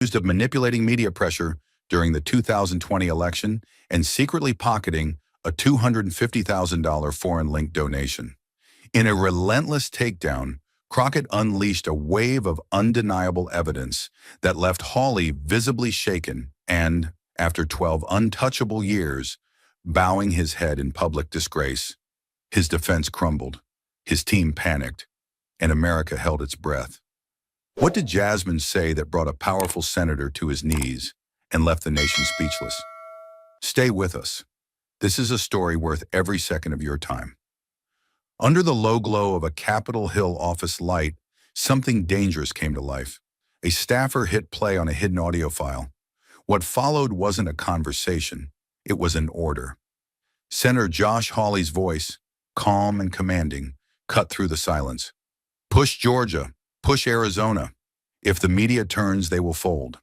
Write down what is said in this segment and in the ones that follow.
accused of manipulating media pressure during the 2020 election and secretly pocketing a $250,000 foreign-linked donation. In a relentless takedown, Crockett unleashed a wave of undeniable evidence that left Hawley visibly shaken and, after 12 untouchable years, bowing his head in public disgrace. His defense crumbled, his team panicked, and America held its breath. What did Jasmine say that brought a powerful senator to his knees and left the nation speechless? Stay with us. This is a story worth every second of your time. Under the low glow of a Capitol Hill office light, something dangerous came to life. A staffer hit play on a hidden audio file. What followed wasn't a conversation, it was an order. Senator Josh Hawley's voice, calm and commanding, cut through the silence. Push Georgia, push Arizona. If the media turns, they will fold.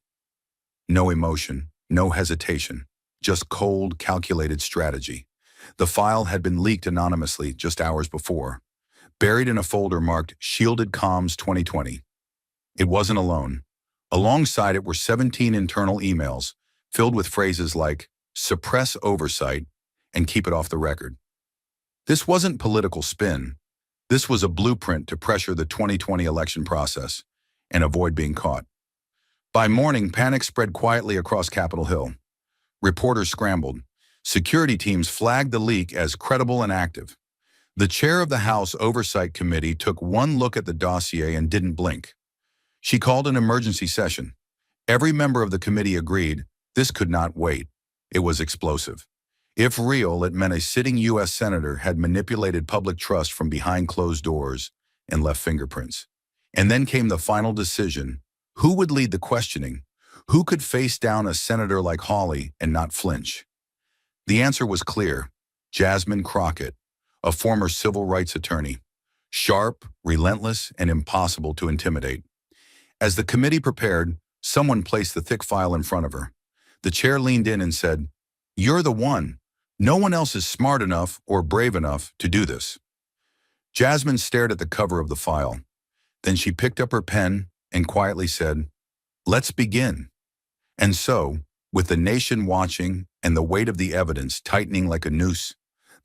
No emotion, no hesitation, just cold, calculated strategy. The file had been leaked anonymously just hours before, buried in a folder marked Shielded Comms 2020. It wasn't alone. Alongside it were 17 internal emails filled with phrases like suppress oversight and keep it off the record. This wasn't political spin. This was a blueprint to pressure the 2020 election process and avoid being caught. By morning, panic spread quietly across Capitol Hill. Reporters scrambled. Security teams flagged the leak as credible and active. The chair of the House Oversight Committee took one look at the dossier and didn't blink. She called an emergency session. Every member of the committee agreed this could not wait. It was explosive. If real, it meant a sitting U.S. senator had manipulated public trust from behind closed doors and left fingerprints. And then came the final decision. Who would lead the questioning? Who could face down a senator like Hawley and not flinch? The answer was clear. Jasmine Crockett, a former civil rights attorney. Sharp, relentless, and impossible to intimidate. As the committee prepared, someone placed the thick file in front of her. The chair leaned in and said, "You're the one. No one else is smart enough or brave enough to do this." Jasmine stared at the cover of the file. Then she picked up her pen and quietly said, "Let's begin." And so, with the nation watching and the weight of the evidence tightening like a noose,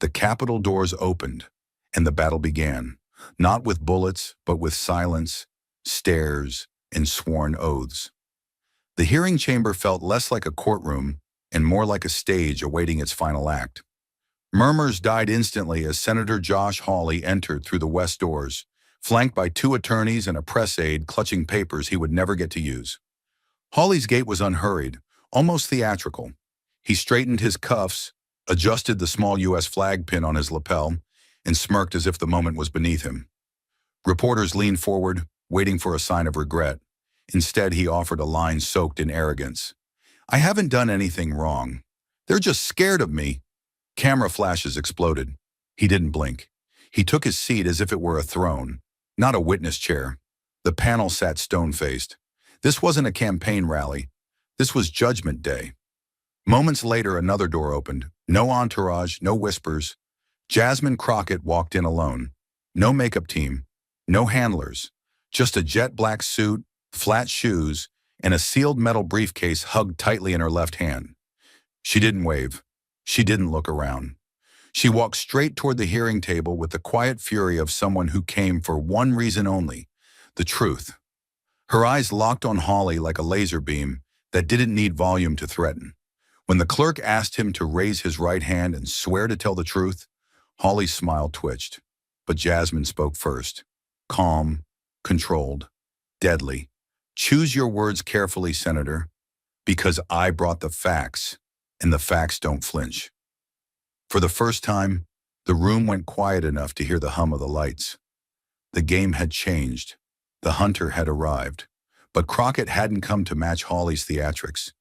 the Capitol doors opened and the battle began, not with bullets, but with silence, stares, and sworn oaths. The hearing chamber felt less like a courtroom and more like a stage awaiting its final act. Murmurs died instantly as Senator Josh Hawley entered through the west doors, flanked by 2 attorneys and a press aide clutching papers he would never get to use. Hawley's gait was unhurried, almost theatrical. He straightened his cuffs, adjusted the small U.S. flag pin on his lapel, and smirked as if the moment was beneath him. Reporters leaned forward, waiting for a sign of regret. Instead, he offered a line soaked in arrogance. "I haven't done anything wrong. They're just scared of me." Camera flashes exploded. He didn't blink. He took his seat as if it were a throne, not a witness chair. The panel sat stone-faced. This wasn't a campaign rally. This was Judgment Day. Moments later, another door opened. No entourage, no whispers. Jasmine Crockett walked in alone. No makeup team, no handlers. Just a jet black suit, flat shoes, and a sealed metal briefcase hugged tightly in her left hand. She didn't wave. She didn't look around. She walked straight toward the hearing table with the quiet fury of someone who came for one reason only, the truth. Her eyes locked on Hawley like a laser beam that didn't need volume to threaten. When the clerk asked him to raise his right hand and swear to tell the truth, Hawley's smile twitched. But Jasmine spoke first. Calm, controlled, deadly. "Choose your words carefully, Senator, because I brought the facts, and the facts don't flinch." For the first time, the room went quiet enough to hear the hum of the lights. The game had changed. The hunter had arrived. But Crockett hadn't come to match Hawley's theatrics.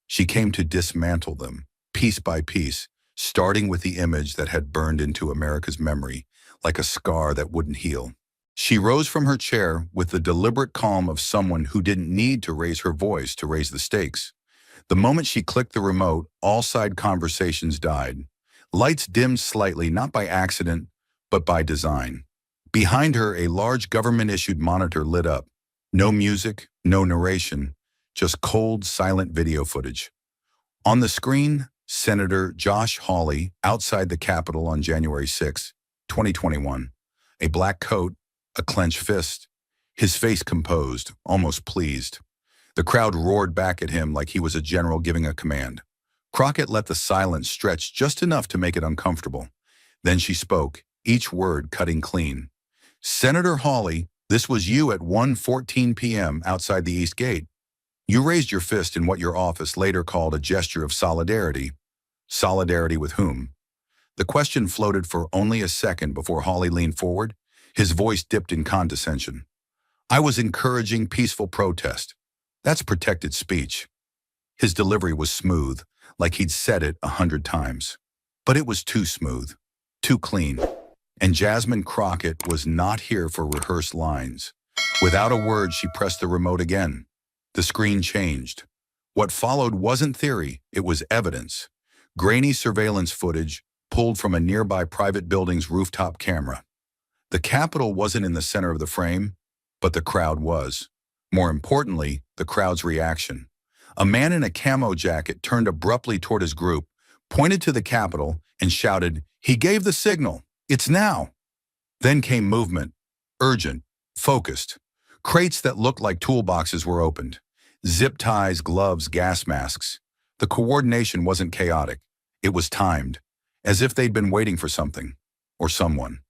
She came to dismantle them, piece by piece, starting with the image that had burned into America's memory, like a scar that wouldn't heal. She rose from her chair with the deliberate calm of someone who didn't need to raise her voice to raise the stakes. The moment she clicked the remote, all side conversations died. Lights dimmed slightly, not by accident, but by design. Behind her, a large government-issued monitor lit up. No music, no narration, just cold, silent video footage. On the screen, Senator Josh Hawley outside the Capitol on January 6, 2021. A black coat, a clenched fist, his face composed, almost pleased. The crowd roared back at him like he was a general giving a command. Crockett let the silence stretch just enough to make it uncomfortable. Then she spoke, each word cutting clean. "Senator Hawley, this was you at 1:14 p.m. outside the East Gate. You raised your fist in what your office later called a gesture of solidarity. Solidarity with whom?" The question floated for only a second before Hawley leaned forward. His voice dipped in condescension. "I was encouraging peaceful protest. That's protected speech." His delivery was smooth, like he'd said it 100 times. But it was too smooth, too clean. And Jasmine Crockett was not here for rehearsed lines. Without a word, she pressed the remote again. The screen changed. What followed wasn't theory, it was evidence. Grainy surveillance footage pulled from a nearby private building's rooftop camera. The Capitol wasn't in the center of the frame, but the crowd was. More importantly, the crowd's reaction. A man in a camo jacket turned abruptly toward his group, pointed to the Capitol, and shouted, "He gave the signal! It's now!" Then came movement, urgent, focused. Crates that looked like toolboxes were opened. Zip ties, gloves, gas masks. The coordination wasn't chaotic. It was timed, as if they'd been waiting for something, or someone.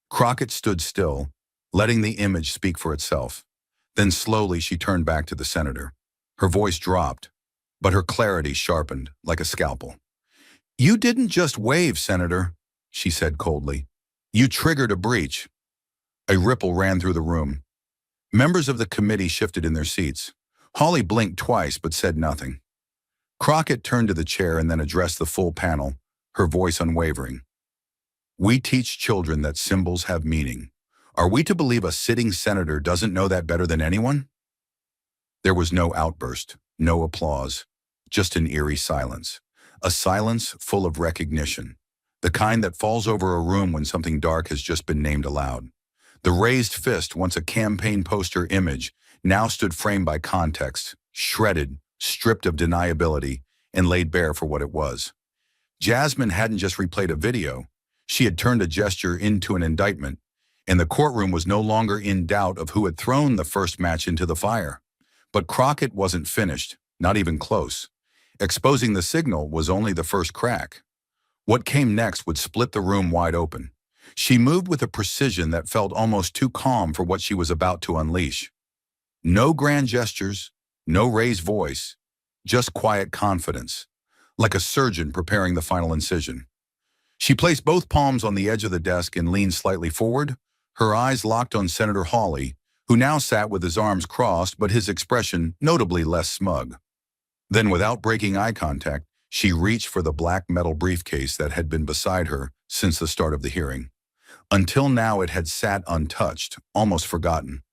Crockett stood still, letting the image speak for itself. Then slowly she turned back to the senator. Her voice dropped, but her clarity sharpened like a scalpel. "You didn't just wave, Senator," she said coldly. "You triggered a breach." A ripple ran through the room. Members of the committee shifted in their seats. Hawley blinked twice but said nothing. Crockett turned to the chair and then addressed the full panel, her voice unwavering. "We teach children that symbols have meaning. Are we to believe a sitting senator doesn't know that better than anyone?" There was no outburst, no applause, just an eerie silence. A silence full of recognition, the kind that falls over a room when something dark has just been named aloud. The raised fist, once a campaign poster image, now stood framed by context, shredded, stripped of deniability, and laid bare for what it was. Jasmine hadn't just replayed a video. She had turned a gesture into an indictment, and the courtroom was no longer in doubt of who had thrown the first match into the fire. But Crockett wasn't finished, not even close. Exposing the signal was only the first crack. What came next would split the room wide open. She moved with a precision that felt almost too calm for what she was about to unleash. No grand gestures, no raised voice, just quiet confidence, like a surgeon preparing the final incision. She placed both palms on the edge of the desk and leaned slightly forward, her eyes locked on Senator Hawley, who now sat with his arms crossed but his expression notably less smug. Then, without breaking eye contact, she reached for the black metal briefcase that had been beside her since the start of the hearing. Until now, it had sat untouched, almost forgotten.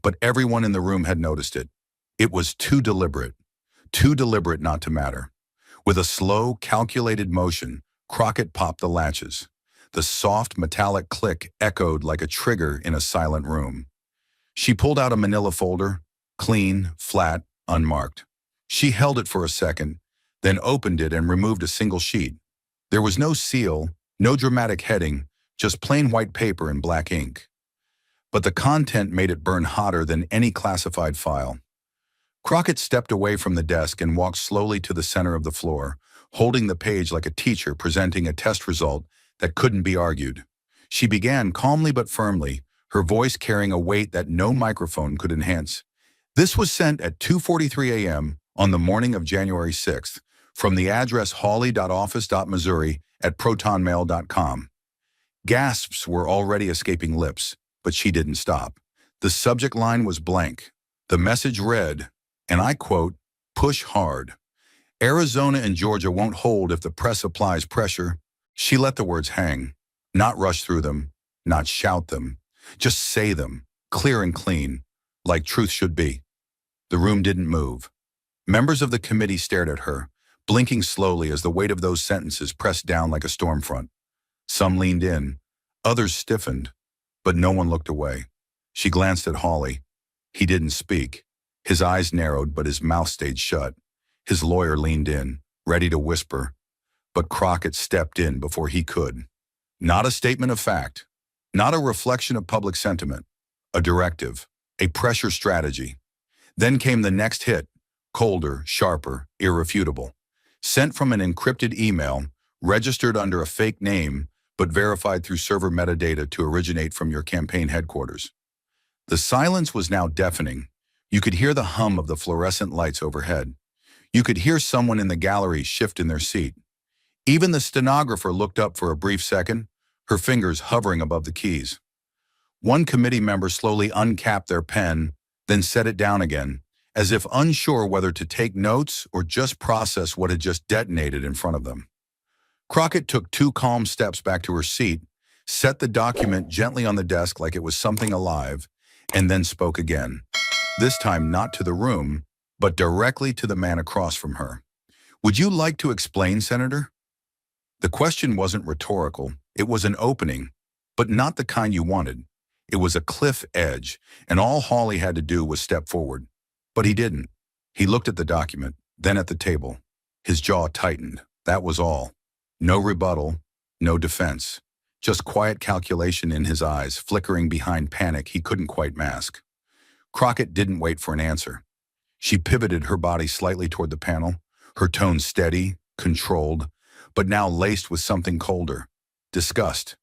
But everyone in the room had noticed it. It was too deliberate not to matter. With a slow, calculated motion, Crockett popped the latches. The soft, metallic click echoed like a trigger in a silent room. She pulled out a manila folder, clean, flat, unmarked. She held it for a second, then opened it and removed a single sheet. There was no seal, no dramatic heading, just plain white paper and black ink. But the content made it burn hotter than any classified file. Crockett stepped away from the desk and walked slowly to the center of the floor, holding the page like a teacher presenting a test result that couldn't be argued. She began calmly but firmly, her voice carrying a weight that no microphone could enhance. This was sent at 2:43 a.m. on the morning of January 6th from the address hawley.office.missouri@protonmail.com. Gasps were already escaping lips, but she didn't stop. The subject line was blank. The message read, and I quote, "Push hard. Arizona and Georgia won't hold if the press applies pressure." She let the words hang, not rush through them, not shout them. Just say them, clear and clean, like truth should be. The room didn't move. Members of the committee stared at her, blinking slowly as the weight of those sentences pressed down like a storm front. Some leaned in, others stiffened, but no one looked away. She glanced at Hawley. He didn't speak. His eyes narrowed, but his mouth stayed shut. His lawyer leaned in, ready to whisper, but Crockett stepped in before he could. Not a statement of fact, not a reflection of public sentiment, a directive, a pressure strategy. Then came the next hit, colder, sharper, irrefutable. Sent from an encrypted email, registered under a fake name, but verified through server metadata to originate from your campaign headquarters. The silence was now deafening. You could hear the hum of the fluorescent lights overhead. You could hear someone in the gallery shift in their seat. Even the stenographer looked up for a brief second, her fingers hovering above the keys. One committee member slowly uncapped their pen, then set it down again, as if unsure whether to take notes or just process what had just detonated in front of them. Crockett took 2 calm steps back to her seat, set the document gently on the desk like it was something alive, and then spoke again. This time not to the room, but directly to the man across from her. "Would you like to explain, Senator?" The question wasn't rhetorical. It was an opening, but not the kind you wanted. It was a cliff edge, and all Hawley had to do was step forward. But he didn't. He looked at the document, then at the table. His jaw tightened. That was all. No rebuttal, no defense. Just quiet calculation in his eyes, flickering behind panic he couldn't quite mask. Crockett didn't wait for an answer. She pivoted her body slightly toward the panel, her tone steady, controlled, but now laced with something colder. Disgust.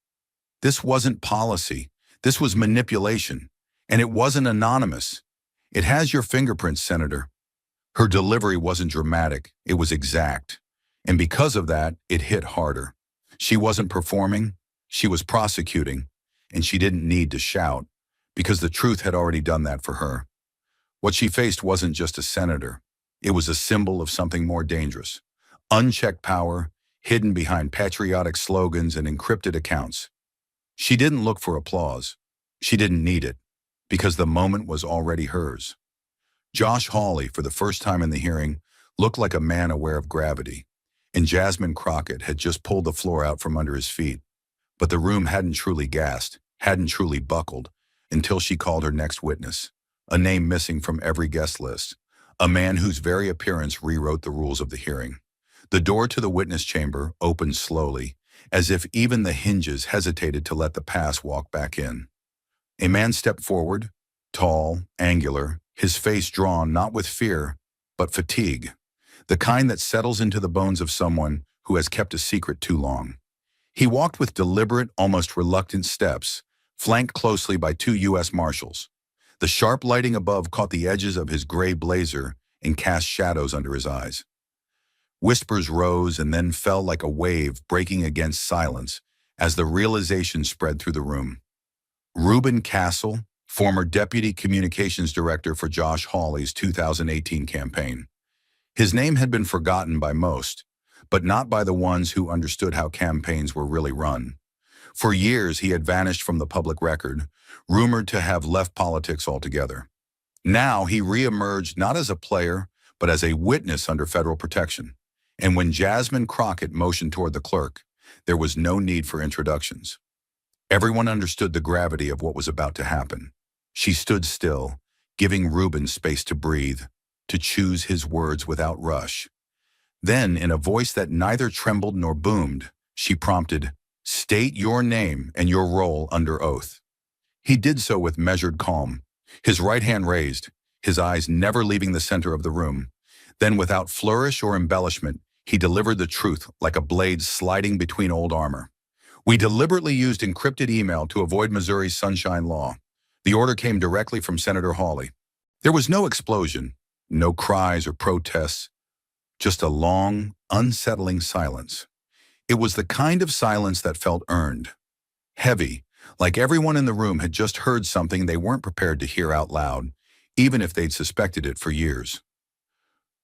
This wasn't policy. This was manipulation. And it wasn't anonymous. "It has your fingerprints, Senator." Her delivery wasn't dramatic. It was exact. And because of that, it hit harder. She wasn't performing. She was prosecuting. And she didn't need to shout, because the truth had already done that for her. What she faced wasn't just a senator. It was a symbol of something more dangerous. Unchecked power, hidden behind patriotic slogans and encrypted accounts. She didn't look for applause. She didn't need it, because the moment was already hers. Josh Hawley, for the first time in the hearing, looked like a man aware of gravity, and Jasmine Crockett had just pulled the floor out from under his feet. But the room hadn't truly gasped, hadn't truly buckled, until she called her next witness, a name missing from every guest list, a man whose very appearance rewrote the rules of the hearing. The door to the witness chamber opened slowly, as if even the hinges hesitated to let the pass walk back in. A man stepped forward, tall, angular, his face drawn not with fear, but fatigue, the kind that settles into the bones of someone who has kept a secret too long. He walked with deliberate, almost reluctant steps, flanked closely by 2 U.S. Marshals. The sharp lighting above caught the edges of his gray blazer and cast shadows under his eyes. Whispers rose and then fell like a wave breaking against silence as the realization spread through the room. Reuben Castle, former Deputy Communications Director for Josh Hawley's 2018 campaign. His name had been forgotten by most, but not by the ones who understood how campaigns were really run. For years, he had vanished from the public record, rumored to have left politics altogether. Now, he reemerged not as a player, but as a witness under federal protection. And when Jasmine Crockett motioned toward the clerk, there was no need for introductions. Everyone understood the gravity of what was about to happen. She stood still, giving Reuben space to breathe, to choose his words without rush. Then, in a voice that neither trembled nor boomed, she prompted, "State your name and your role under oath." He did so with measured calm, his right hand raised, his eyes never leaving the center of the room. Then, without flourish or embellishment, he delivered the truth like a blade sliding between old armor. "We deliberately used encrypted email to avoid Missouri's Sunshine Law." The order came directly from Senator Hawley. There was no explosion, no cries or protests, just a long, unsettling silence. It was the kind of silence that felt earned, heavy, like everyone in the room had just heard something they weren't prepared to hear out loud, even if they'd suspected it for years.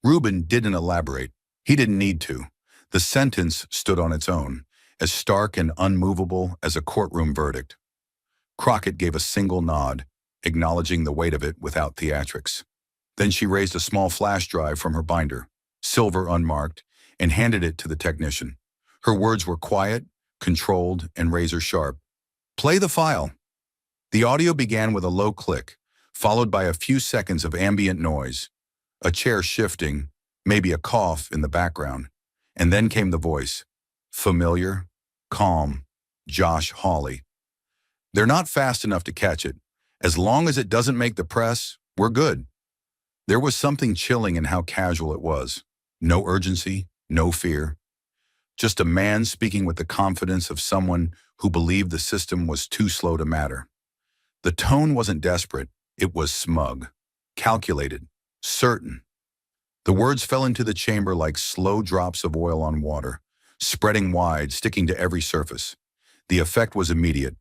Reuben didn't elaborate. He didn't need to. The sentence stood on its own, as stark and unmovable as a courtroom verdict. Crockett gave a single nod, acknowledging the weight of it without theatrics. Then she raised a small flash drive from her binder, silver unmarked, and handed it to the technician. Her words were quiet, controlled, and razor-sharp. "Play the file." The audio began with a low click, followed by a few seconds of ambient noise, a chair shifting, maybe a cough in the background. And then came the voice. Familiar, calm, Josh Hawley. They're not fast enough to catch it. As long as it doesn't make the press, we're good. There was something chilling in how casual it was. No urgency, no fear. Just a man speaking with the confidence of someone who believed the system was too slow to matter. The tone wasn't desperate, it was smug, calculated, certain. The words fell into the chamber like slow drops of oil on water, spreading wide, sticking to every surface. The effect was immediate.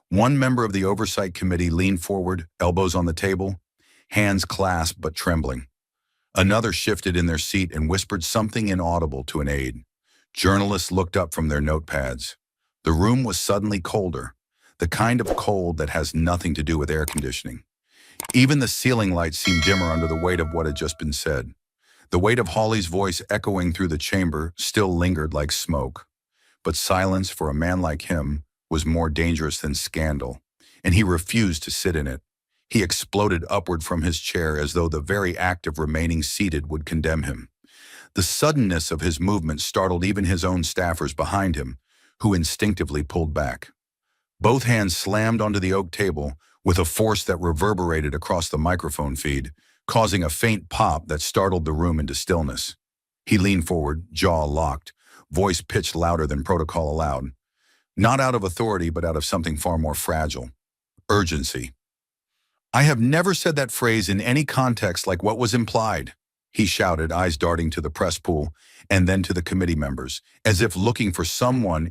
One member of the Oversight Committee leaned forward, elbows on the table, hands clasped but trembling. Another shifted in their seat and whispered something inaudible to an aide. Journalists looked up from their notepads. The room was suddenly colder, the kind of cold that has nothing to do with air conditioning. Even the ceiling lights seemed dimmer under the weight of what had just been said. The weight of Hawley's voice echoing through the chamber still lingered like smoke. But silence for a man like him was more dangerous than scandal, and he refused to sit in it. He exploded upward from his chair as though the very act of remaining seated would condemn him. The suddenness of his movement startled even his own staffers behind him, who instinctively pulled back. Both hands slammed onto the oak table with a force that reverberated across the microphone feed, causing a faint pop that startled the room into stillness. He leaned forward, jaw locked, voice pitched louder than protocol allowed. Not out of authority, but out of something far more fragile. Urgency. I have never said that phrase in any context like what was implied, he shouted, eyes darting to the press pool and then to the committee members, as if looking for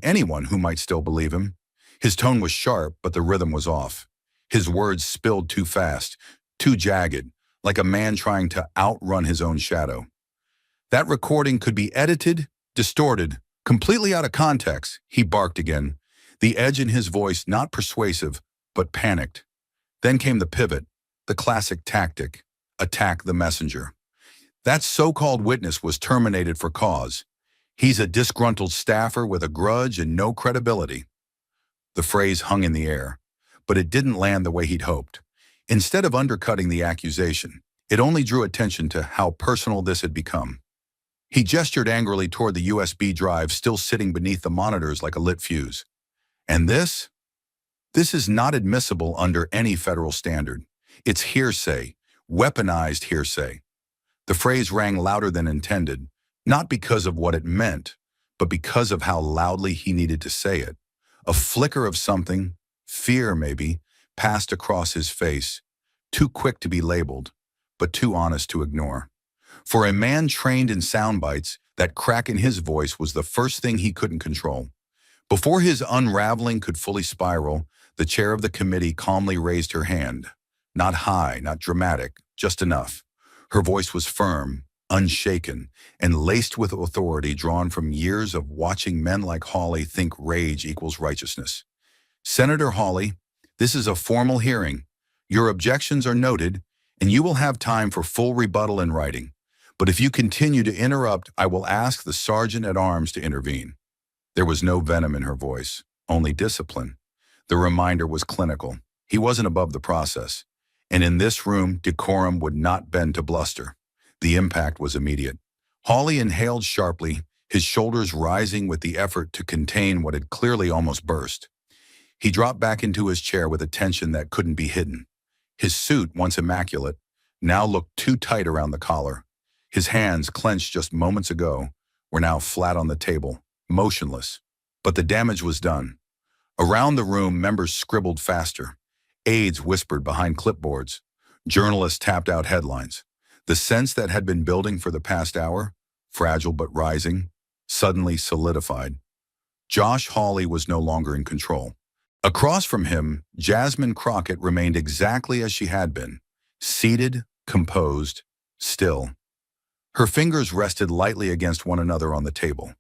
anyone who might still believe him. His tone was sharp, but the rhythm was off. His words spilled too fast, too jagged, like a man trying to outrun his own shadow. That recording could be edited, distorted, completely out of context, he barked again, the edge in his voice not persuasive, but panicked. Then came the pivot, the classic tactic, attack the messenger. That so-called witness was terminated for cause. He's a disgruntled staffer with a grudge and no credibility. The phrase hung in the air, but it didn't land the way he'd hoped. Instead of undercutting the accusation, it only drew attention to how personal this had become. He gestured angrily toward the USB drive still sitting beneath the monitors like a lit fuse. And this is not admissible under any federal standard. It's hearsay, weaponized hearsay. The phrase rang louder than intended, not because of what it meant, but because of how loudly he needed to say it. A flicker of something, fear maybe, passed across his face, too quick to be labeled, but too honest to ignore. For a man trained in sound bites, that crack in his voice was the first thing he couldn't control. Before his unraveling could fully spiral, the chair of the committee calmly raised her hand. Not high, not dramatic, just enough. Her voice was firm, unshaken, and laced with authority drawn from years of watching men like Hawley think rage equals righteousness. Senator Hawley, this is a formal hearing. Your objections are noted, and you will have time for full rebuttal in writing. But if you continue to interrupt, I will ask the sergeant-at-arms to intervene. There was no venom in her voice, only discipline. The reminder was clinical. He wasn't above the process. And in this room, decorum would not bend to bluster. The impact was immediate. Hawley inhaled sharply, his shoulders rising with the effort to contain what had clearly almost burst. He dropped back into his chair with a tension that couldn't be hidden. His suit, once immaculate, now looked too tight around the collar. His hands, clenched just moments ago, were now flat on the table, motionless. But the damage was done. Around the room, members scribbled faster. Aides whispered behind clipboards. Journalists tapped out headlines. The sense that had been building for the past hour, fragile but rising, suddenly solidified. Josh Hawley was no longer in control. Across from him, Jasmine Crockett remained exactly as she had been, seated, composed, still. Her fingers rested lightly against one another on the table.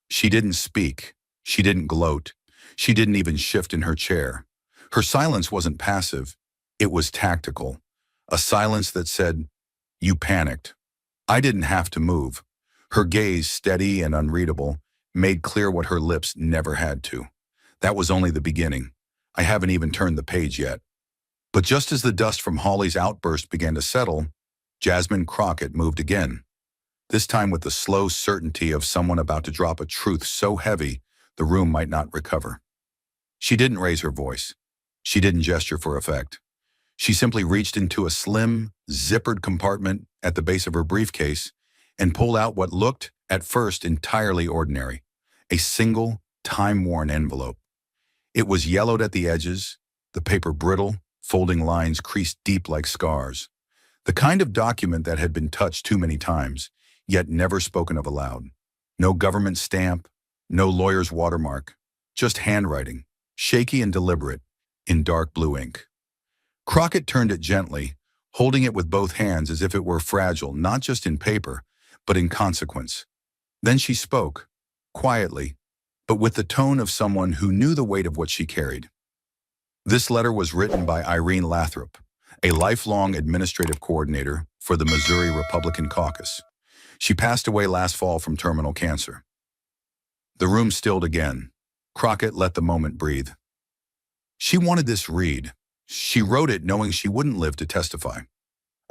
She didn't speak. She didn't gloat. She didn't even shift in her chair. Her silence wasn't passive. It was tactical. A silence that said, "You panicked." I didn't have to move. Her gaze, steady and unreadable, made clear what her lips never had to. That was only the beginning. I haven't even turned the page yet. But just as the dust from Hawley's outburst began to settle, Jasmine Crockett moved again, this time with the slow certainty of someone about to drop a truth so heavy the room might not recover. She didn't raise her voice. She didn't gesture for effect. She simply reached into a slim, zippered compartment at the base of her briefcase and pulled out what looked, at first, entirely ordinary, a single, time-worn envelope. It was yellowed at the edges, the paper brittle, folding lines creased deep like scars. The kind of document that had been touched too many times, yet never spoken of aloud. No government stamp, no lawyer's watermark, just handwriting, shaky and deliberate, in dark blue ink. Crockett turned it gently, holding it with both hands as if it were fragile, not just in paper, but in consequence. Then she spoke, quietly, but with the tone of someone who knew the weight of what she carried. This letter was written by Irene Lathrop, a lifelong administrative coordinator for the Missouri Republican Caucus. She passed away last fall from terminal cancer. The room stilled again. Crockett let the moment breathe. She wanted this read. She wrote it knowing she wouldn't live to testify.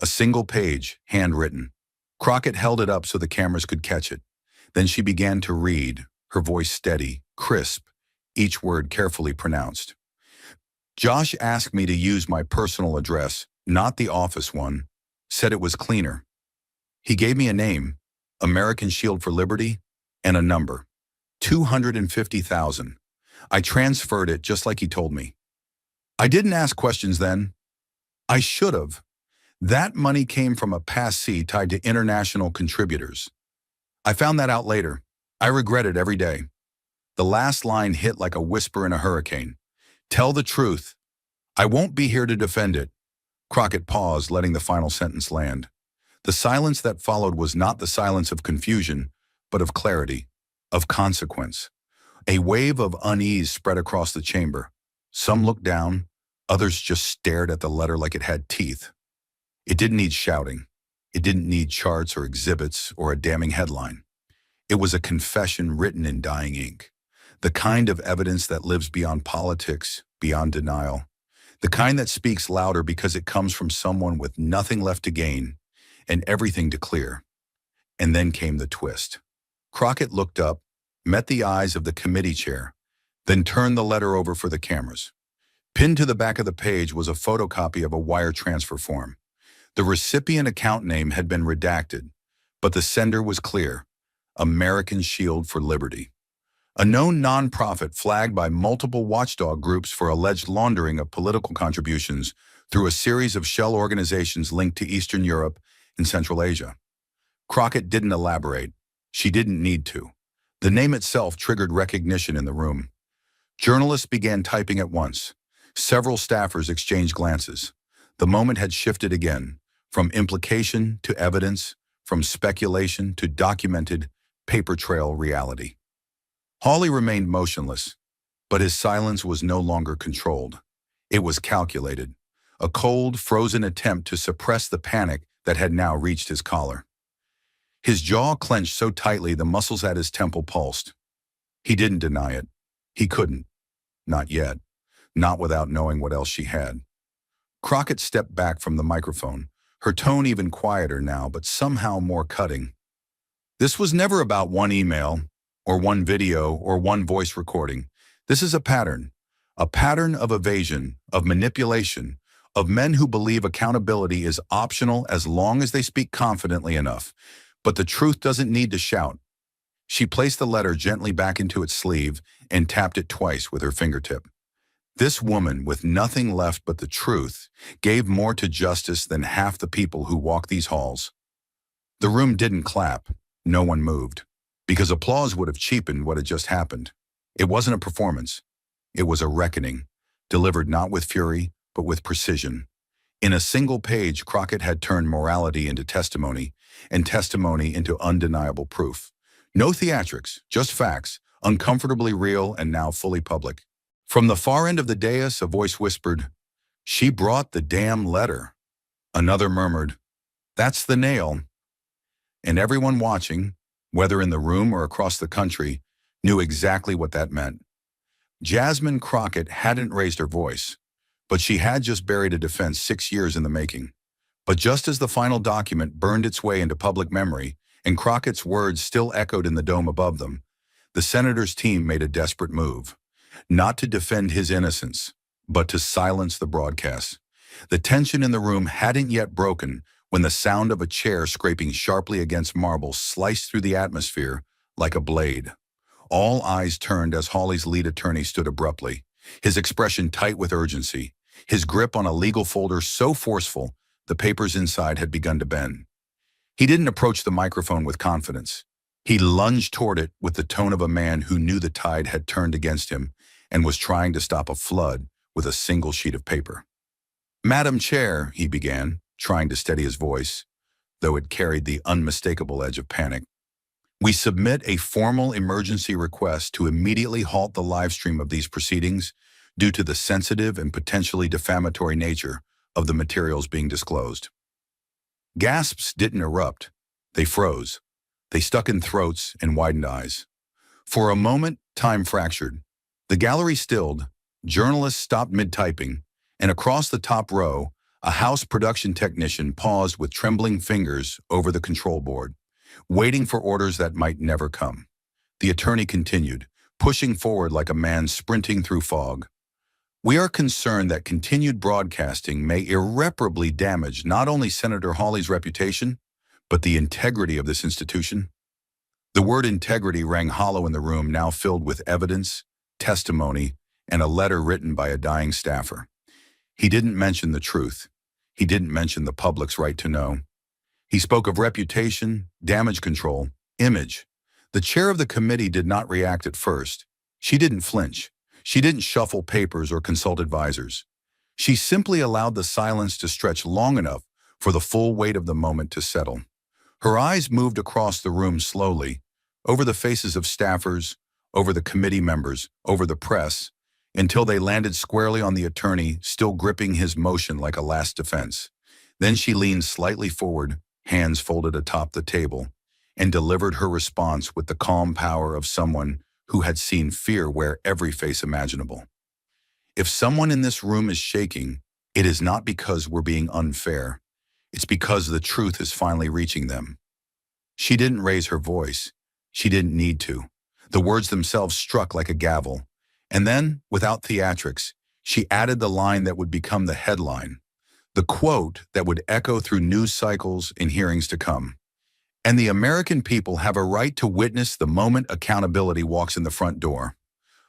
A single page, handwritten. Crockett held it up so the cameras could catch it. Then she began to read, her voice steady, crisp, each word carefully pronounced. Josh asked me to use my personal address, not the office one, said it was cleaner. He gave me a name, American Shield for Liberty, and a number, 250,000. I transferred it just like he told me. I didn't ask questions then. I should have. That money came from a passee tied to international contributors. I found that out later. I regret it every day. The last line hit like a whisper in a hurricane. Tell the truth. I won't be here to defend it. Crockett paused, letting the final sentence land. The silence that followed was not the silence of confusion, but of clarity, of consequence. A wave of unease spread across the chamber. Some looked down, others just stared at the letter like it had teeth. It didn't need shouting. It didn't need charts or exhibits or a damning headline. It was a confession written in dying ink. The kind of evidence that lives beyond politics, beyond denial. The kind that speaks louder because it comes from someone with nothing left to gain and everything to clear. And then came the twist. Crockett looked up, met the eyes of the committee chair, then turned the letter over for the cameras. Pinned to the back of the page was a photocopy of a wire transfer form. The recipient account name had been redacted, but the sender was clear: American Shield for Liberty. A known nonprofit flagged by multiple watchdog groups for alleged laundering of political contributions through a series of shell organizations linked to Eastern Europe and Central Asia. Crockett didn't elaborate. She didn't need to. The name itself triggered recognition in the room. Journalists began typing at once. Several staffers exchanged glances. The moment had shifted again, from implication to evidence, from speculation to documented, paper trail reality. Hawley remained motionless, but his silence was no longer controlled. It was calculated, a cold, frozen attempt to suppress the panic that had now reached his collar. His jaw clenched so tightly the muscles at his temple pulsed. He didn't deny it. He couldn't. Not yet. Not without knowing what else she had. Crockett stepped back from the microphone, her tone even quieter now, but somehow more cutting. This was never about one email, or one video, or one voice recording. This is a pattern of evasion, of manipulation, of men who believe accountability is optional as long as they speak confidently enough. But the truth doesn't need to shout. She placed the letter gently back into its sleeve and tapped it twice with her fingertip. This woman, with nothing left but the truth, gave more to justice than half the people who walk these halls. The room didn't clap. No one moved, because applause would have cheapened what had just happened. It wasn't a performance. It was a reckoning, delivered not with fury, but with precision. In a single page, Crockett had turned morality into testimony, and testimony into undeniable proof. No theatrics, just facts, uncomfortably real and now fully public. From the far end of the dais, a voice whispered, "She brought the damn letter." Another murmured, "That's the nail." And everyone watching, whether in the room or across the country, knew exactly what that meant. Jasmine Crockett hadn't raised her voice. but she had just buried a defense 6 years in the making. But just as the final document burned its way into public memory, and Crockett's words still echoed in the dome above them, the senator's team made a desperate move. Not to defend his innocence, but to silence the broadcast. The tension in the room hadn't yet broken when the sound of a chair scraping sharply against marble sliced through the atmosphere like a blade. All eyes turned as Hawley's lead attorney stood abruptly, his expression tight with urgency, his grip on a legal folder so forceful the papers inside had begun to bend. He didn't approach the microphone with confidence. He lunged toward it with the tone of a man who knew the tide had turned against him and was trying to stop a flood with a single sheet of paper. "Madam Chair," he began, trying to steady his voice, though it carried the unmistakable edge of panic. "We submit a formal emergency request to immediately halt the live stream of these proceedings due to the sensitive and potentially defamatory nature of the materials being disclosed." Gasps didn't erupt. They froze. They stuck in throats and widened eyes. For a moment, time fractured. The gallery stilled, journalists stopped mid-typing, and across the top row, a house production technician paused with trembling fingers over the control board, waiting for orders that might never come. The attorney continued, pushing forward like a man sprinting through fog. "We are concerned that continued broadcasting may irreparably damage not only Senator Hawley's reputation, but the integrity of this institution." The word integrity rang hollow in the room now filled with evidence, testimony, and a letter written by a dying staffer. He didn't mention the truth. He didn't mention the public's right to know. He spoke of reputation, damage control, image. The chair of the committee did not react at first. She didn't flinch. She didn't shuffle papers or consult advisors. She simply allowed the silence to stretch long enough for the full weight of the moment to settle. Her eyes moved across the room slowly, over the faces of staffers, over the committee members, over the press, until they landed squarely on the attorney, still gripping his motion like a last defense. Then she leaned slightly forward, hands folded atop the table, and delivered her response with the calm power of someone who had seen fear wear every face imaginable. "If someone in this room is shaking, it is not because we're being unfair. It's because the truth is finally reaching them." She didn't raise her voice. She didn't need to. The words themselves struck like a gavel. And then, without theatrics, she added the line that would become the headline, the quote that would echo through news cycles and hearings to come. "And the American people have a right to witness the moment accountability walks in the front door."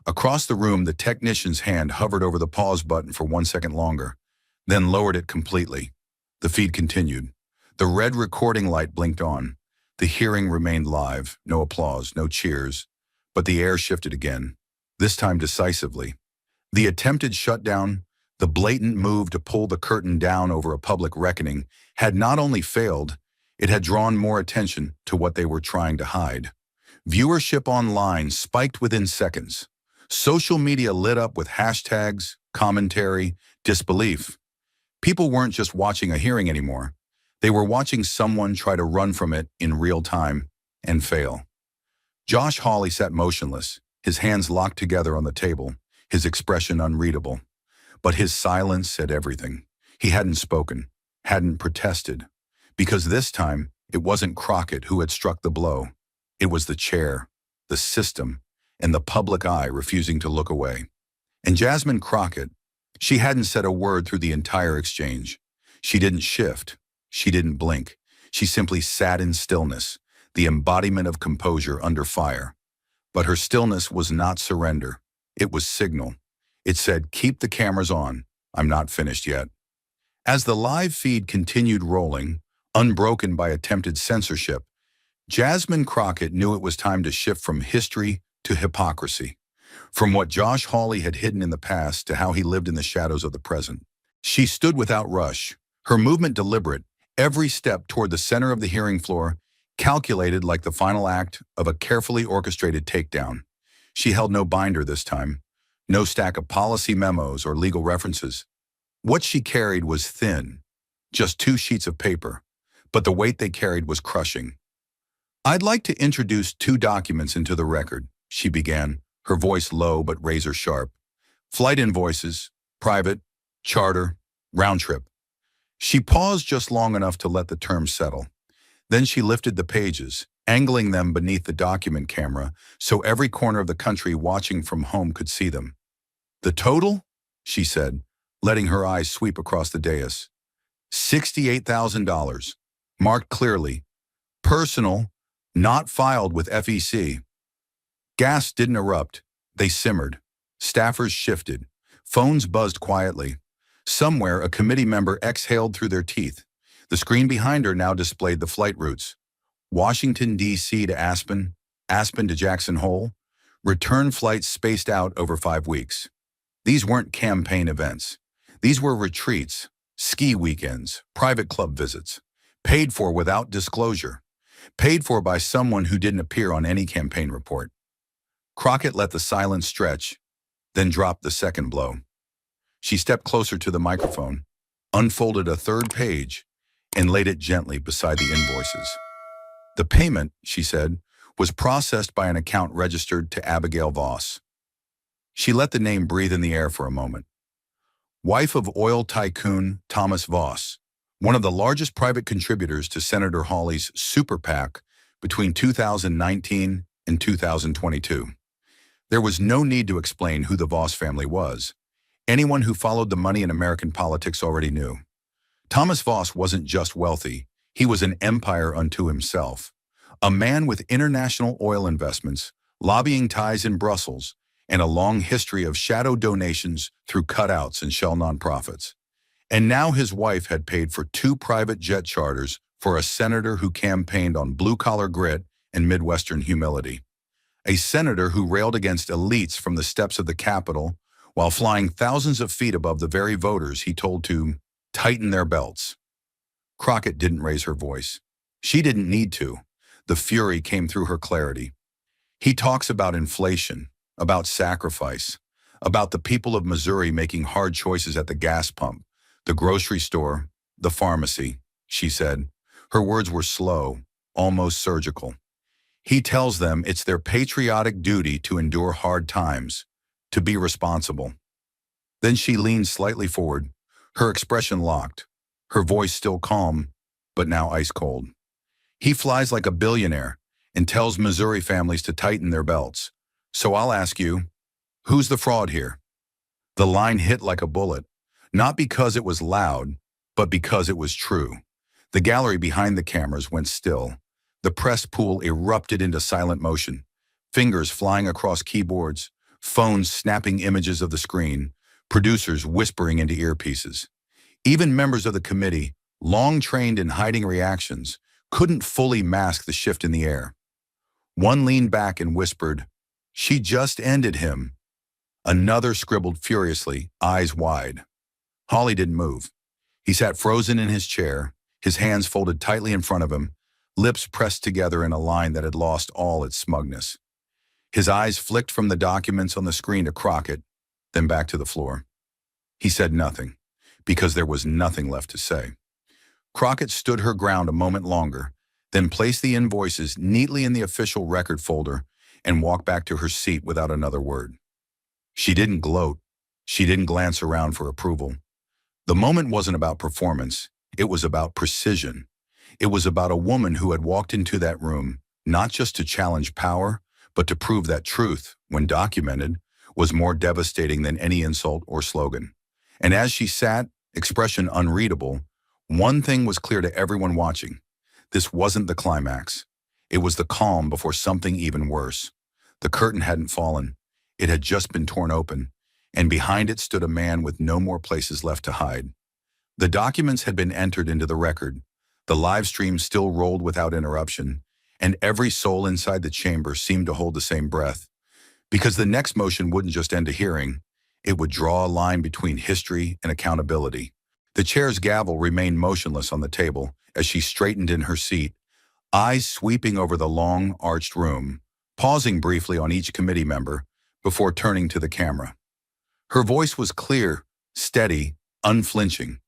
Across the room, the technician's hand hovered over the pause button for 1 second longer, then lowered it completely. The feed continued. The red recording light blinked on. The hearing remained live, no applause, no cheers, but the air shifted again, this time decisively. The attempted shutdown, the blatant move to pull the curtain down over a public reckoning, had not only failed, it had drawn more attention to what they were trying to hide. Viewership online spiked within seconds. Social media lit up with hashtags, commentary, disbelief. People weren't just watching a hearing anymore. They were watching someone try to run from it in real time and fail. Josh Hawley sat motionless, his hands locked together on the table, his expression unreadable. But his silence said everything. He hadn't spoken, hadn't protested, because this time it wasn't Crockett who had struck the blow. It was the chair, the system, and the public eye refusing to look away. And Jasmine Crockett, she hadn't said a word through the entire exchange. She didn't shift. She didn't blink. She simply sat in stillness, the embodiment of composure under fire. But her stillness was not surrender. It was signal. It said, "Keep the cameras on. I'm not finished yet." As the live feed continued rolling, unbroken by attempted censorship, Jasmine Crockett knew it was time to shift from history to hypocrisy, from what Josh Hawley had hidden in the past to how he lived in the shadows of the present. She stood without rush, her movement deliberate, every step toward the center of the hearing floor calculated like the final act of a carefully orchestrated takedown. She held no binder this time, no stack of policy memos or legal references. What she carried was thin, just 2 sheets of paper, but the weight they carried was crushing. "I'd like to introduce 2 documents into the record," she began, her voice low but razor sharp. "Flight invoices, private, charter, round trip. She paused just long enough to let the term settle. Then she lifted the pages, angling them beneath the document camera so every corner of the country watching from home could see them. The total? She said, letting her eyes sweep across the dais. $68,000, marked clearly. Personal, not filed with FEC. Gas didn't erupt. They simmered. Staffers shifted. Phones buzzed quietly. Somewhere, a committee member exhaled through their teeth. The screen behind her now displayed the flight routes. Washington, D.C. to Aspen, Aspen to Jackson Hole. Return flights spaced out over 5 weeks. These weren't campaign events. These were retreats, ski weekends, private club visits, paid for without disclosure, paid for by someone who didn't appear on any campaign report. Crockett let the silence stretch, then dropped the second blow. She stepped closer to the microphone, unfolded a third page, and laid it gently beside the invoices. The payment, she said, was processed by an account registered to Abigail Voss. She let the name breathe in the air for a moment. Wife of oil tycoon Thomas Voss, one of the largest private contributors to Senator Hawley's super PAC between 2019 and 2022. There was no need to explain who the Voss family was. Anyone who followed the money in American politics already knew. Thomas Voss wasn't just wealthy, he was an empire unto himself. A man with international oil investments, lobbying ties in Brussels, and a long history of shadow donations through cutouts and shell nonprofits. And now his wife had paid for 2 private jet charters for a senator who campaigned on blue-collar grit and Midwestern humility. A senator who railed against elites from the steps of the Capitol while flying thousands of feet above the very voters he told to tighten their belts. Crockett didn't raise her voice. She didn't need to. The fury came through her clarity. He talks about inflation, about sacrifice, about the people of Missouri making hard choices at the gas pump, the grocery store, the pharmacy, she said. Her words were slow, almost surgical. He tells them it's their patriotic duty to endure hard times, to be responsible. Then she leaned slightly forward, her expression locked, her voice still calm, but now ice cold. He flies like a billionaire and tells Missouri families to tighten their belts. So I'll ask you, who's the fraud here? The line hit like a bullet, not because it was loud, but because it was true. The gallery behind the cameras went still. The press pool erupted into silent motion, fingers flying across keyboards, phones snapping images of the screen, producers whispering into earpieces. Even members of the committee, long trained in hiding reactions, couldn't fully mask the shift in the air. One leaned back and whispered, "She just ended him." Another scribbled furiously, eyes wide. Hawley didn't move. He sat frozen in his chair, his hands folded tightly in front of him, lips pressed together in a line that had lost all its smugness. His eyes flicked from the documents on the screen to Crockett, then back to the floor. He said nothing, because there was nothing left to say. Crockett stood her ground a moment longer, then placed the invoices neatly in the official record folder and walked back to her seat without another word. She didn't gloat. She didn't glance around for approval. The moment wasn't about performance. It was about precision. It was about a woman who had walked into that room, not just to challenge power, but to prove that truth, when documented, was more devastating than any insult or slogan. And as she sat, expression unreadable, one thing was clear to everyone watching. This wasn't the climax. It was the calm before something even worse. The curtain hadn't fallen. It had just been torn open, and behind it stood a man with no more places left to hide. The documents had been entered into the record. The live stream still rolled without interruption, and every soul inside the chamber seemed to hold the same breath. Because the next motion wouldn't just end a hearing, it would draw a line between history and accountability. The chair's gavel remained motionless on the table as she straightened in her seat, eyes sweeping over the long, arched room, pausing briefly on each committee member before turning to the camera. Her voice was clear, steady, unflinching.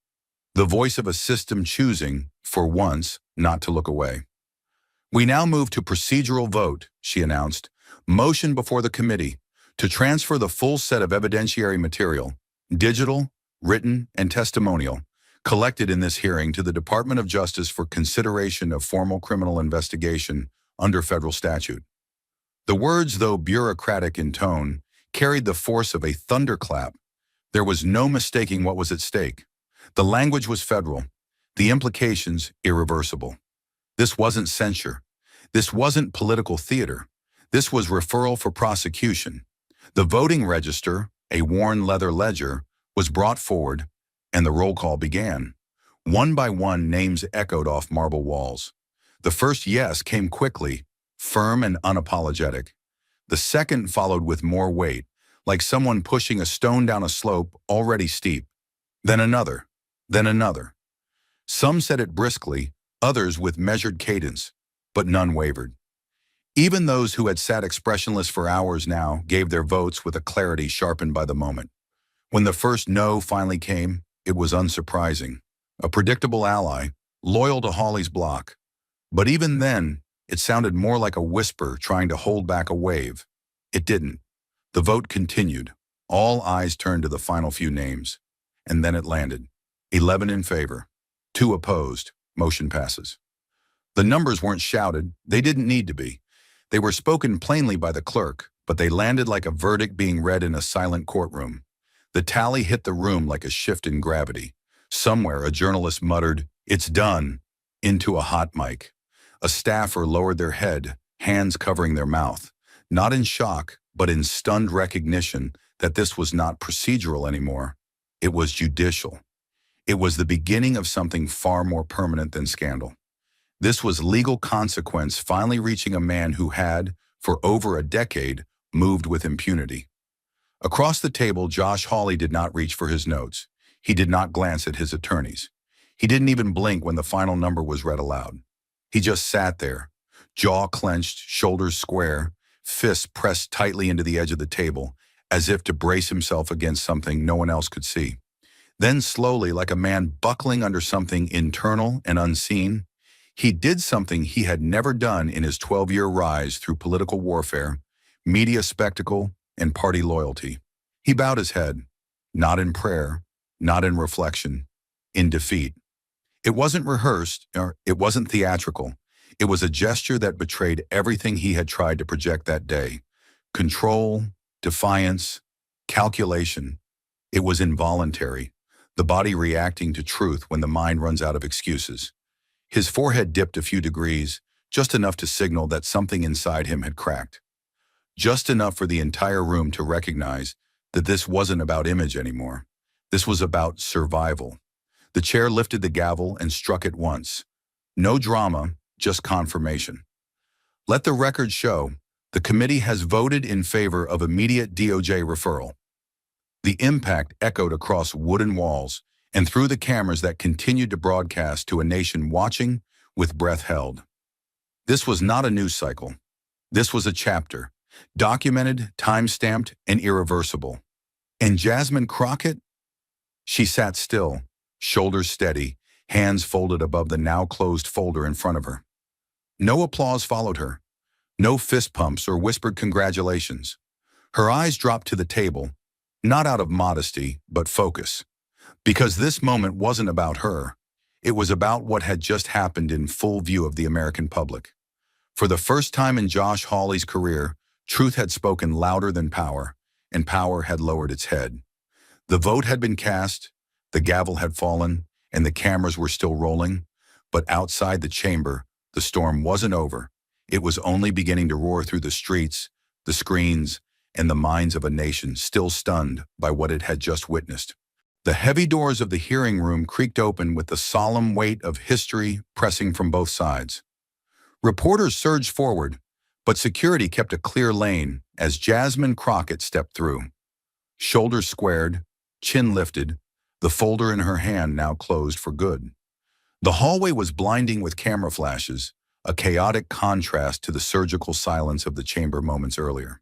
The voice of a system choosing, for once, not to look away. "We now move to procedural vote," she announced. "Motion before the committee to transfer the full set of evidentiary material, digital, written and testimonial, collected in this hearing to the Department of Justice for consideration of formal criminal investigation under federal statute. The words, though bureaucratic in tone, carried the force of a thunderclap. There was no mistaking what was at stake. The language was federal, the implications irreversible. This wasn't censure. This wasn't political theater. This was referral for prosecution. The voting register, a worn leather ledger, was brought forward, and the roll call began. One by one, names echoed off marble walls. The first yes came quickly, firm and unapologetic. The second followed with more weight, like someone pushing a stone down a slope already steep. Then another, then another. Some said it briskly, others with measured cadence, but none wavered. Even those who had sat expressionless for hours now gave their votes with a clarity sharpened by the moment. When the first no finally came, it was unsurprising. A predictable ally, loyal to Hawley's block. But even then, it sounded more like a whisper trying to hold back a wave. It didn't. The vote continued. All eyes turned to the final few names. And then it landed. 11 in favor. 2 opposed. Motion passes. The numbers weren't shouted. They didn't need to be. They were spoken plainly by the clerk, but they landed like a verdict being read in a silent courtroom. The tally hit the room like a shift in gravity. Somewhere, a journalist muttered, "It's done," into a hot mic. A staffer lowered their head, hands covering their mouth, not in shock, but in stunned recognition that this was not procedural anymore. It was judicial. It was the beginning of something far more permanent than scandal. This was legal consequence finally reaching a man who had, for over a decade, moved with impunity. Across the table, Josh Hawley did not reach for his notes. He did not glance at his attorneys. He didn't even blink when the final number was read aloud. He just sat there, jaw clenched, shoulders square, fists pressed tightly into the edge of the table, as if to brace himself against something no one else could see. Then slowly, like a man buckling under something internal and unseen, he did something he had never done in his 12-year rise through political warfare, media spectacle, and party loyalty. He bowed his head, not in prayer, not in reflection, in defeat. It wasn't rehearsed, or it wasn't theatrical. It was a gesture that betrayed everything he had tried to project that day. Control, defiance, calculation. It was involuntary, the body reacting to truth when the mind runs out of excuses. His forehead dipped a few degrees, just enough to signal that something inside him had cracked. Just enough for the entire room to recognize that this wasn't about image anymore. This was about survival. The chair lifted the gavel and struck it once. No drama, just confirmation. Let the record show, the committee has voted in favor of immediate DOJ referral. The impact echoed across wooden walls and through the cameras that continued to broadcast to a nation watching with breath held. This was not a news cycle. This was a chapter, documented, time-stamped, and irreversible. And Jasmine Crockett? She sat still, shoulders steady, hands folded above the now-closed folder in front of her. No applause followed her. No fist pumps or whispered congratulations. Her eyes dropped to the table, not out of modesty, but focus. Because this moment wasn't about her. It was about what had just happened in full view of the American public. For the first time in Josh Hawley's career, truth had spoken louder than power, and power had lowered its head. The vote had been cast, the gavel had fallen, and the cameras were still rolling, but outside the chamber, the storm wasn't over. It was only beginning to roar through the streets, the screens, and the minds of a nation still stunned by what it had just witnessed. The heavy doors of the hearing room creaked open with the solemn weight of history pressing from both sides. Reporters surged forward, but security kept a clear lane as Jasmine Crockett stepped through. Shoulders squared, chin lifted, the folder in her hand now closed for good. The hallway was blinding with camera flashes, a chaotic contrast to the surgical silence of the chamber moments earlier.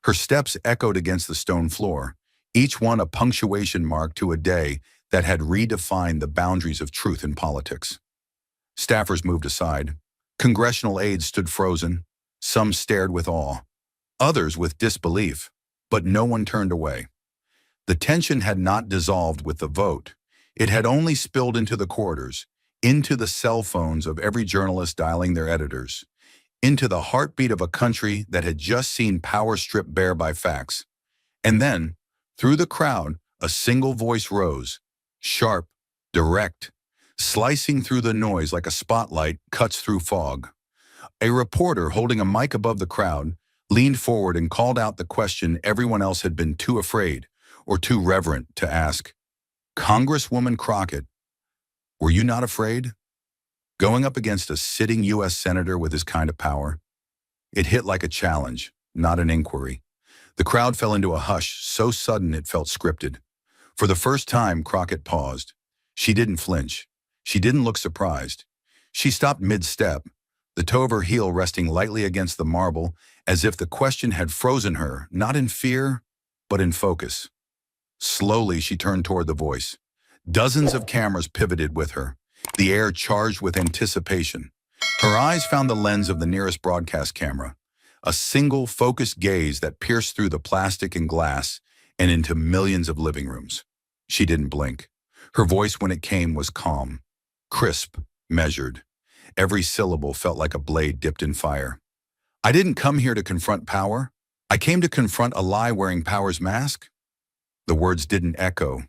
Her steps echoed against the stone floor, each one a punctuation mark to a day that had redefined the boundaries of truth in politics. Staffers moved aside. Congressional aides stood frozen. Some stared with awe, others with disbelief, but no one turned away. The tension had not dissolved with the vote. It had only spilled into the corridors, into the cell phones of every journalist dialing their editors, into the heartbeat of a country that had just seen power stripped bare by facts. And then, through the crowd, a single voice rose, sharp, direct, slicing through the noise like a spotlight cuts through fog. A reporter holding a mic above the crowd leaned forward and called out the question everyone else had been too afraid or too reverent to ask. Congresswoman Crockett, were you not afraid? Going up against a sitting U.S. senator with his kind of power? It hit like a challenge, not an inquiry. The crowd fell into a hush so sudden it felt scripted. For the first time, Crockett paused. She didn't flinch. She didn't look surprised. She stopped mid-step, the toe of her heel resting lightly against the marble, as if the question had frozen her, not in fear, but in focus. Slowly, she turned toward the voice. Dozens of cameras pivoted with her, the air charged with anticipation. Her eyes found the lens of the nearest broadcast camera, a single focused gaze that pierced through the plastic and glass and into millions of living rooms. She didn't blink. Her voice, when it came, was calm, crisp, measured. Every syllable felt like a blade dipped in fire. I didn't come here to confront power. I came to confront a lie wearing power's mask. The words didn't echo.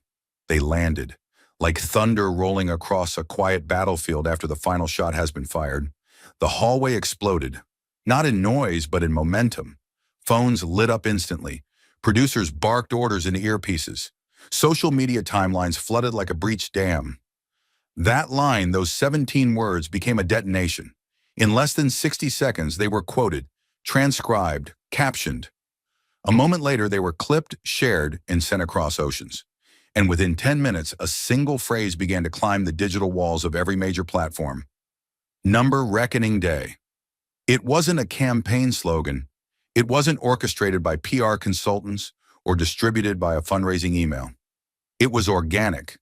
They landed, like thunder rolling across a quiet battlefield after the final shot has been fired. The hallway exploded, not in noise, but in momentum. Phones lit up instantly. Producers barked orders into earpieces. Social media timelines flooded like a breached dam. That line, those 17 words, became a detonation. In less than 60 seconds, they were quoted, transcribed, captioned. A moment later, they were clipped, shared, and sent across oceans. And within 10 minutes, a single phrase began to climb the digital walls of every major platform. Number Reckoning Day. It wasn't a campaign slogan. It wasn't orchestrated by PR consultants or distributed by a fundraising email. It was organic,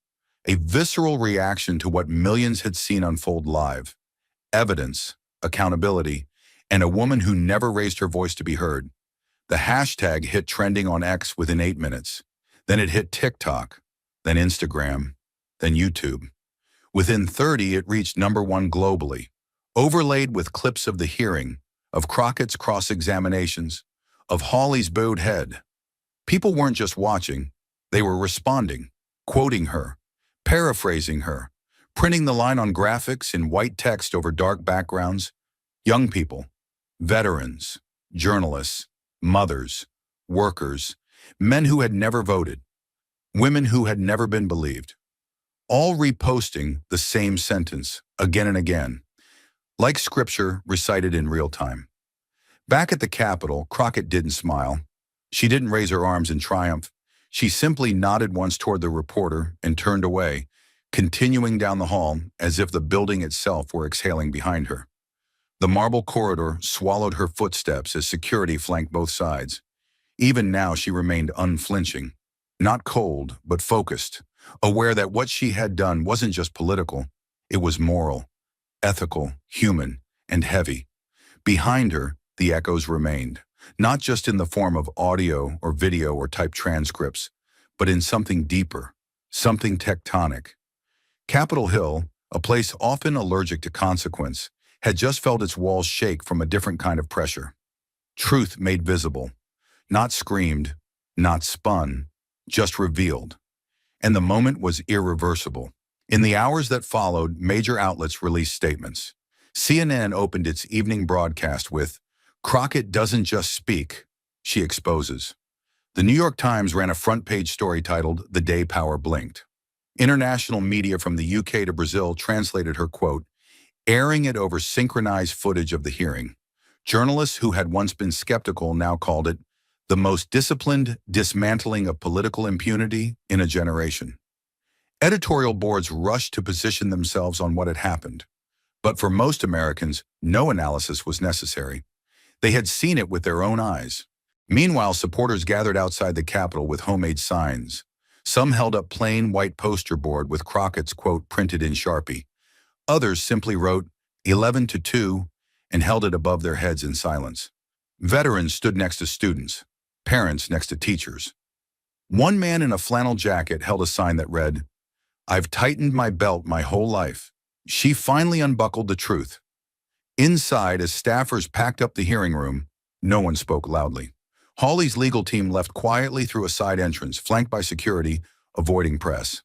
a visceral reaction to what millions had seen unfold live. Evidence, accountability, and a woman who never raised her voice to be heard. The hashtag hit trending on X within 8 minutes. Then it hit TikTok, then Instagram, then YouTube. Within 30, it reached #1 globally, overlaid with clips of the hearing, of Crockett's cross-examinations, of Hawley's bowed head. People weren't just watching, they were responding, quoting her, paraphrasing her, printing the line on graphics in white text over dark backgrounds. Young people, veterans, journalists, mothers, workers, men who had never voted, women who had never been believed, all reposting the same sentence again and again, like scripture recited in real time. Back at the Capitol, Crockett didn't smile. She didn't raise her arms in triumph. She simply nodded once toward the reporter and turned away, continuing down the hall as if the building itself were exhaling behind her. The marble corridor swallowed her footsteps as security flanked both sides. Even now she remained unflinching, not cold, but focused, aware that what she had done wasn't just political, it was moral, ethical, human, and heavy. Behind her, the echoes remained, not just in the form of audio or video or typed transcripts, but in something deeper, something tectonic. Capitol Hill, a place often allergic to consequence, had just felt its walls shake from a different kind of pressure. Truth made visible, not screamed, not spun, just revealed. And the moment was irreversible. In the hours that followed, major outlets released statements. CNN opened its evening broadcast with, "Crockett doesn't just speak, she exposes." The New York Times ran a front-page story titled, "The Day Power Blinked." International media from the UK to Brazil translated her quote, airing it over synchronized footage of the hearing. Journalists who had once been skeptical now called it the most disciplined dismantling of political impunity in a generation. Editorial boards rushed to position themselves on what had happened. But for most Americans, no analysis was necessary. They had seen it with their own eyes. Meanwhile, supporters gathered outside the Capitol with homemade signs. Some held up plain white poster board with Crockett's quote printed in Sharpie. Others simply wrote 11-2 and held it above their heads in silence. Veterans stood next to students, parents next to teachers. One man in a flannel jacket held a sign that read, "I've tightened my belt my whole life." She finally unbuckled the truth. Inside, as staffers packed up the hearing room, no one spoke loudly. Hawley's legal team left quietly through a side entrance, flanked by security, avoiding press.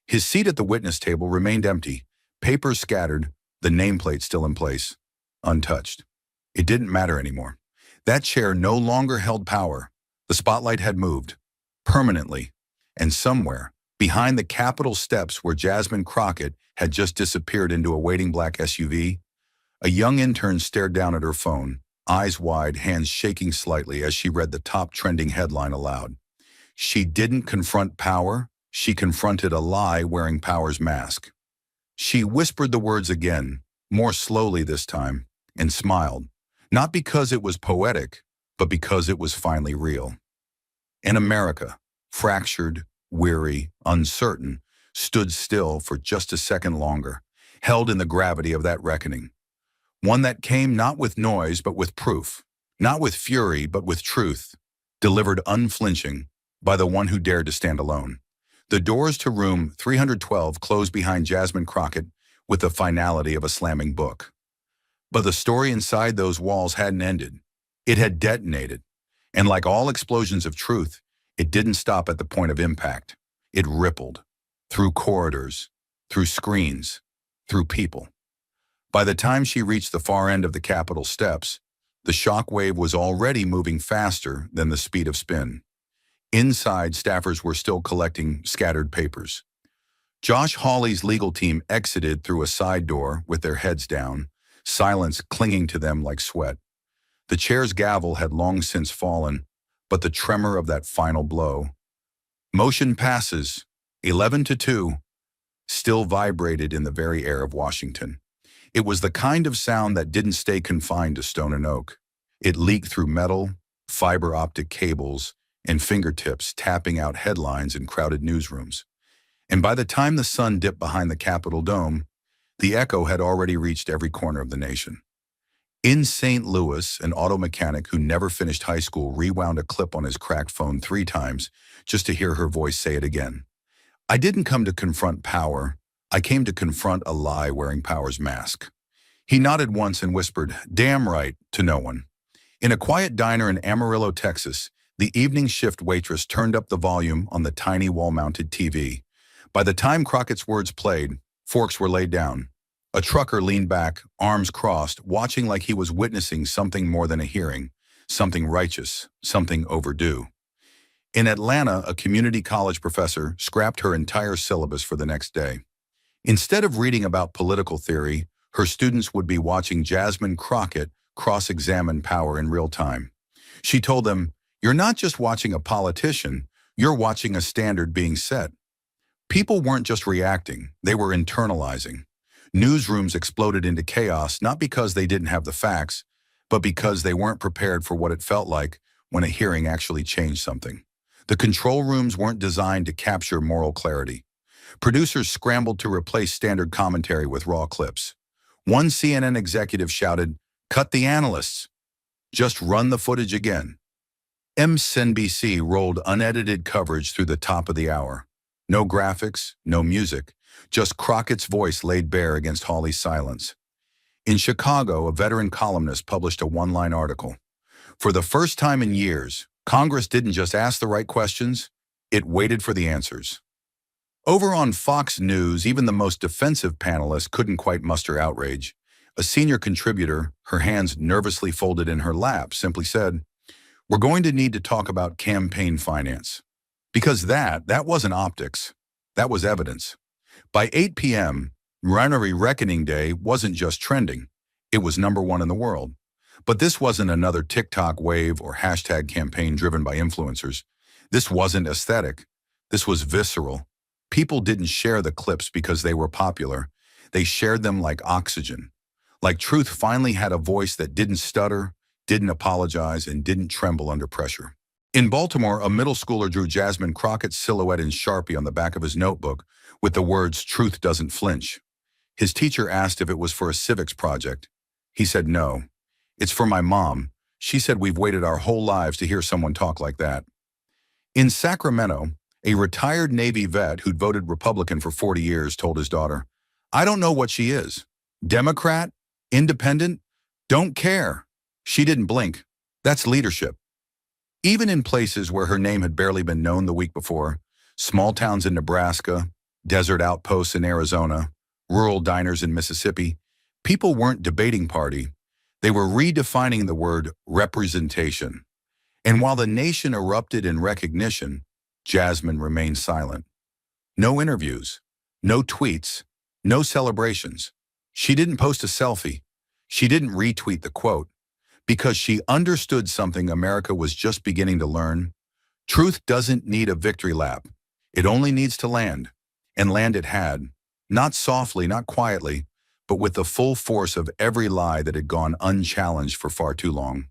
His seat at the witness table remained empty, papers scattered, the nameplate still in place, untouched. It didn't matter anymore. That chair no longer held power. The spotlight had moved, permanently, and somewhere, behind the Capitol steps where Jasmine Crockett had just disappeared into a waiting black SUV, a young intern stared down at her phone, eyes wide, hands shaking slightly as she read the top trending headline aloud. She didn't confront power, she confronted a lie wearing power's mask. She whispered the words again, more slowly this time, and smiled, not because it was poetic, but because it was finally real. And America, fractured, weary, uncertain, stood still for just a second longer, held in the gravity of that reckoning. One that came not with noise but with proof, not with fury but with truth, delivered unflinching by the one who dared to stand alone. The doors to room 312 closed behind Jasmine Crockett with the finality of a slamming book. But the story inside those walls hadn't ended. It had detonated. And like all explosions of truth, it didn't stop at the point of impact. It rippled through corridors, through screens, through people. By the time she reached the far end of the Capitol steps, the shock wave was already moving faster than the speed of spin. Inside, staffers were still collecting scattered papers. Josh Hawley's legal team exited through a side door with their heads down, silence clinging to them like sweat. The chair's gavel had long since fallen, but the tremor of that final blow, "Motion passes, 11-2, still vibrated in the very air of Washington. It was the kind of sound that didn't stay confined to stone and oak. It leaked through metal, fiber optic cables, and fingertips tapping out headlines in crowded newsrooms. And by the time the sun dipped behind the Capitol dome, the echo had already reached every corner of the nation. In St. Louis, an auto mechanic who never finished high school rewound a clip on his cracked phone 3 times just to hear her voice say it again. "I didn't come to confront power. I came to confront a lie wearing power's mask." He nodded once and whispered, "Damn right," to no one. In a quiet diner in Amarillo, Texas, the evening shift waitress turned up the volume on the tiny wall-mounted TV. By the time Crockett's words played, forks were laid down. A trucker leaned back, arms crossed, watching like he was witnessing something more than a hearing, something righteous, something overdue. In Atlanta, a community college professor scrapped her entire syllabus for the next day. Instead of reading about political theory, her students would be watching Jasmine Crockett cross-examine power in real time. She told them, "You're not just watching a politician, you're watching a standard being set." People weren't just reacting, they were internalizing. Newsrooms exploded into chaos not because they didn't have the facts, but because they weren't prepared for what it felt like when a hearing actually changed something. The control rooms weren't designed to capture moral clarity. Producers scrambled to replace standard commentary with raw clips. One CNN executive shouted, "Cut the analysts. Just run the footage again." MSNBC rolled unedited coverage through the top of the hour. No graphics, no music, just Crockett's voice laid bare against Hawley's silence. In Chicago, a veteran columnist published a one-line article. For the first time in years, Congress didn't just ask the right questions, it waited for the answers. Over on Fox News, even the most defensive panelists couldn't quite muster outrage. A senior contributor, her hands nervously folded in her lap, simply said, "We're going to need to talk about campaign finance." Because that wasn't optics. That was evidence. By 8 p.m., January Reckoning Day wasn't just trending. It was #1 in the world. But this wasn't another TikTok wave or hashtag campaign driven by influencers. This wasn't aesthetic. This was visceral. People didn't share the clips because they were popular. They shared them like oxygen. Like truth finally had a voice that didn't stutter, didn't apologize, and didn't tremble under pressure. In Baltimore, a middle schooler drew Jasmine Crockett's silhouette in Sharpie on the back of his notebook with the words, "Truth doesn't flinch." His teacher asked if it was for a civics project. He said no. "It's for my mom. She said we've waited our whole lives to hear someone talk like that." In Sacramento, a retired Navy vet who'd voted Republican for 40 years told his daughter, "I don't know what she is. Democrat? Independent? Don't care." She didn't blink. That's leadership. Even in places where her name had barely been known the week before, small towns in Nebraska, desert outposts in Arizona, rural diners in Mississippi, people weren't debating party. They were redefining the word representation. And while the nation erupted in recognition, Jasmine remained silent. No interviews, no tweets, no celebrations. She didn't post a selfie. She didn't retweet the quote because she understood something America was just beginning to learn. Truth doesn't need a victory lap. It only needs to land. And land it had. Not softly, not quietly, but with the full force of every lie that had gone unchallenged for far too long.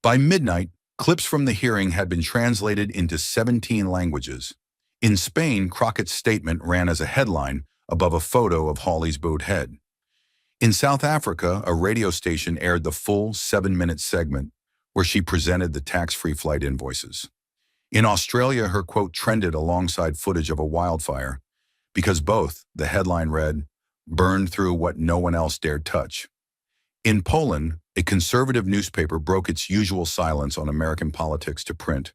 By midnight, clips from the hearing had been translated into 17 languages. In Spain, Crockett's statement ran as a headline above a photo of Hawley's bowed head. In South Africa, a radio station aired the full 7-minute segment where she presented the tax-free flight invoices. In Australia, her quote trended alongside footage of a wildfire because both, the headline read, "burned through what no one else dared touch." In Poland, a conservative newspaper broke its usual silence on American politics to print,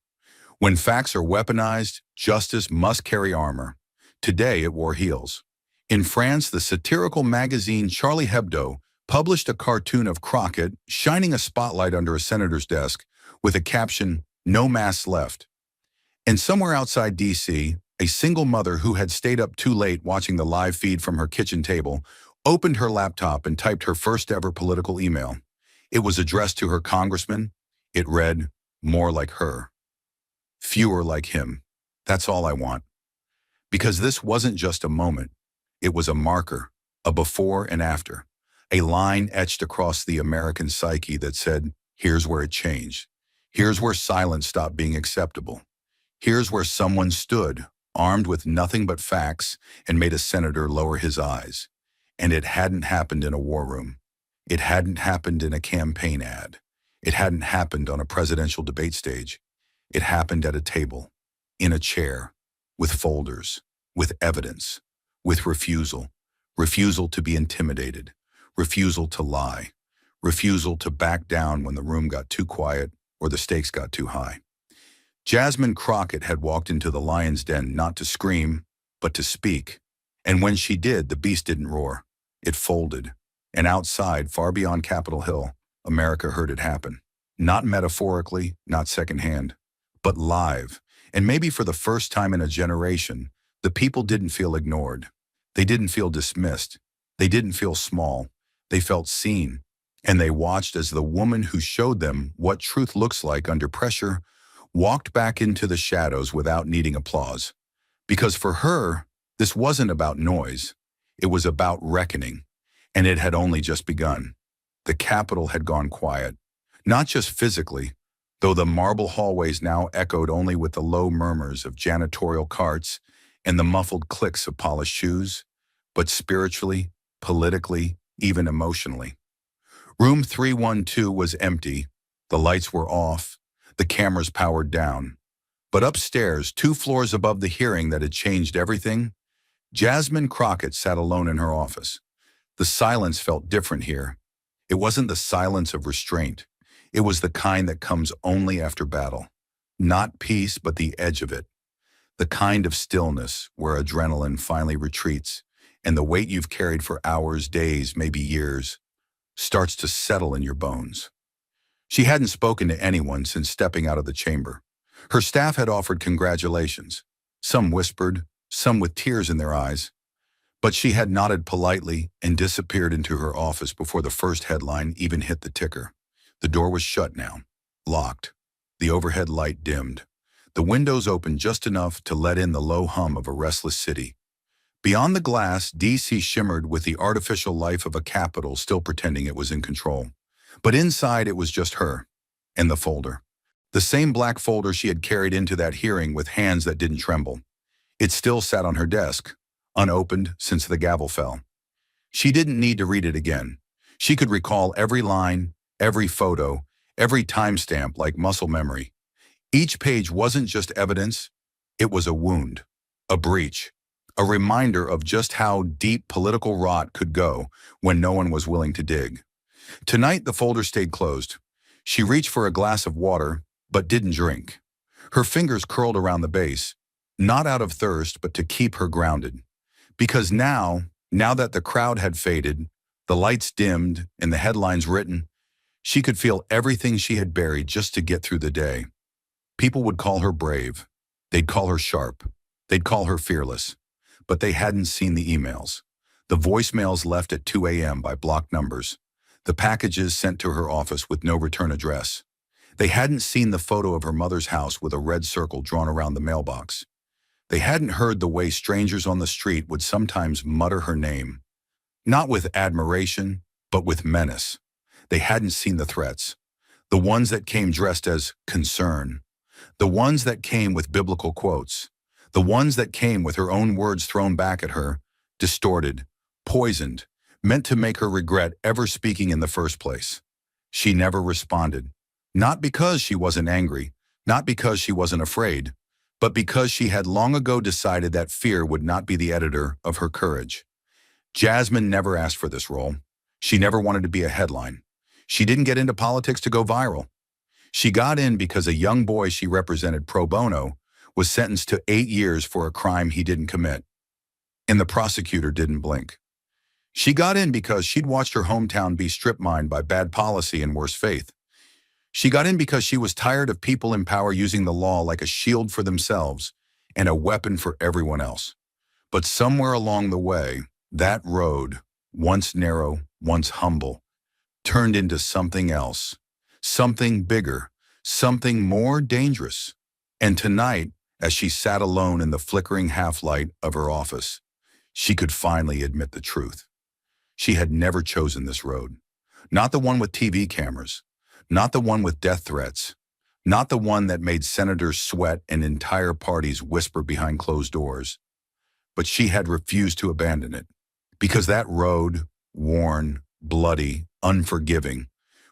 "When facts are weaponized, justice must carry armor." Today, it wore heels. In France, the satirical magazine Charlie Hebdo published a cartoon of Crockett shining a spotlight under a senator's desk with a caption, "No masks left." And somewhere outside D.C., a single mother who had stayed up too late watching the live feed from her kitchen table opened her laptop and typed her first ever political email. It was addressed to her congressman. It read, "More like her. Fewer like him. That's all I want." Because this wasn't just a moment. It was a marker, a before and after, a line etched across the American psyche that said, here's where it changed. Here's where silence stopped being acceptable. Here's where someone stood, armed with nothing but facts, and made a senator lower his eyes. And it hadn't happened in a war room. It hadn't happened in a campaign ad. It hadn't happened on a presidential debate stage. It happened at a table, in a chair, with folders, with evidence, with refusal. Refusal to be intimidated. Refusal to lie. Refusal to back down when the room got too quiet or the stakes got too high. Jasmine Crockett had walked into the lion's den not to scream, but to speak. And when she did, the beast didn't roar. It folded. And outside, far beyond Capitol Hill, America heard it happen. Not metaphorically, not secondhand, but live. And maybe for the first time in a generation, the people didn't feel ignored. They didn't feel dismissed. They didn't feel small. They felt seen. And they watched as the woman who showed them what truth looks like under pressure walked back into the shadows without needing applause. Because for her, this wasn't about noise. It was about reckoning. And it had only just begun. The Capitol had gone quiet. Not just physically, though the marble hallways now echoed only with the low murmurs of janitorial carts and the muffled clicks of polished shoes, but spiritually, politically, even emotionally. Room 312 was empty. The lights were off. The cameras powered down. But upstairs, 2 floors above the hearing that had changed everything, Jasmine Crockett sat alone in her office. The silence felt different here. It wasn't the silence of restraint. It was the kind that comes only after battle. Not peace, but the edge of it. The kind of stillness where adrenaline finally retreats and the weight you've carried for hours, days, maybe years, starts to settle in your bones. She hadn't spoken to anyone since stepping out of the chamber. Her staff had offered congratulations. Some whispered, some with tears in their eyes. But she had nodded politely and disappeared into her office before the first headline even hit the ticker. The door was shut now, locked. The overhead light dimmed. The windows opened just enough to let in the low hum of a restless city. Beyond the glass, D.C. shimmered with the artificial life of a capital still pretending it was in control. But inside it was just her and the folder. The same black folder she had carried into that hearing with hands that didn't tremble. It still sat on her desk, unopened since the gavel fell. She didn't need to read it again. She could recall every line, every photo, every timestamp like muscle memory. Each page wasn't just evidence, it was a wound, a breach, a reminder of just how deep political rot could go when no one was willing to dig. Tonight, the folder stayed closed. She reached for a glass of water, but didn't drink. Her fingers curled around the base, not out of thirst, but to keep her grounded. Because now that the crowd had faded, the lights dimmed, and the headlines written, she could feel everything she had buried just to get through the day. People would call her brave. They'd call her sharp. They'd call her fearless. But they hadn't seen the emails. The voicemails left at 2 a.m. by blocked numbers. The packages sent to her office with no return address. They hadn't seen the photo of her mother's house with a red circle drawn around the mailbox. They hadn't heard the way strangers on the street would sometimes mutter her name. Not with admiration, but with menace. They hadn't seen the threats. The ones that came dressed as concern. The ones that came with biblical quotes. The ones that came with her own words thrown back at her, distorted, poisoned, meant to make her regret ever speaking in the first place. She never responded. Not because she wasn't angry, not because she wasn't afraid, but because she had long ago decided that fear would not be the editor of her courage. Jasmine never asked for this role. She never wanted to be a headline. She didn't get into politics to go viral. She got in because a young boy she represented pro bono was sentenced to 8 years for a crime he didn't commit. And the prosecutor didn't blink. She got in because she'd watched her hometown be strip-mined by bad policy and worse faith. She got in because she was tired of people in power using the law like a shield for themselves and a weapon for everyone else. But somewhere along the way, that road, once narrow, once humble, turned into something else, something bigger, something more dangerous. And tonight, as she sat alone in the flickering half-light of her office, she could finally admit the truth. She had never chosen this road. Not the one with TV cameras. Not the one with death threats. Not the one that made senators sweat and entire parties whisper behind closed doors. But she had refused to abandon it. Because that road, worn, bloody, unforgiving,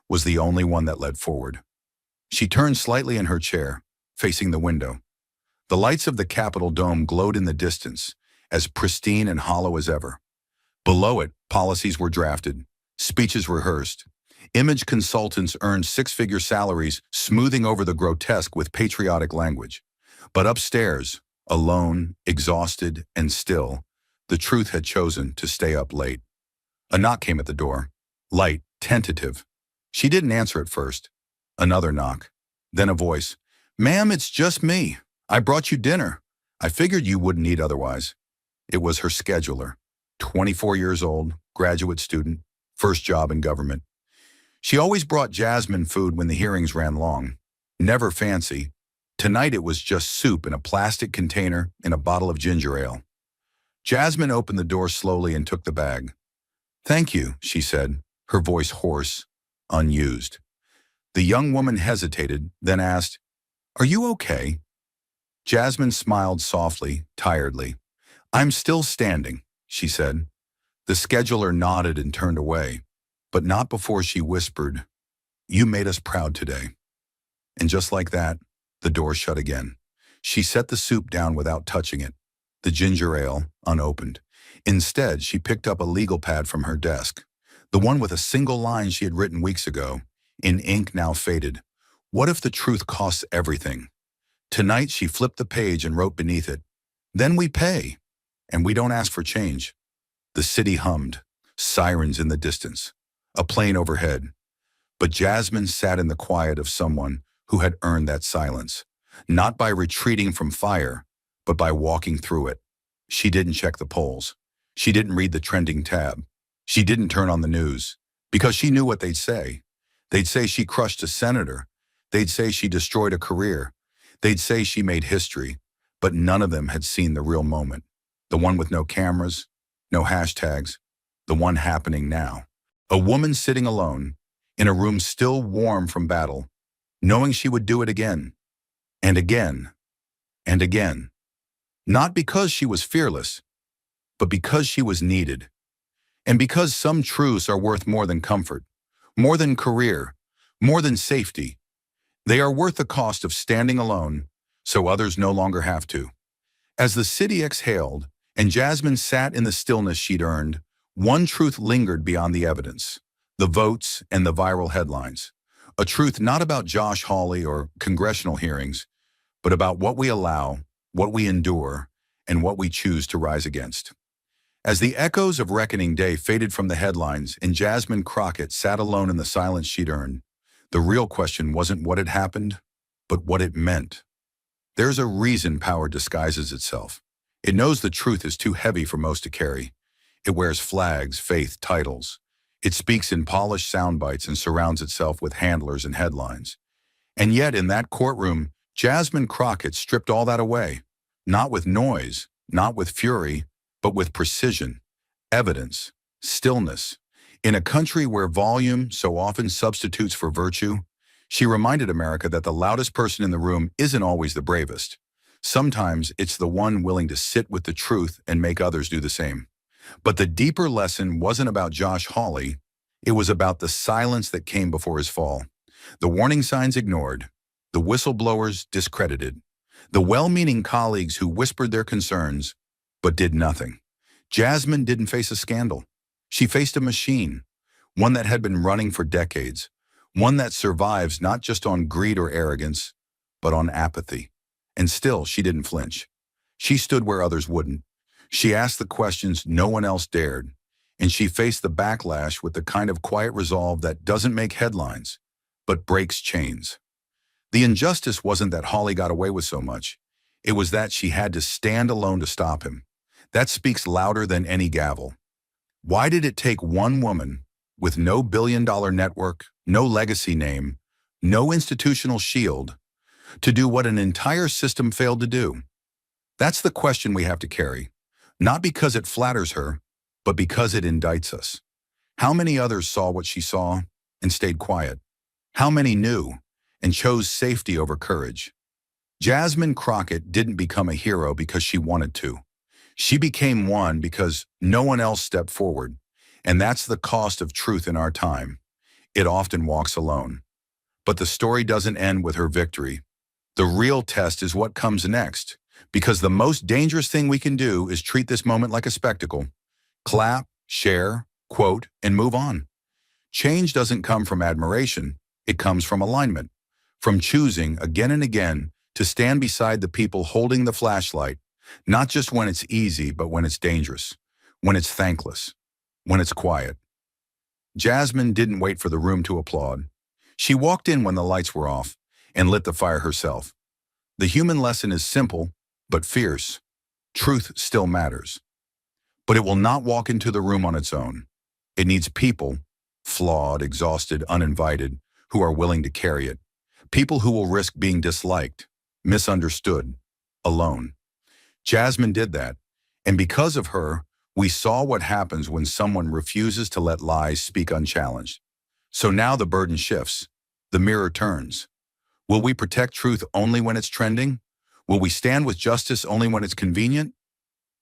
was the only one that led forward. She turned slightly in her chair, facing the window. The lights of the Capitol dome glowed in the distance, as pristine and hollow as ever. Below it, policies were drafted, speeches rehearsed. Image consultants earned six-figure salaries, smoothing over the grotesque with patriotic language. But upstairs, alone, exhausted, and still, the truth had chosen to stay up late. A knock came at the door. Light, tentative. She didn't answer at first. Another knock. Then a voice. "Ma'am, it's just me. I brought you dinner. I figured you wouldn't eat otherwise." It was her scheduler. 24 years old, graduate student, first job in government. She always brought Jasmine food when the hearings ran long. Never fancy. Tonight it was just soup in a plastic container and a bottle of ginger ale. Jasmine opened the door slowly and took the bag. "Thank you," she said, her voice hoarse, unused. The young woman hesitated, then asked, "Are you okay?" Jasmine smiled softly, tiredly. "I'm still standing," she said. The scheduler nodded and turned away, but not before she whispered, "You made us proud today." And just like that, the door shut again. She set the soup down without touching it, the ginger ale unopened. Instead, she picked up a legal pad from her desk, the one with a single line she had written weeks ago, in ink now faded. What if the truth costs everything? Tonight, she flipped the page and wrote beneath it, "Then we pay, and we don't ask for change." The city hummed, sirens in the distance, a plane overhead. But Jasmine sat in the quiet of someone who had earned that silence, not by retreating from fire, but by walking through it. She didn't check the polls. She didn't read the trending tab. She didn't turn on the news, because she knew what they'd say. They'd say she crushed a senator. They'd say she destroyed a career. They'd say she made history, but none of them had seen the real moment. The one with no cameras, no hashtags, the one happening now. A woman sitting alone, in a room still warm from battle, knowing she would do it again, and again, and again. Not because she was fearless, but because she was needed. And because some truths are worth more than comfort, more than career, more than safety. They are worth the cost of standing alone, so others no longer have to. As the city exhaled, and Jasmine sat in the stillness she'd earned, one truth lingered beyond the evidence: the votes and the viral headlines. A truth not about Josh Hawley or congressional hearings, but about what we allow, what we endure, and what we choose to rise against. As the echoes of Reckoning Day faded from the headlines and Jasmine Crockett sat alone in the silence she'd earned, the real question wasn't what had happened, but what it meant. There's a reason power disguises itself. It knows the truth is too heavy for most to carry. It wears flags, faith, titles. It speaks in polished sound bites and surrounds itself with handlers and headlines. And yet in that courtroom, Jasmine Crockett stripped all that away. Not with noise, not with fury, but with precision, evidence, stillness. In a country where volume so often substitutes for virtue, she reminded America that the loudest person in the room isn't always the bravest. Sometimes it's the one willing to sit with the truth and make others do the same. But the deeper lesson wasn't about Josh Hawley. It was about the silence that came before his fall. The warning signs ignored, the whistleblowers discredited, the well-meaning colleagues who whispered their concerns but did nothing. Jasmine didn't face a scandal. She faced a machine, one that had been running for decades, one that survives not just on greed or arrogance, but on apathy. And still, she didn't flinch. She stood where others wouldn't. She asked the questions no one else dared, and she faced the backlash with the kind of quiet resolve that doesn't make headlines, but breaks chains. The injustice wasn't that Hawley got away with so much. It was that she had to stand alone to stop him. That speaks louder than any gavel. Why did it take one woman with no billion-dollar network, no legacy name, no institutional shield, to do what an entire system failed to do? That's the question we have to carry, not because it flatters her, but because it indicts us. How many others saw what she saw and stayed quiet? How many knew and chose safety over courage? Jasmine Crockett didn't become a hero because she wanted to. She became one because no one else stepped forward, and that's the cost of truth in our time. It often walks alone. But the story doesn't end with her victory. The real test is what comes next, because the most dangerous thing we can do is treat this moment like a spectacle. Clap, share, quote, and move on. Change doesn't come from admiration. It comes from alignment, from choosing again and again to stand beside the people holding the flashlight, not just when it's easy, but when it's dangerous, when it's thankless, when it's quiet. Jasmine didn't wait for the room to applaud. She walked in when the lights were off and lit the fire herself. The human lesson is simple, but fierce. Truth still matters. But it will not walk into the room on its own. It needs people, flawed, exhausted, uninvited, who are willing to carry it. People who will risk being disliked, misunderstood, alone. Jasmine did that, and because of her, we saw what happens when someone refuses to let lies speak unchallenged. So now the burden shifts. The mirror turns. Will we protect truth only when it's trending? Will we stand with justice only when it's convenient?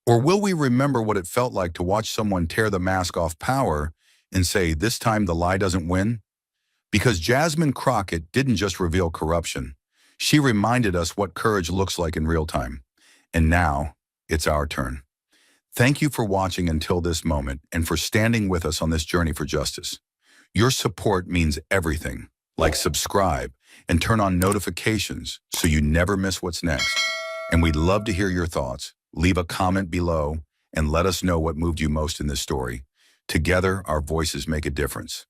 Or will we remember what it felt like to watch someone tear the mask off power and say, this time the lie doesn't win? Because Jasmine Crockett didn't just reveal corruption. She reminded us what courage looks like in real time. And now, it's our turn. Thank you for watching until this moment and for standing with us on this journey for justice. Your support means everything. Like subscribe and turn on notifications so you never miss what's next. And we'd love to hear your thoughts. Leave a comment below and let us know what moved you most in this story. Together, our voices make a difference.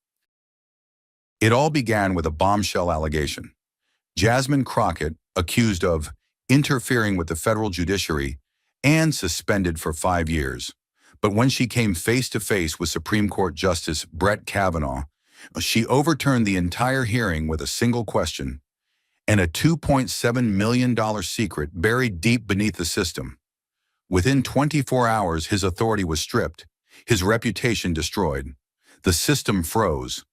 It all began with a bombshell allegation. Jasmine Crockett, accused of interfering with the federal judiciary and suspended for 5 years. But when she came face to face with Supreme Court Justice Brett Kavanaugh, she overturned the entire hearing with a single question and a $2.7 million secret buried deep beneath the system. Within 24 hours, his authority was stripped, his reputation destroyed. The system froze.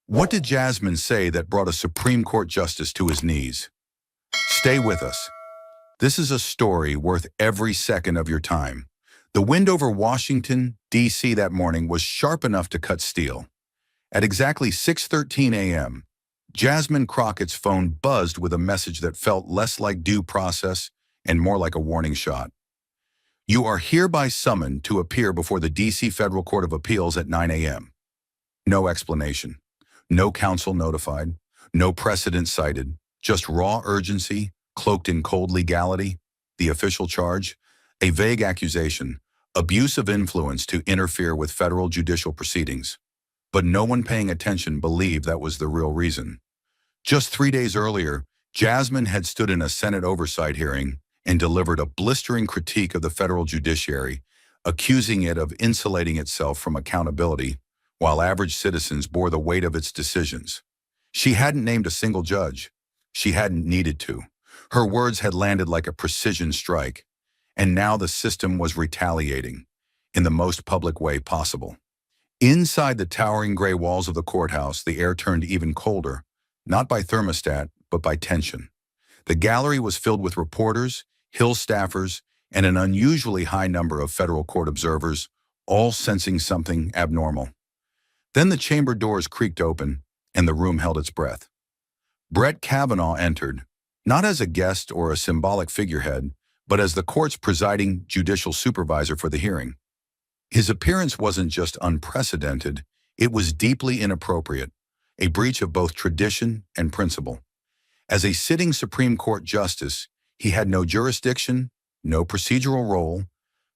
What did Jasmine say that brought a Supreme Court justice to his knees? Stay with us. This is a story worth every second of your time. The wind over Washington, D.C. that morning was sharp enough to cut steel. At exactly 6:13 a.m., Jasmine Crockett's phone buzzed with a message that felt less like due process and more like a warning shot. You are hereby summoned to appear before the D.C. Federal Court of Appeals at 9 a.m. No explanation. No counsel notified. No precedent cited. Just raw urgency, cloaked in cold legality. The official charge? A vague accusation. Abuse of influence to interfere with federal judicial proceedings. But no one paying attention believed that was the real reason. Just 3 days earlier, Jasmine had stood in a Senate oversight hearing and delivered a blistering critique of the federal judiciary, accusing it of insulating itself from accountability, while average citizens bore the weight of its decisions. She hadn't named a single judge. She hadn't needed to. Her words had landed like a precision strike, and now the system was retaliating in the most public way possible. Inside the towering gray walls of the courthouse, the air turned even colder, not by thermostat, but by tension. The gallery was filled with reporters, Hill staffers, and an unusually high number of federal court observers, all sensing something abnormal. Then the chamber doors creaked open, and the room held its breath. Brett Kavanaugh entered, not as a guest or a symbolic figurehead, but as the court's presiding judicial supervisor for the hearing. His appearance wasn't just unprecedented, it was deeply inappropriate, a breach of both tradition and principle. As a sitting Supreme Court justice, he had no jurisdiction, no procedural role,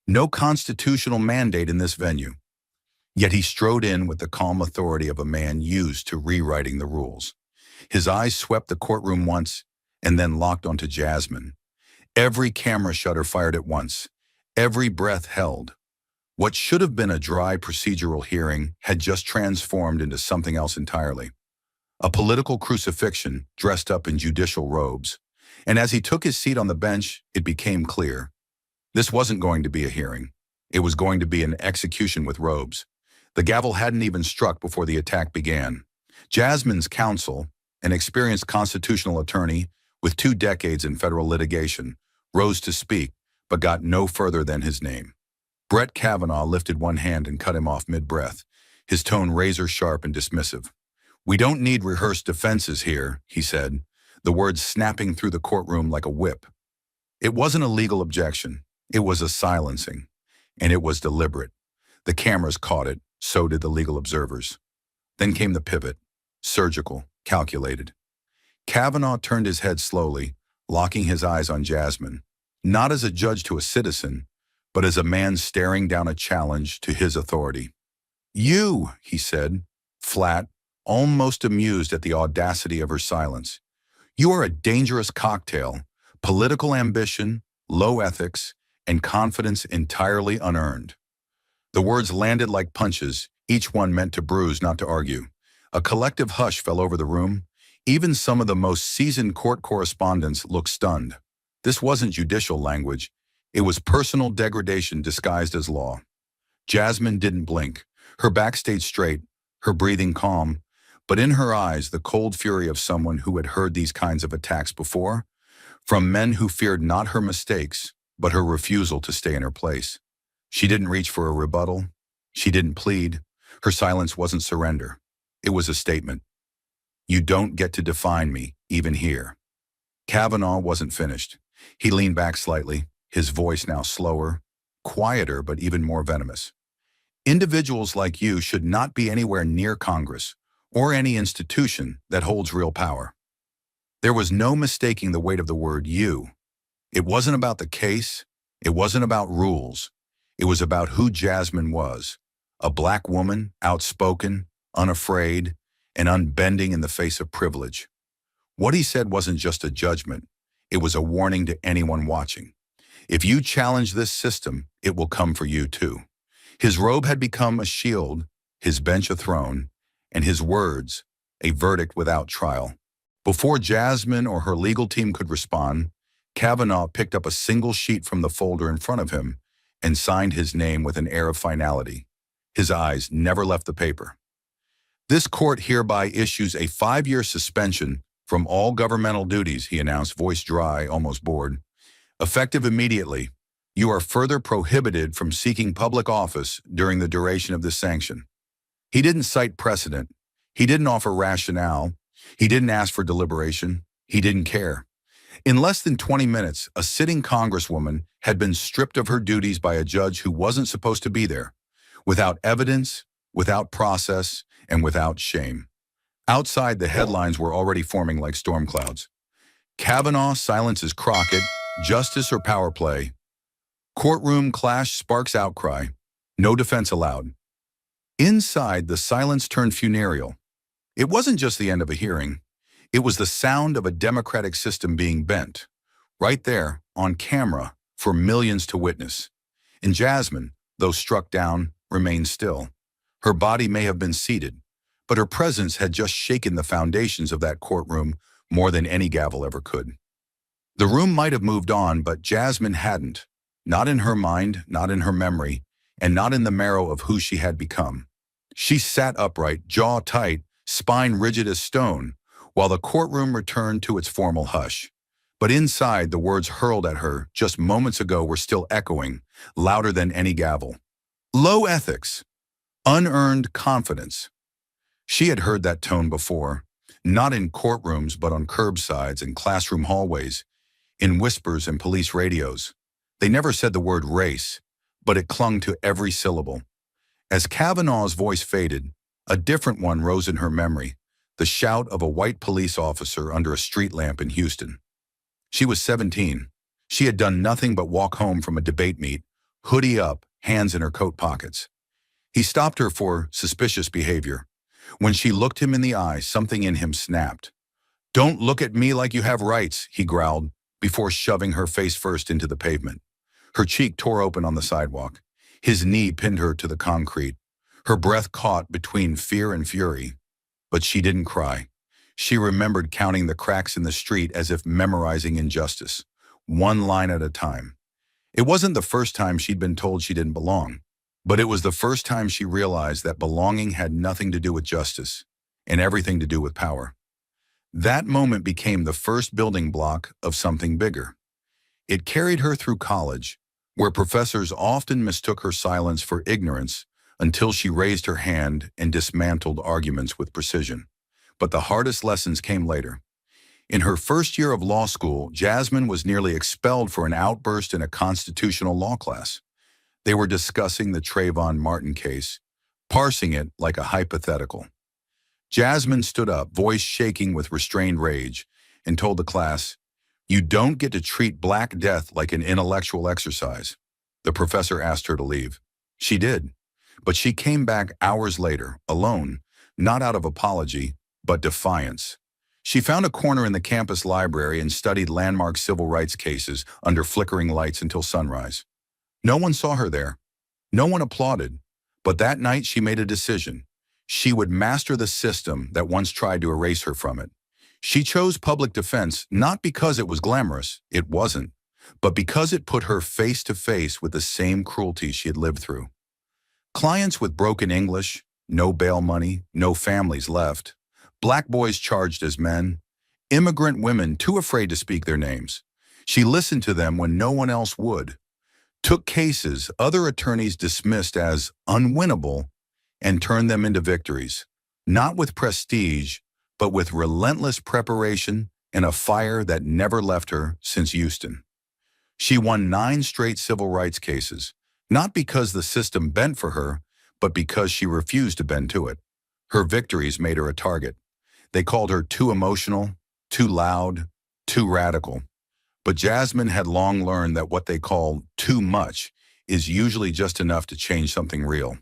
no constitutional mandate in this venue. Yet he strode in with the calm authority of a man used to rewriting the rules. His eyes swept the courtroom once and then locked onto Jasmine. Every camera shutter fired at once, every breath held. What should have been a dry procedural hearing had just transformed into something else entirely. A political crucifixion dressed up in judicial robes. And as he took his seat on the bench, it became clear. This wasn't going to be a hearing. It was going to be an execution with robes. The gavel hadn't even struck before the attack began. Jasmine's counsel, an experienced constitutional attorney with 2 decades in federal litigation, rose to speak, but got no further than his name. Brett Kavanaugh lifted one hand and cut him off mid-breath, his tone razor-sharp and dismissive. "We don't need rehearsed defenses here," he said, the words snapping through the courtroom like a whip. It wasn't a legal objection. It was a silencing, and it was deliberate. The cameras caught it, so did the legal observers. Then came the pivot, surgical, calculated. Kavanaugh turned his head slowly, locking his eyes on Jasmine, not as a judge to a citizen, but as a man staring down a challenge to his authority. "You," he said, flat, almost amused at the audacity of her silence. "You are a dangerous cocktail, political ambition, low ethics, and confidence entirely unearned." The words landed like punches, each one meant to bruise, not to argue. A collective hush fell over the room. Even some of the most seasoned court correspondents looked stunned. This wasn't judicial language. It was personal degradation disguised as law. Jasmine didn't blink. Her back stayed straight, her breathing calm, but in her eyes the cold fury of someone who had heard these kinds of attacks before, from men who feared not her mistakes, but her refusal to stay in her place. She didn't reach for a rebuttal. She didn't plead. Her silence wasn't surrender. It was a statement. "You don't get to define me, even here." Kavanaugh wasn't finished. He leaned back slightly, his voice now slower, quieter but even more venomous. "Individuals like you should not be anywhere near Congress or any institution that holds real power." There was no mistaking the weight of the word "you." It wasn't about the case. It wasn't about rules. It was about who Jasmine was, a black woman, outspoken, unafraid, and unbending in the face of privilege. What he said wasn't just a judgment. It was a warning to anyone watching. If you challenge this system, it will come for you too. His robe had become a shield, his bench a throne, and his words a verdict without trial. Before Jasmine or her legal team could respond, Kavanaugh picked up a single sheet from the folder in front of him and signed his name with an air of finality. His eyes never left the paper. "This court hereby issues a 5-year suspension from all governmental duties," he announced, voice dry, almost bored. "Effective immediately. You are further prohibited from seeking public office during the duration of this sanction." He didn't cite precedent. He didn't offer rationale. He didn't ask for deliberation. He didn't care. In less than 20 minutes, a sitting congresswoman had been stripped of her duties by a judge who wasn't supposed to be there, without evidence, without process, and without shame. Outside, the headlines were already forming like storm clouds. Kavanaugh silences Crockett, justice or power play. Courtroom clash sparks outcry. No defense allowed. Inside, the silence turned funereal. It wasn't just the end of a hearing. It was the sound of a democratic system being bent, right there, on camera, for millions to witness. And Jasmine, though struck down, remained still. Her body may have been seated, but her presence had just shaken the foundations of that courtroom more than any gavel ever could. The room might have moved on, but Jasmine hadn't. Not in her mind, not in her memory, and not in the marrow of who she had become. She sat upright, jaw tight, spine rigid as stone, while the courtroom returned to its formal hush. But inside, the words hurled at her just moments ago were still echoing, louder than any gavel. Low ethics. Unearned confidence. She had heard that tone before, not in courtrooms but on curbsides and classroom hallways, in whispers and police radios. They never said the word race, but it clung to every syllable. As Kavanaugh's voice faded, a different one rose in her memory, the shout of a white police officer under a street lamp in Houston. She was 17. She had done nothing but walk home from a debate meet, hoodie up, hands in her coat pockets. He stopped her for suspicious behavior. When she looked him in the eye, something in him snapped. "Don't look at me like you have rights," he growled, before shoving her face first into the pavement. Her cheek tore open on the sidewalk. His knee pinned her to the concrete. Her breath caught between fear and fury. But she didn't cry. She remembered counting the cracks in the street as if memorizing injustice, one line at a time. It wasn't the first time she'd been told she didn't belong, but it was the first time she realized that belonging had nothing to do with justice and everything to do with power. That moment became the first building block of something bigger. It carried her through college, where professors often mistook her silence for ignorance until she raised her hand and dismantled arguments with precision. But the hardest lessons came later. In her first year of law school, Jasmine was nearly expelled for an outburst in a constitutional law class. They were discussing the Trayvon Martin case, parsing it like a hypothetical. Jasmine stood up, voice shaking with restrained rage, and told the class, "You don't get to treat Black Death like an intellectual exercise." The professor asked her to leave. She did, but she came back hours later, alone, not out of apology, but defiance. She found a corner in the campus library and studied landmark civil rights cases under flickering lights until sunrise. No one saw her there. No one applauded. But that night she made a decision. She would master the system that once tried to erase her from it. She chose public defense not because it was glamorous, it wasn't, but because it put her face to face with the same cruelty she had lived through. Clients with broken English, no bail money, no families left, Black boys charged as men, immigrant women too afraid to speak their names. She listened to them when no one else would, took cases other attorneys dismissed as unwinnable, and turned them into victories, not with prestige, but with relentless preparation and a fire that never left her since Houston. She won 9 straight civil rights cases, not because the system bent for her, but because she refused to bend to it. Her victories made her a target. They called her too emotional, too loud, too radical. But Jasmine had long learned that what they call too much is usually just enough to change something real.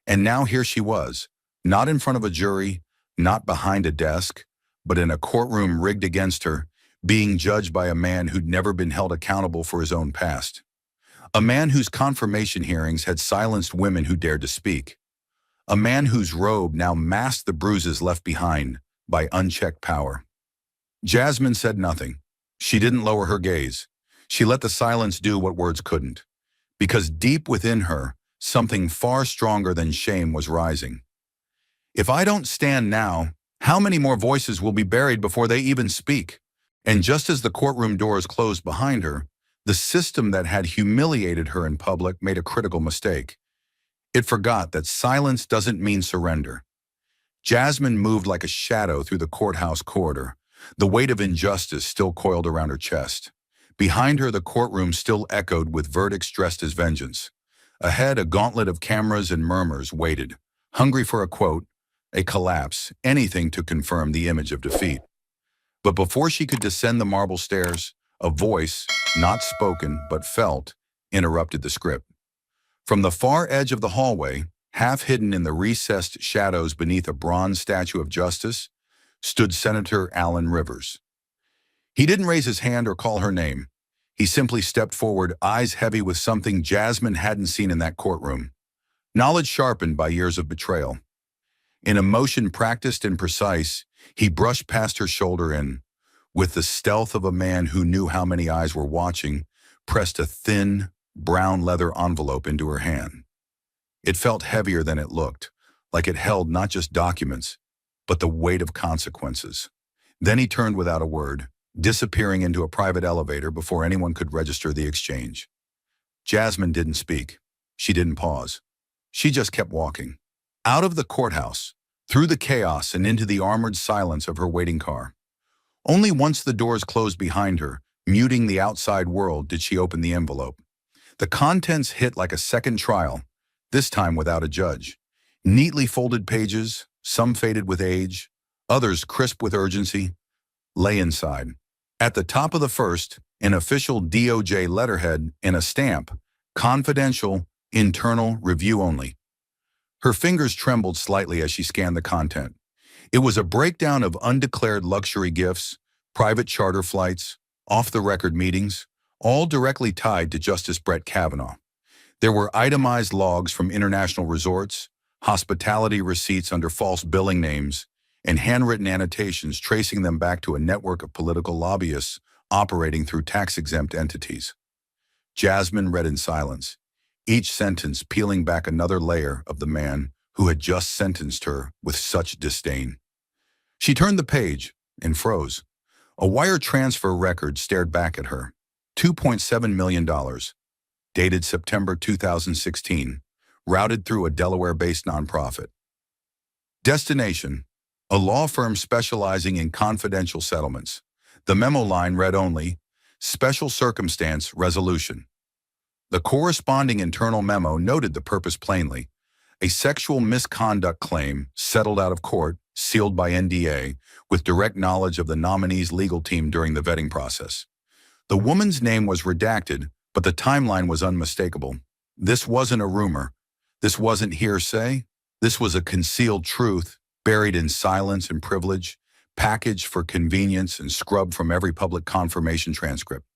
And now here she was, not in front of a jury, not behind a desk, but in a courtroom rigged against her, being judged by a man who'd never been held accountable for his own past. A man whose confirmation hearings had silenced women who dared to speak. A man whose robe now masked the bruises left behind by unchecked power. Jasmine said nothing. She didn't lower her gaze. She let the silence do what words couldn't. Because deep within her, something far stronger than shame was rising. If I don't stand now, how many more voices will be buried before they even speak? And just as the courtroom doors closed behind her, the system that had humiliated her in public made a critical mistake. It forgot that silence doesn't mean surrender. Jasmine moved like a shadow through the courthouse corridor, the weight of injustice still coiled around her chest. Behind her, the courtroom still echoed with verdicts dressed as vengeance. Ahead, a gauntlet of cameras and murmurs waited, hungry for a quote, a collapse, anything to confirm the image of defeat. But before she could descend the marble stairs, a voice, not spoken but felt, interrupted the script. From the far edge of the hallway, half hidden in the recessed shadows beneath a bronze statue of justice, stood Senator Allen Rivers. He didn't raise his hand or call her name. He simply stepped forward, eyes heavy with something Jasmine hadn't seen in that courtroom. Knowledge sharpened by years of betrayal. In a motion practiced and precise, he brushed past her shoulder and, with the stealth of a man who knew how many eyes were watching, pressed a thin, brown leather envelope into her hand. It felt heavier than it looked, like it held not just documents, but the weight of consequences. Then he turned without a word, disappearing into a private elevator before anyone could register the exchange. Jasmine didn't speak. She didn't pause. She just kept walking. Out of the courthouse, through the chaos and into the armored silence of her waiting car. Only once the doors closed behind her, muting the outside world, did she open the envelope. The contents hit like a second trial, this time without a judge. Neatly folded pages, some faded with age, others crisp with urgency, lay inside. At the top of the first, an official DOJ letterhead and a stamp, confidential, internal, review only. Her fingers trembled slightly as she scanned the content. It was a breakdown of undeclared luxury gifts, private charter flights, off-the-record meetings, all directly tied to Justice Brett Kavanaugh. There were itemized logs from international resorts, hospitality receipts under false billing names, and handwritten annotations tracing them back to a network of political lobbyists operating through tax-exempt entities. Jasmine read in silence, each sentence peeling back another layer of the man who had just sentenced her with such disdain. She turned the page and froze. A wire transfer record stared back at her. $2.7 million, dated September 2016, routed through a Delaware-based nonprofit. Destination: a law firm specializing in confidential settlements. The memo line read only, "Special Circumstance Resolution." The corresponding internal memo noted the purpose plainly: a sexual misconduct claim settled out of court, sealed by NDA, with direct knowledge of the nominee's legal team during the vetting process. The woman's name was redacted, but the timeline was unmistakable. This wasn't a rumor. This wasn't hearsay. This was a concealed truth, buried in silence and privilege, packaged for convenience and scrubbed from every public confirmation transcript.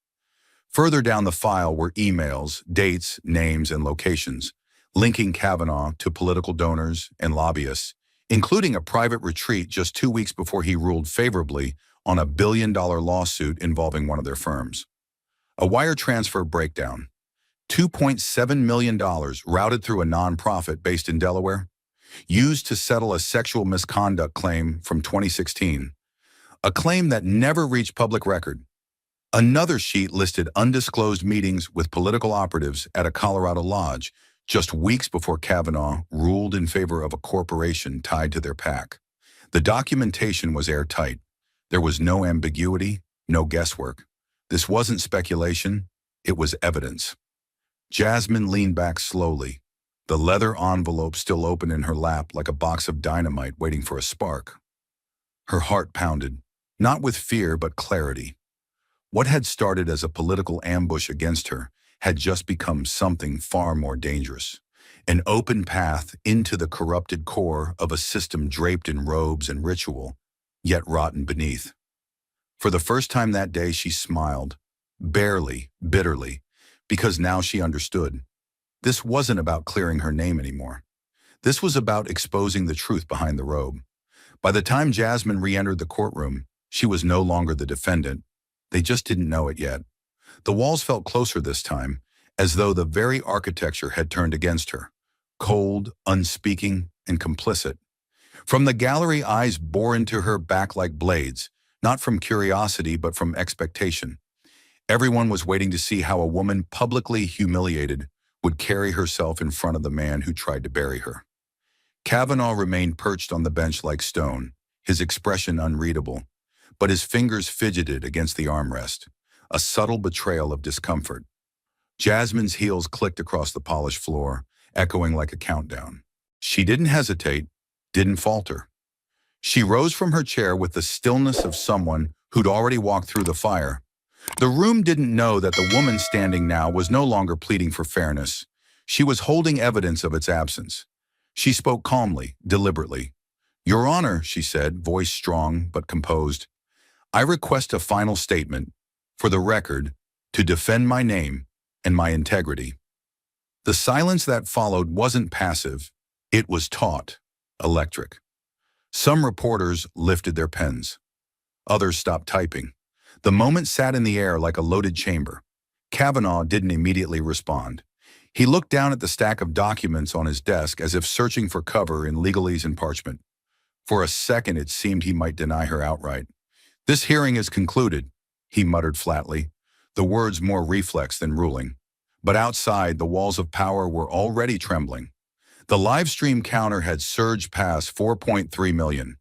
Further down the file were emails, dates, names, and locations, linking Kavanaugh to political donors and lobbyists, including a private retreat just 2 weeks before he ruled favorably on a billion-dollar lawsuit involving one of their firms. A wire transfer breakdown. $2.7 million routed through a nonprofit based in Delaware, used to settle a sexual misconduct claim from 2016, a claim that never reached public record. Another sheet listed undisclosed meetings with political operatives at a Colorado lodge just weeks before Kavanaugh ruled in favor of a corporation tied to their PAC. The documentation was airtight. There was no ambiguity, no guesswork. This wasn't speculation, it was evidence. Jasmine leaned back slowly, the leather envelope still open in her lap like a box of dynamite waiting for a spark. Her heart pounded, not with fear but clarity. What had started as a political ambush against her had just become something far more dangerous, an open path into the corrupted core of a system draped in robes and ritual, yet rotten beneath. For the first time that day, she smiled, barely, bitterly, because now she understood. This wasn't about clearing her name anymore. This was about exposing the truth behind the robe. By the time Jasmine re-entered the courtroom, she was no longer the defendant. They just didn't know it yet. The walls felt closer this time, as though the very architecture had turned against her, cold, unspeaking, and complicit. From the gallery, eyes bore into her back like blades, not from curiosity but from expectation. Everyone was waiting to see how a woman publicly humiliated would carry herself in front of the man who tried to bury her. Kavanaugh remained perched on the bench like stone, his expression unreadable, but his fingers fidgeted against the armrest, a subtle betrayal of discomfort. Jasmine's heels clicked across the polished floor, echoing like a countdown. She didn't hesitate, didn't falter. She rose from her chair with the stillness of someone who'd already walked through the fire. The room didn't know that the woman standing now was no longer pleading for fairness. She was holding evidence of its absence. She spoke calmly, deliberately. "Your Honor," she said, voice strong but composed, "I request a final statement, for the record, to defend my name and my integrity." The silence that followed wasn't passive. It was taut, electric. Some reporters lifted their pens. Others stopped typing. The moment sat in the air like a loaded chamber. Kavanaugh didn't immediately respond. He looked down at the stack of documents on his desk as if searching for cover in legalese and parchment. For a second, it seemed he might deny her outright. "This hearing is concluded," he muttered flatly, the words more reflex than ruling. But outside, the walls of power were already trembling. The live stream counter had surged past 4.3 million.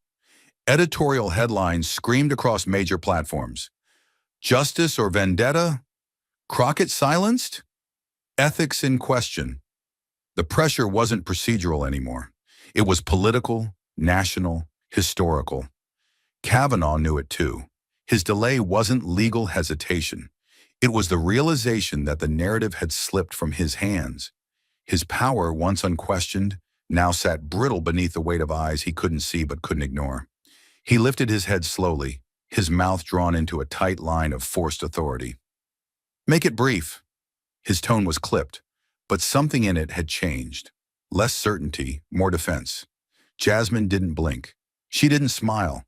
Editorial headlines screamed across major platforms. Justice or vendetta? Crockett silenced? Ethics in question. The pressure wasn't procedural anymore. It was political, national, historical. Kavanaugh knew it too. His delay wasn't legal hesitation. It was the realization that the narrative had slipped from his hands. His power, once unquestioned, now sat brittle beneath the weight of eyes he couldn't see but couldn't ignore. He lifted his head slowly, his mouth drawn into a tight line of forced authority. "Make it brief." His tone was clipped, but something in it had changed. Less certainty, more defense. Jasmine didn't blink. She didn't smile.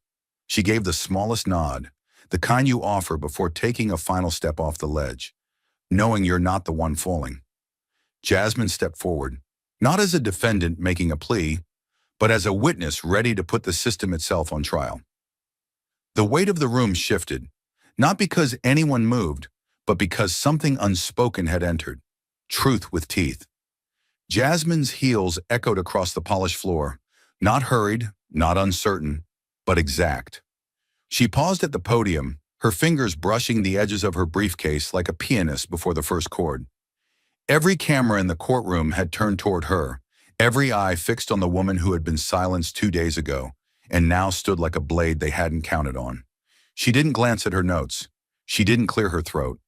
She gave the smallest nod, the kind you offer before taking a final step off the ledge, knowing you're not the one falling. Jasmine stepped forward, not as a defendant making a plea, but as a witness ready to put the system itself on trial. The weight of the room shifted, not because anyone moved, but because something unspoken had entered, truth with teeth. Jasmine's heels echoed across the polished floor, not hurried, not uncertain, but exact. She paused at the podium, her fingers brushing the edges of her briefcase like a pianist before the first chord. Every camera in the courtroom had turned toward her, every eye fixed on the woman who had been silenced 2 days ago, and now stood like a blade they hadn't counted on. She didn't glance at her notes. She didn't clear her throat.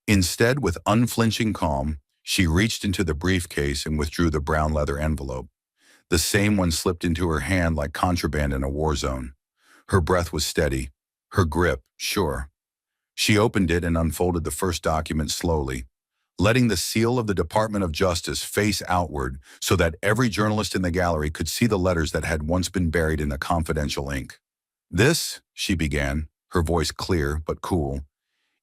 Instead, with unflinching calm, she reached into the briefcase and withdrew the brown leather envelope. The same one slipped into her hand like contraband in a war zone. Her breath was steady, her grip sure. She opened it and unfolded the first document slowly, letting the seal of the Department of Justice face outward so that every journalist in the gallery could see the letters that had once been buried in the confidential ink. "This," she began, her voice clear but cool,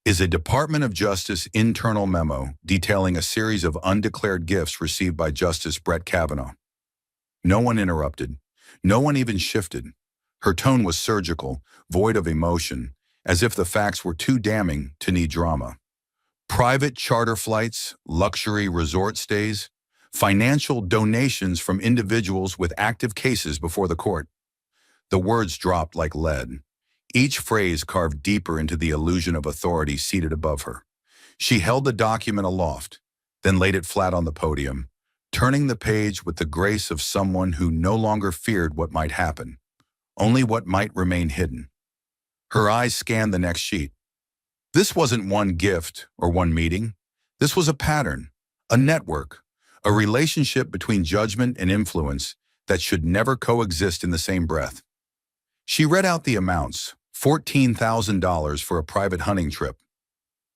"is a Department of Justice internal memo detailing a series of undeclared gifts received by Justice Brett Kavanaugh." No one interrupted. No one even shifted. Her tone was surgical, void of emotion, as if the facts were too damning to need drama. Private charter flights, luxury resort stays, financial donations from individuals with active cases before the court. The words dropped like lead, each phrase carved deeper into the illusion of authority seated above her. She held the document aloft, then laid it flat on the podium, turning the page with the grace of someone who no longer feared what might happen, only what might remain hidden. Her eyes scanned the next sheet. This wasn't one gift or one meeting. This was a pattern, a network, a relationship between judgment and influence that should never coexist in the same breath. She read out the amounts: $14,000 for a private hunting trip,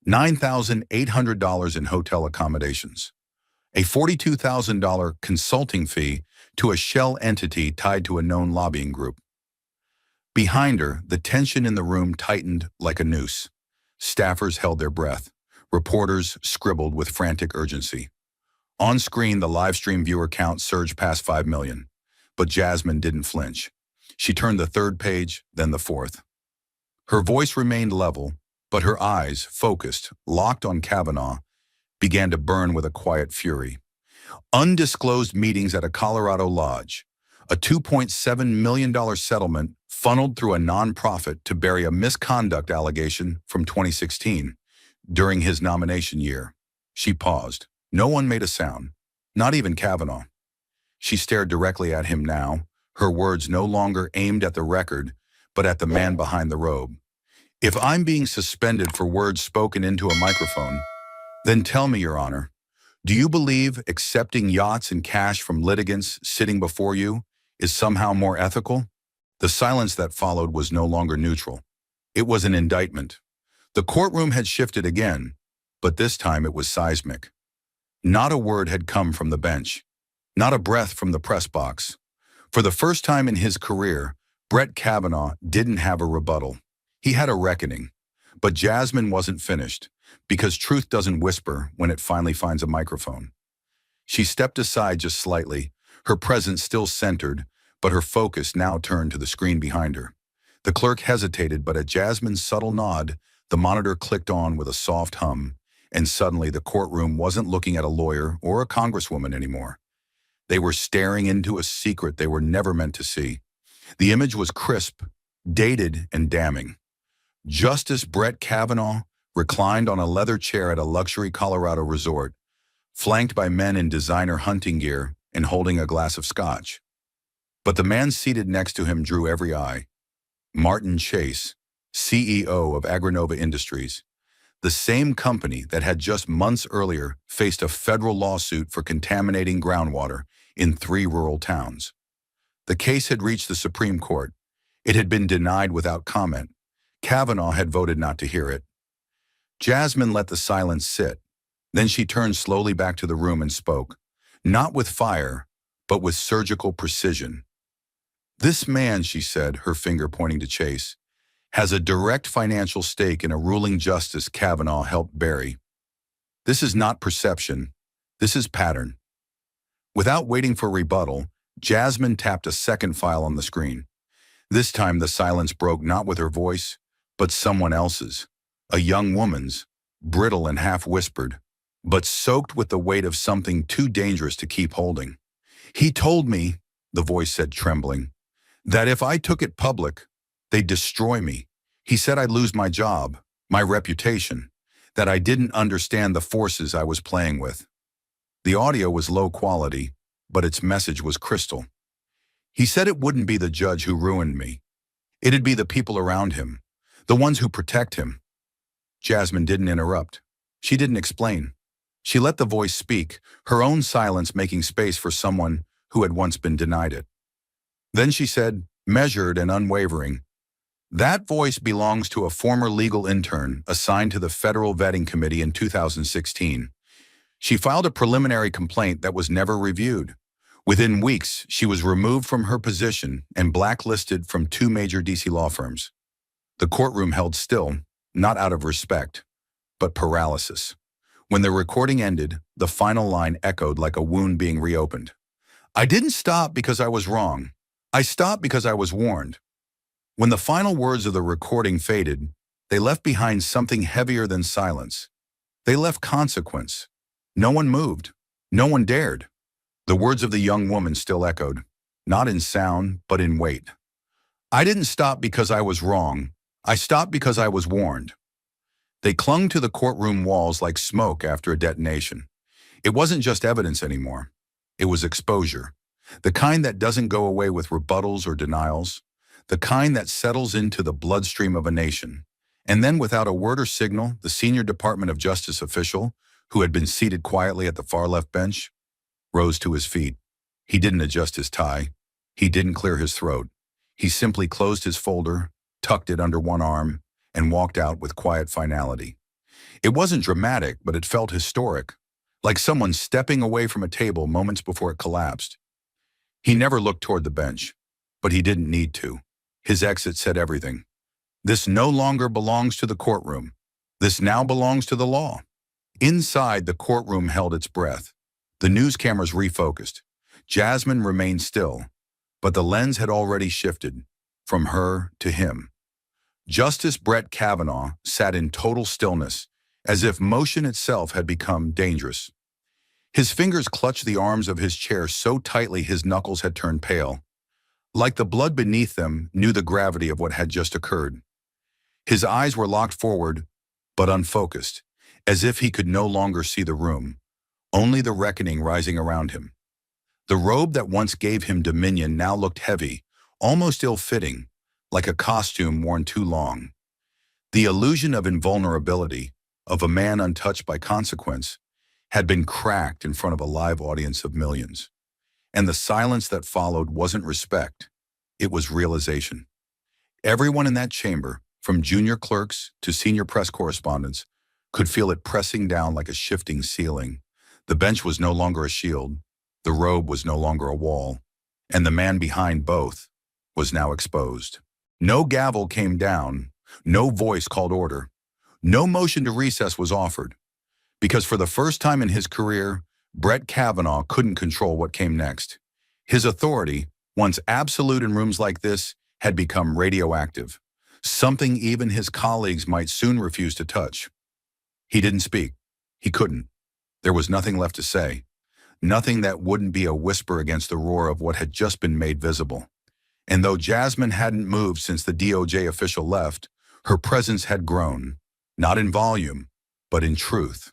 $9,800 in hotel accommodations, a $42,000 consulting fee to a shell entity tied to a known lobbying group. Behind her, the tension in the room tightened like a noose. Staffers held their breath. Reporters scribbled with frantic urgency. On screen, the live stream viewer count surged past 5 million. But Jasmine didn't flinch. She turned the third page, then the fourth. Her voice remained level, but her eyes, focused, locked on Kavanaugh, began to burn with a quiet fury. Undisclosed meetings at a Colorado lodge, a $2.7 million settlement funneled through a nonprofit to bury a misconduct allegation from 2016 during his nomination year. She paused. No one made a sound, not even Kavanaugh. She stared directly at him now, her words no longer aimed at the record, but at the man behind the robe. If I'm being suspended for words spoken into a microphone, then tell me, Your Honor, do you believe accepting yachts and cash from litigants sitting before you is somehow more ethical? The silence that followed was no longer neutral. It was an indictment. The courtroom had shifted again, but this time it was seismic. Not a word had come from the bench. Not a breath from the press box. For the first time in his career, Brett Kavanaugh didn't have a rebuttal. He had a reckoning. But Jasmine wasn't finished, because truth doesn't whisper when it finally finds a microphone. She stepped aside just slightly, her presence still centered, but her focus now turned to the screen behind her. The clerk hesitated, but at Jasmine's subtle nod, the monitor clicked on with a soft hum, and suddenly the courtroom wasn't looking at a lawyer or a congresswoman anymore. They were staring into a secret they were never meant to see. The image was crisp, dated, and damning. Justice Brett Kavanaugh reclined on a leather chair at a luxury Colorado resort, flanked by men in designer hunting gear and holding a glass of scotch. But the man seated next to him drew every eye. Martin Chase, CEO of Agrinova Industries, the same company that had just months earlier faced a federal lawsuit for contaminating groundwater in 3 rural towns. The case had reached the Supreme Court. It had been denied without comment. Kavanaugh had voted not to hear it. Jasmine let the silence sit. Then she turned slowly back to the room and spoke, not with fire, but with surgical precision. This man, she said, her finger pointing to Chase, has a direct financial stake in a ruling justice Kavanaugh helped bury. This is not perception. This is pattern. Without waiting for rebuttal, Jasmine tapped a second file on the screen. This time the silence broke not with her voice, but someone else's, a young woman's, brittle and half-whispered, but soaked with the weight of something too dangerous to keep holding. He told me, the voice said trembling, that if I took it public, they'd destroy me. He said I'd lose my job, my reputation, that I didn't understand the forces I was playing with. The audio was low quality, but its message was crystal. He said it wouldn't be the judge who ruined me. It'd be the people around him, the ones who protect him. Jasmine didn't interrupt. She didn't explain. She let the voice speak, her own silence making space for someone who had once been denied it. Then she said, measured and unwavering, that voice belongs to a former legal intern assigned to the Federal Vetting Committee in 2016. She filed a preliminary complaint that was never reviewed. Within weeks, she was removed from her position and blacklisted from 2 major DC law firms. The courtroom held still, not out of respect, but paralysis. When the recording ended, the final line echoed like a wound being reopened. I didn't stop because I was wrong. I stopped because I was warned. When the final words of the recording faded, they left behind something heavier than silence. They left consequence. No one moved. No one dared. The words of the young woman still echoed, not in sound, but in weight. I didn't stop because I was wrong. I stopped because I was warned. They clung to the courtroom walls like smoke after a detonation. It wasn't just evidence anymore. It was exposure. The kind that doesn't go away with rebuttals or denials. The kind that settles into the bloodstream of a nation. And then without a word or signal, the senior Department of Justice official, who had been seated quietly at the far left bench, rose to his feet. He didn't adjust his tie. He didn't clear his throat. He simply closed his folder, tucked it under one arm, and walked out with quiet finality. It wasn't dramatic, but it felt historic, like someone stepping away from a table moments before it collapsed. He never looked toward the bench, but he didn't need to. His exit said everything. This no longer belongs to the courtroom. This now belongs to the law. Inside, the courtroom held its breath. The news cameras refocused. Jasmine remained still, but the lens had already shifted from her to him. Justice Brett Kavanaugh sat in total stillness, as if motion itself had become dangerous. His fingers clutched the arms of his chair so tightly his knuckles had turned pale. Like the blood beneath them knew the gravity of what had just occurred. His eyes were locked forward, but unfocused, as if he could no longer see the room, only the reckoning rising around him. The robe that once gave him dominion now looked heavy, almost ill-fitting, like a costume worn too long. The illusion of invulnerability, of a man untouched by consequence, had been cracked in front of a live audience of millions. And the silence that followed wasn't respect, it was realization. Everyone in that chamber, from junior clerks to senior press correspondents, could feel it pressing down like a shifting ceiling. The bench was no longer a shield, the robe was no longer a wall, and the man behind both was now exposed. No gavel came down, no voice called order, no motion to recess was offered, because for the first time in his career, Brett Kavanaugh couldn't control what came next. His authority, once absolute in rooms like this, had become radioactive, something even his colleagues might soon refuse to touch. He didn't speak. He couldn't. There was nothing left to say, nothing that wouldn't be a whisper against the roar of what had just been made visible. And though Jasmine hadn't moved since the DOJ official left, her presence had grown, not in volume, but in truth.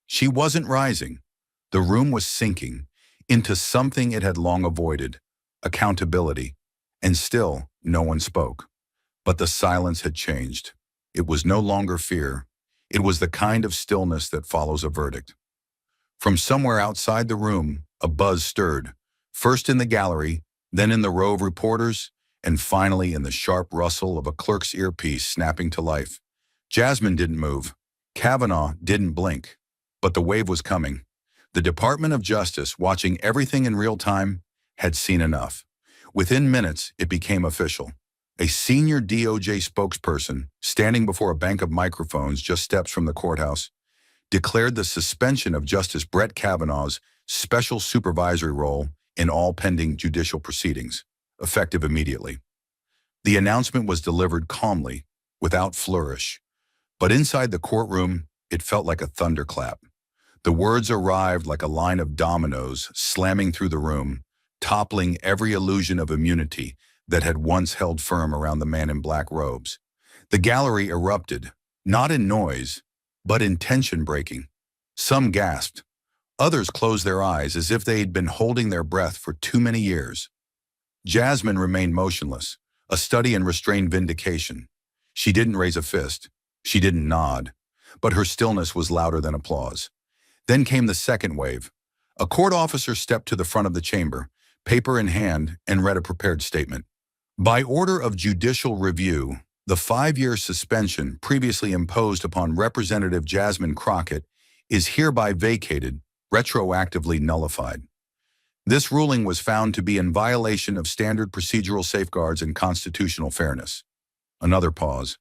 She wasn't rising. The room was sinking into something it had long avoided, accountability. And still, no one spoke. But the silence had changed. It was no longer fear. It was the kind of stillness that follows a verdict. From somewhere outside the room, a buzz stirred, first in the gallery, then in the row of reporters, and finally in the sharp rustle of a clerk's earpiece snapping to life. Jasmine didn't move. Kavanaugh didn't blink. But the wave was coming. The Department of Justice, watching everything in real time, had seen enough. Within minutes, it became official. A senior DOJ spokesperson, standing before a bank of microphones just steps from the courthouse, declared the suspension of Justice Brett Kavanaugh's special supervisory role in all pending judicial proceedings, effective immediately. The announcement was delivered calmly, without flourish. But inside the courtroom, it felt like a thunderclap. The words arrived like a line of dominoes slamming through the room, toppling every illusion of immunity that had once held firm around the man in black robes. The gallery erupted, not in noise, but in tension-breaking. Some gasped. Others closed their eyes as if they had been holding their breath for too many years. Jasmine remained motionless, a study in restrained vindication. She didn't raise a fist. She didn't nod. But her stillness was louder than applause. Then came the second wave. A court officer stepped to the front of the chamber, paper in hand, and read a prepared statement. By order of judicial review, the 5-year suspension previously imposed upon Representative Jasmine Crockett is hereby vacated, retroactively nullified. This ruling was found to be in violation of standard procedural safeguards and constitutional fairness. Another pause.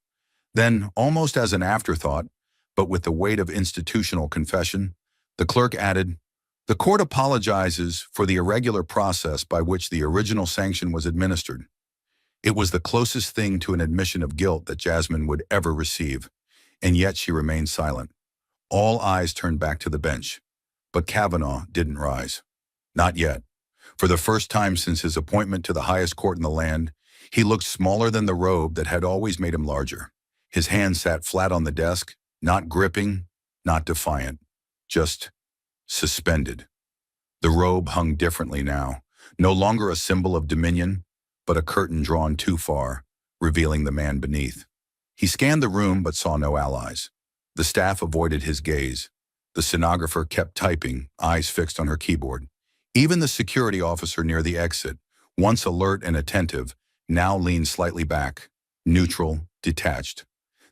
Then, almost as an afterthought, but with the weight of institutional confession, the clerk added, "The court apologizes for the irregular process by which the original sanction was administered." It was the closest thing to an admission of guilt that Jasmine would ever receive, and yet she remained silent. All eyes turned back to the bench, but Kavanaugh didn't rise. Not yet. For the first time since his appointment to the highest court in the land, he looked smaller than the robe that had always made him larger. His hands sat flat on the desk, not gripping, not defiant, just suspended. The robe hung differently now, no longer a symbol of dominion, but a curtain drawn too far, revealing the man beneath. He scanned the room but saw no allies. The staff avoided his gaze. The stenographer kept typing, eyes fixed on her keyboard. Even the security officer near the exit, once alert and attentive, now leaned slightly back, neutral, detached.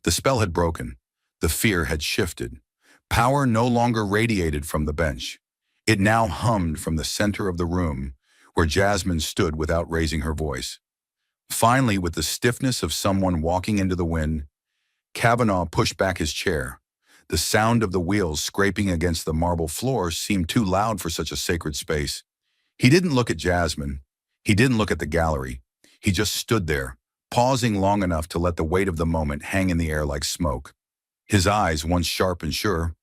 The spell had broken. The fear had shifted. Power no longer radiated from the bench. It now hummed from the center of the room, where Jasmine stood without raising her voice. Finally, with the stiffness of someone walking into the wind, Kavanaugh pushed back his chair. The sound of the wheels scraping against the marble floor seemed too loud for such a sacred space. He didn't look at Jasmine. He didn't look at the gallery. He just stood there, pausing long enough to let the weight of the moment hang in the air like smoke. His eyes, once sharp and sure,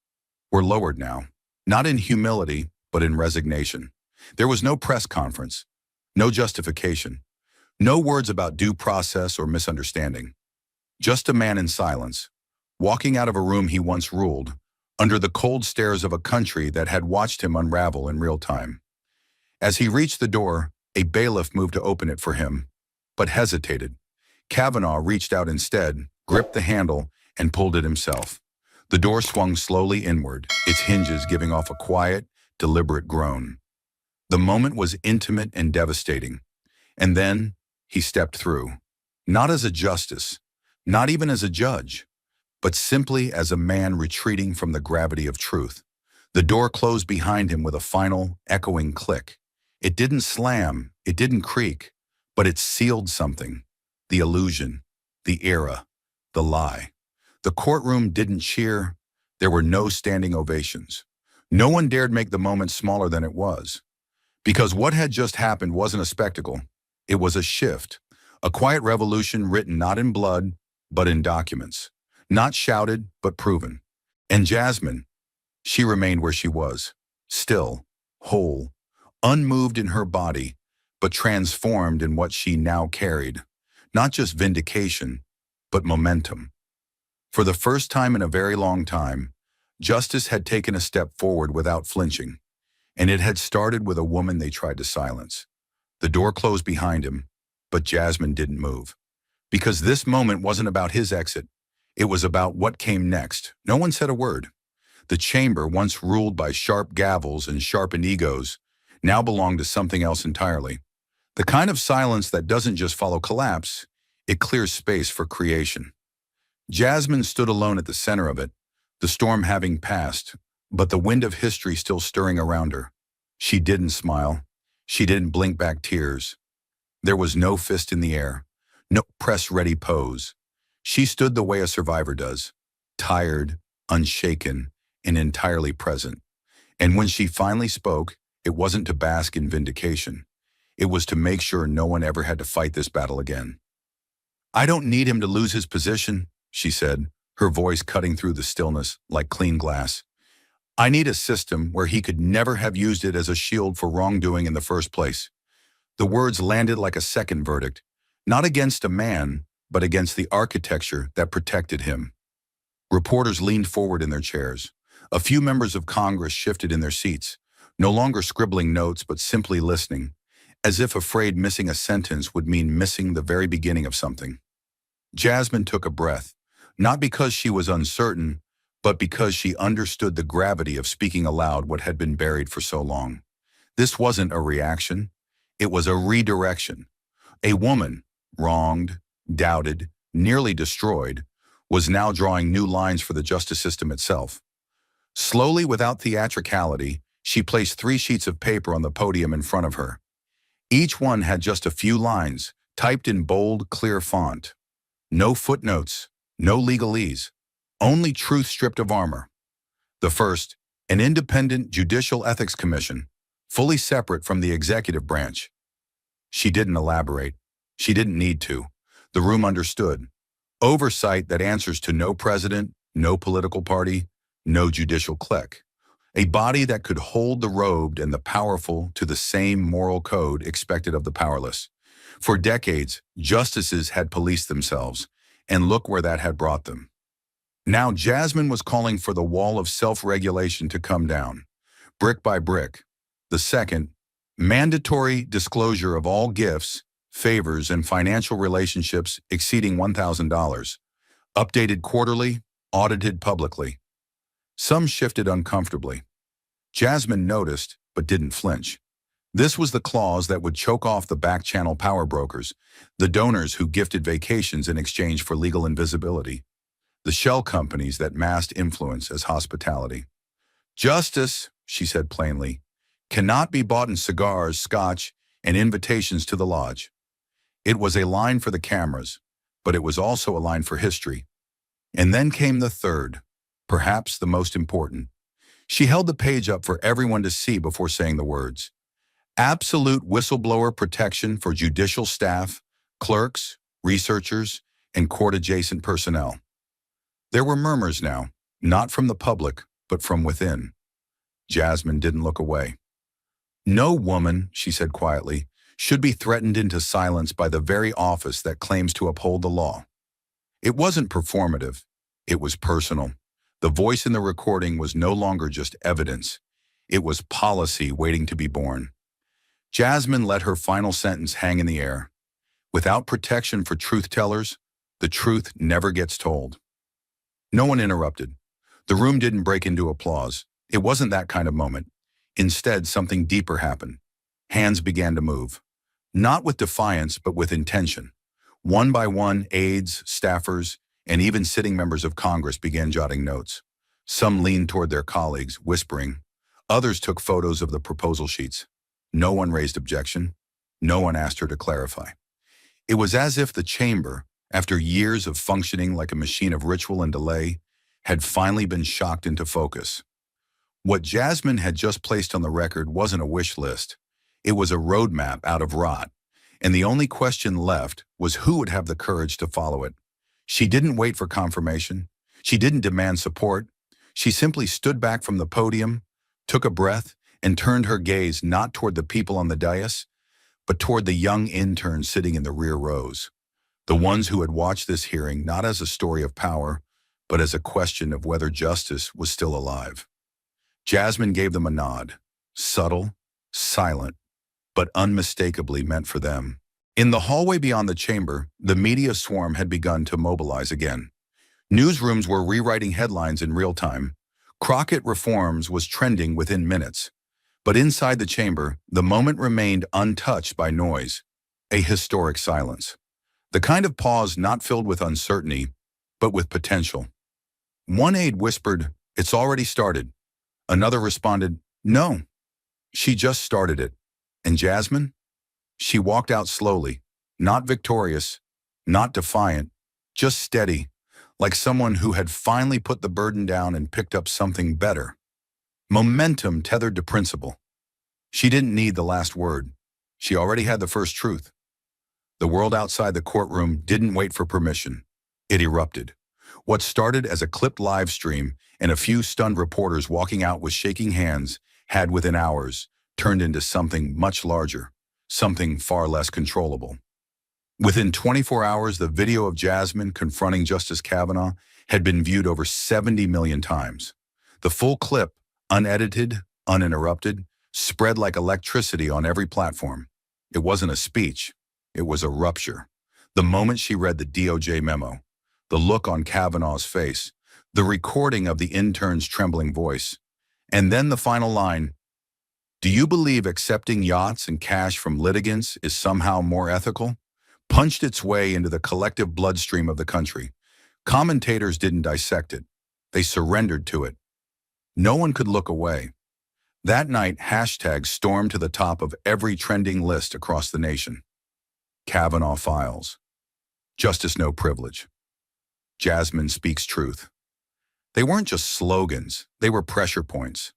were lowered now, not in humility, but in resignation. There was no press conference, no justification. No words about due process or misunderstanding. Just a man in silence, walking out of a room he once ruled, under the cold stares of a country that had watched him unravel in real time. As he reached the door, a bailiff moved to open it for him, but hesitated. Kavanaugh reached out instead, gripped the handle, and pulled it himself. The door swung slowly inward, its hinges giving off a quiet, deliberate groan. The moment was intimate and devastating. And then he stepped through, not as a justice, not even as a judge, but simply as a man retreating from the gravity of truth. The door closed behind him with a final, echoing click. It didn't slam, it didn't creak, but it sealed something. The illusion, the era, the lie. The courtroom didn't cheer. There were no standing ovations. No one dared make the moment smaller than it was. Because what had just happened wasn't a spectacle. It was a shift, a quiet revolution written not in blood, but in documents. Not shouted, but proven. And Jasmine, she remained where she was, still, whole, unmoved in her body, but transformed in what she now carried. Not just vindication, but momentum. For the first time in a very long time, justice had taken a step forward without flinching, and it had started with a woman they tried to silence. The door closed behind him, but Jasmine didn't move. Because this moment wasn't about his exit, it was about what came next. No one said a word. The chamber, once ruled by sharp gavels and sharpened egos, now belonged to something else entirely. The kind of silence that doesn't just follow collapse, it clears space for creation. Jasmine stood alone at the center of it, the storm having passed, but the wind of history still stirring around her. She didn't smile. She didn't blink back tears. There was no fist in the air, no press-ready pose. She stood the way a survivor does, tired, unshaken, and entirely present. And when she finally spoke, it wasn't to bask in vindication. It was to make sure no one ever had to fight this battle again. "I don't need him to lose his position," she said, her voice cutting through the stillness like clean glass. "I need a system where he could never have used it as a shield for wrongdoing in the first place." The words landed like a second verdict, not against a man, but against the architecture that protected him. Reporters leaned forward in their chairs. A few members of Congress shifted in their seats, no longer scribbling notes but simply listening, as if afraid missing a sentence would mean missing the very beginning of something. Jasmine took a breath, not because she was uncertain, but because she understood the gravity of speaking aloud what had been buried for so long. This wasn't a reaction. It was a redirection. A woman, wronged, doubted, nearly destroyed, was now drawing new lines for the justice system itself. Slowly, without theatricality, she placed 3 sheets of paper on the podium in front of her. Each one had just a few lines, typed in bold, clear font. No footnotes, no legalese, only truth stripped of armor. The first, an independent judicial ethics commission, fully separate from the executive branch. She didn't elaborate. She didn't need to. The room understood. Oversight that answers to no president, no political party, no judicial clique. A body that could hold the robed and the powerful to the same moral code expected of the powerless. For decades, justices had policed themselves, and look where that had brought them. Now Jasmine was calling for the wall of self-regulation to come down, brick by brick. The second, mandatory disclosure of all gifts, favors, and financial relationships exceeding $1,000, updated quarterly, audited publicly. Some shifted uncomfortably. Jasmine noticed, but didn't flinch. This was the clause that would choke off the back-channel power brokers, the donors who gifted vacations in exchange for legal invisibility, the shell companies that masked influence as hospitality. "Justice," she said plainly, "cannot be bought in cigars, scotch, and invitations to the lodge." It was a line for the cameras, but it was also a line for history. And then came the third, perhaps the most important. She held the page up for everyone to see before saying the words. Absolute whistleblower protection for judicial staff, clerks, researchers, and court-adjacent personnel. There were murmurs now, not from the public, but from within. Jasmine didn't look away. "No woman," she said quietly, should be threatened into silence by the very office that claims to uphold the law. It wasn't performative. It was personal. The voice in the recording was no longer just evidence. It was policy waiting to be born. Jasmine let her final sentence hang in the air. Without protection for truth-tellers, the truth never gets told. No one interrupted. The room didn't break into applause. It wasn't that kind of moment. Instead, something deeper happened. Hands began to move. Not with defiance, but with intention. One by one, aides, staffers, and even sitting members of Congress began jotting notes. Some leaned toward their colleagues, whispering. Others took photos of the proposal sheets. No one raised objection. No one asked her to clarify. It was as if the chamber, after years of functioning like a machine of ritual and delay, had finally been shocked into focus. What Jasmine had just placed on the record wasn't a wish list. It was a roadmap out of rot, and the only question left was who would have the courage to follow it. She didn't wait for confirmation. She didn't demand support. She simply stood back from the podium, took a breath, and turned her gaze not toward the people on the dais, but toward the young interns sitting in the rear rows. The ones who had watched this hearing not as a story of power, but as a question of whether justice was still alive. Jasmine gave them a nod, subtle, silent, but unmistakably meant for them. In the hallway beyond the chamber, the media swarm had begun to mobilize again. Newsrooms were rewriting headlines in real time. Crockett reforms was trending within minutes. But inside the chamber, the moment remained untouched by noise, a historic silence. The kind of pause not filled with uncertainty, but with potential. One aide whispered, "It's already started." Another responded, "No, she just started it." And Jasmine? She walked out slowly, not victorious, not defiant, just steady, like someone who had finally put the burden down and picked up something better. Momentum tethered to principle. She didn't need the last word. She already had the first truth. The world outside the courtroom didn't wait for permission. It erupted. What started as a clipped live stream and a few stunned reporters walking out with shaking hands had within hours turned into something much larger, something far less controllable. Within 24 hours, the video of Jasmine confronting Justice Kavanaugh had been viewed over 70 million times. The full clip, unedited, uninterrupted, spread like electricity on every platform. It wasn't a speech. It was a rupture. The moment she read the DOJ memo, the look on Kavanaugh's face, the recording of the intern's trembling voice, and then the final line, "Do you believe accepting yachts and cash from litigants is somehow more ethical?" punched its way into the collective bloodstream of the country. Commentators didn't dissect it. They surrendered to it. No one could look away. That night, hashtags stormed to the top of every trending list across the nation. Kavanaugh files. Justice no privilege. Jasmine speaks truth. They weren't just slogans, they were pressure points.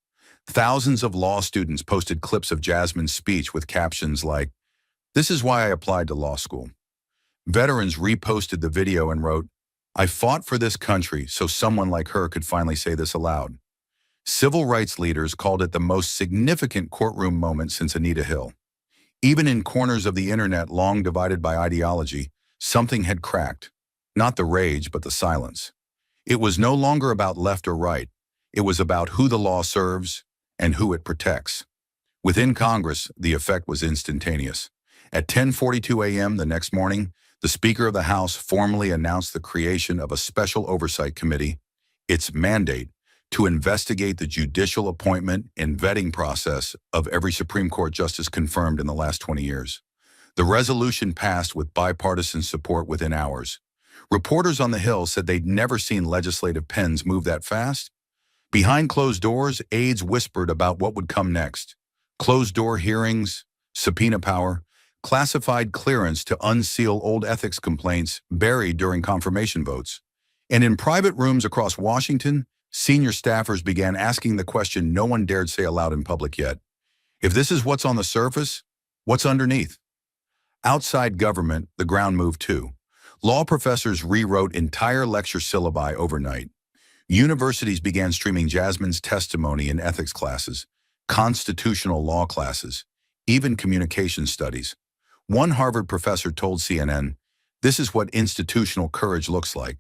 Thousands of law students posted clips of Jasmine's speech with captions like, "This is why I applied to law school." Veterans reposted the video and wrote, "I fought for this country so someone like her could finally say this aloud." Civil rights leaders called it the most significant courtroom moment since Anita Hill. Even in corners of the internet long divided by ideology, something had cracked. Not the rage, but the silence. It was no longer about left or right. It was about who the law serves and who it protects. Within Congress, the effect was instantaneous. At 10:42 a.m. the next morning, the Speaker of the House formally announced the creation of a special oversight committee, its mandate to investigate the judicial appointment and vetting process of every Supreme Court justice confirmed in the last 20 years. The resolution passed with bipartisan support within hours. Reporters on the Hill said they'd never seen legislative pens move that fast. Behind closed doors, aides whispered about what would come next. Closed-door hearings, subpoena power, classified clearance to unseal old ethics complaints buried during confirmation votes. And in private rooms across Washington, senior staffers began asking the question no one dared say aloud in public yet. If this is what's on the surface, what's underneath? Outside government, the ground moved too. Law professors rewrote entire lecture syllabi overnight. Universities began streaming Jasmine's testimony in ethics classes, constitutional law classes, even communication studies. One Harvard professor told CNN, "This is what institutional courage looks like.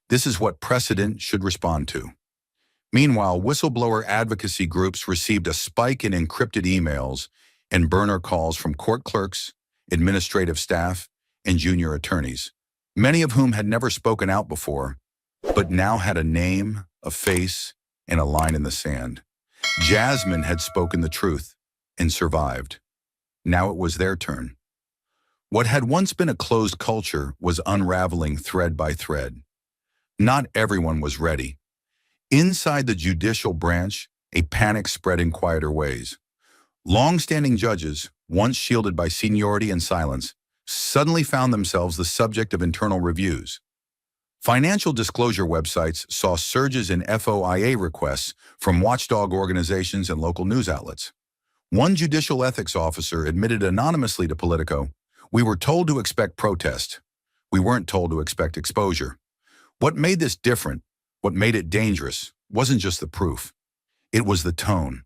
This is what precedent should respond to." Meanwhile, whistleblower advocacy groups received a spike in encrypted emails and burner calls from court clerks, administrative staff, and junior attorneys, many of whom had never spoken out before, but now had a name, a face, and a line in the sand. Jasmine had spoken the truth and survived. Now it was their turn. What had once been a closed culture was unraveling thread by thread. Not everyone was ready. Inside the judicial branch, a panic spread in quieter ways. Long-standing judges, once shielded by seniority and silence, suddenly found themselves the subject of internal reviews. Financial disclosure websites saw surges in FOIA requests from watchdog organizations and local news outlets. One judicial ethics officer admitted anonymously to Politico, "We were told to expect protest. We weren't told to expect exposure." What made this different, what made it dangerous, wasn't just the proof. It was the tone.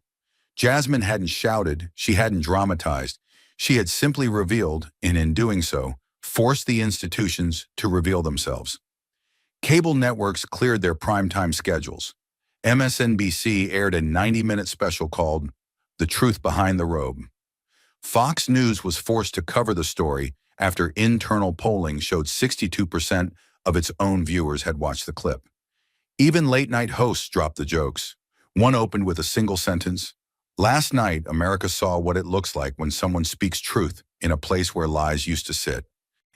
Jasmine hadn't shouted, she hadn't dramatized. She had simply revealed, and in doing so, forced the institutions to reveal themselves. Cable networks cleared their primetime schedules. MSNBC aired a 90-minute special called "The Truth Behind the Robe." Fox News was forced to cover the story after internal polling showed 62% of its own viewers had watched the clip. Even late-night hosts dropped the jokes. One opened with a single sentence, "Last night, America saw what it looks like when someone speaks truth in a place where lies used to sit."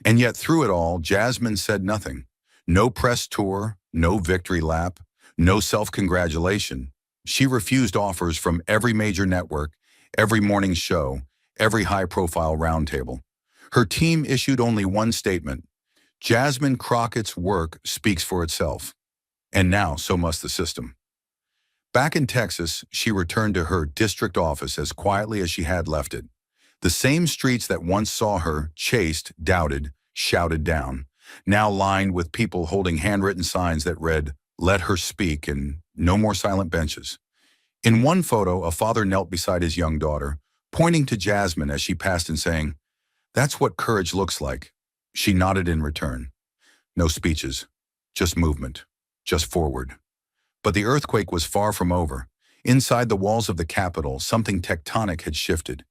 And yet through it all, Jasmine said nothing. No press tour, no victory lap, no self-congratulation. She refused offers from every major network, every morning show, every high-profile roundtable. Her team issued only one statement: Jasmine Crockett's work speaks for itself. And now, so must the system. Back in Texas, she returned to her district office as quietly as she had left it. The same streets that once saw her chased, doubted, shouted down, now lined with people holding handwritten signs that read, "Let her speak," and "No more silent benches." In one photo, a father knelt beside his young daughter, pointing to Jasmine as she passed and saying, "That's what courage looks like." She nodded in return. No speeches, just movement, just forward. But the earthquake was far from over. Inside the walls of the Capitol, something tectonic had shifted.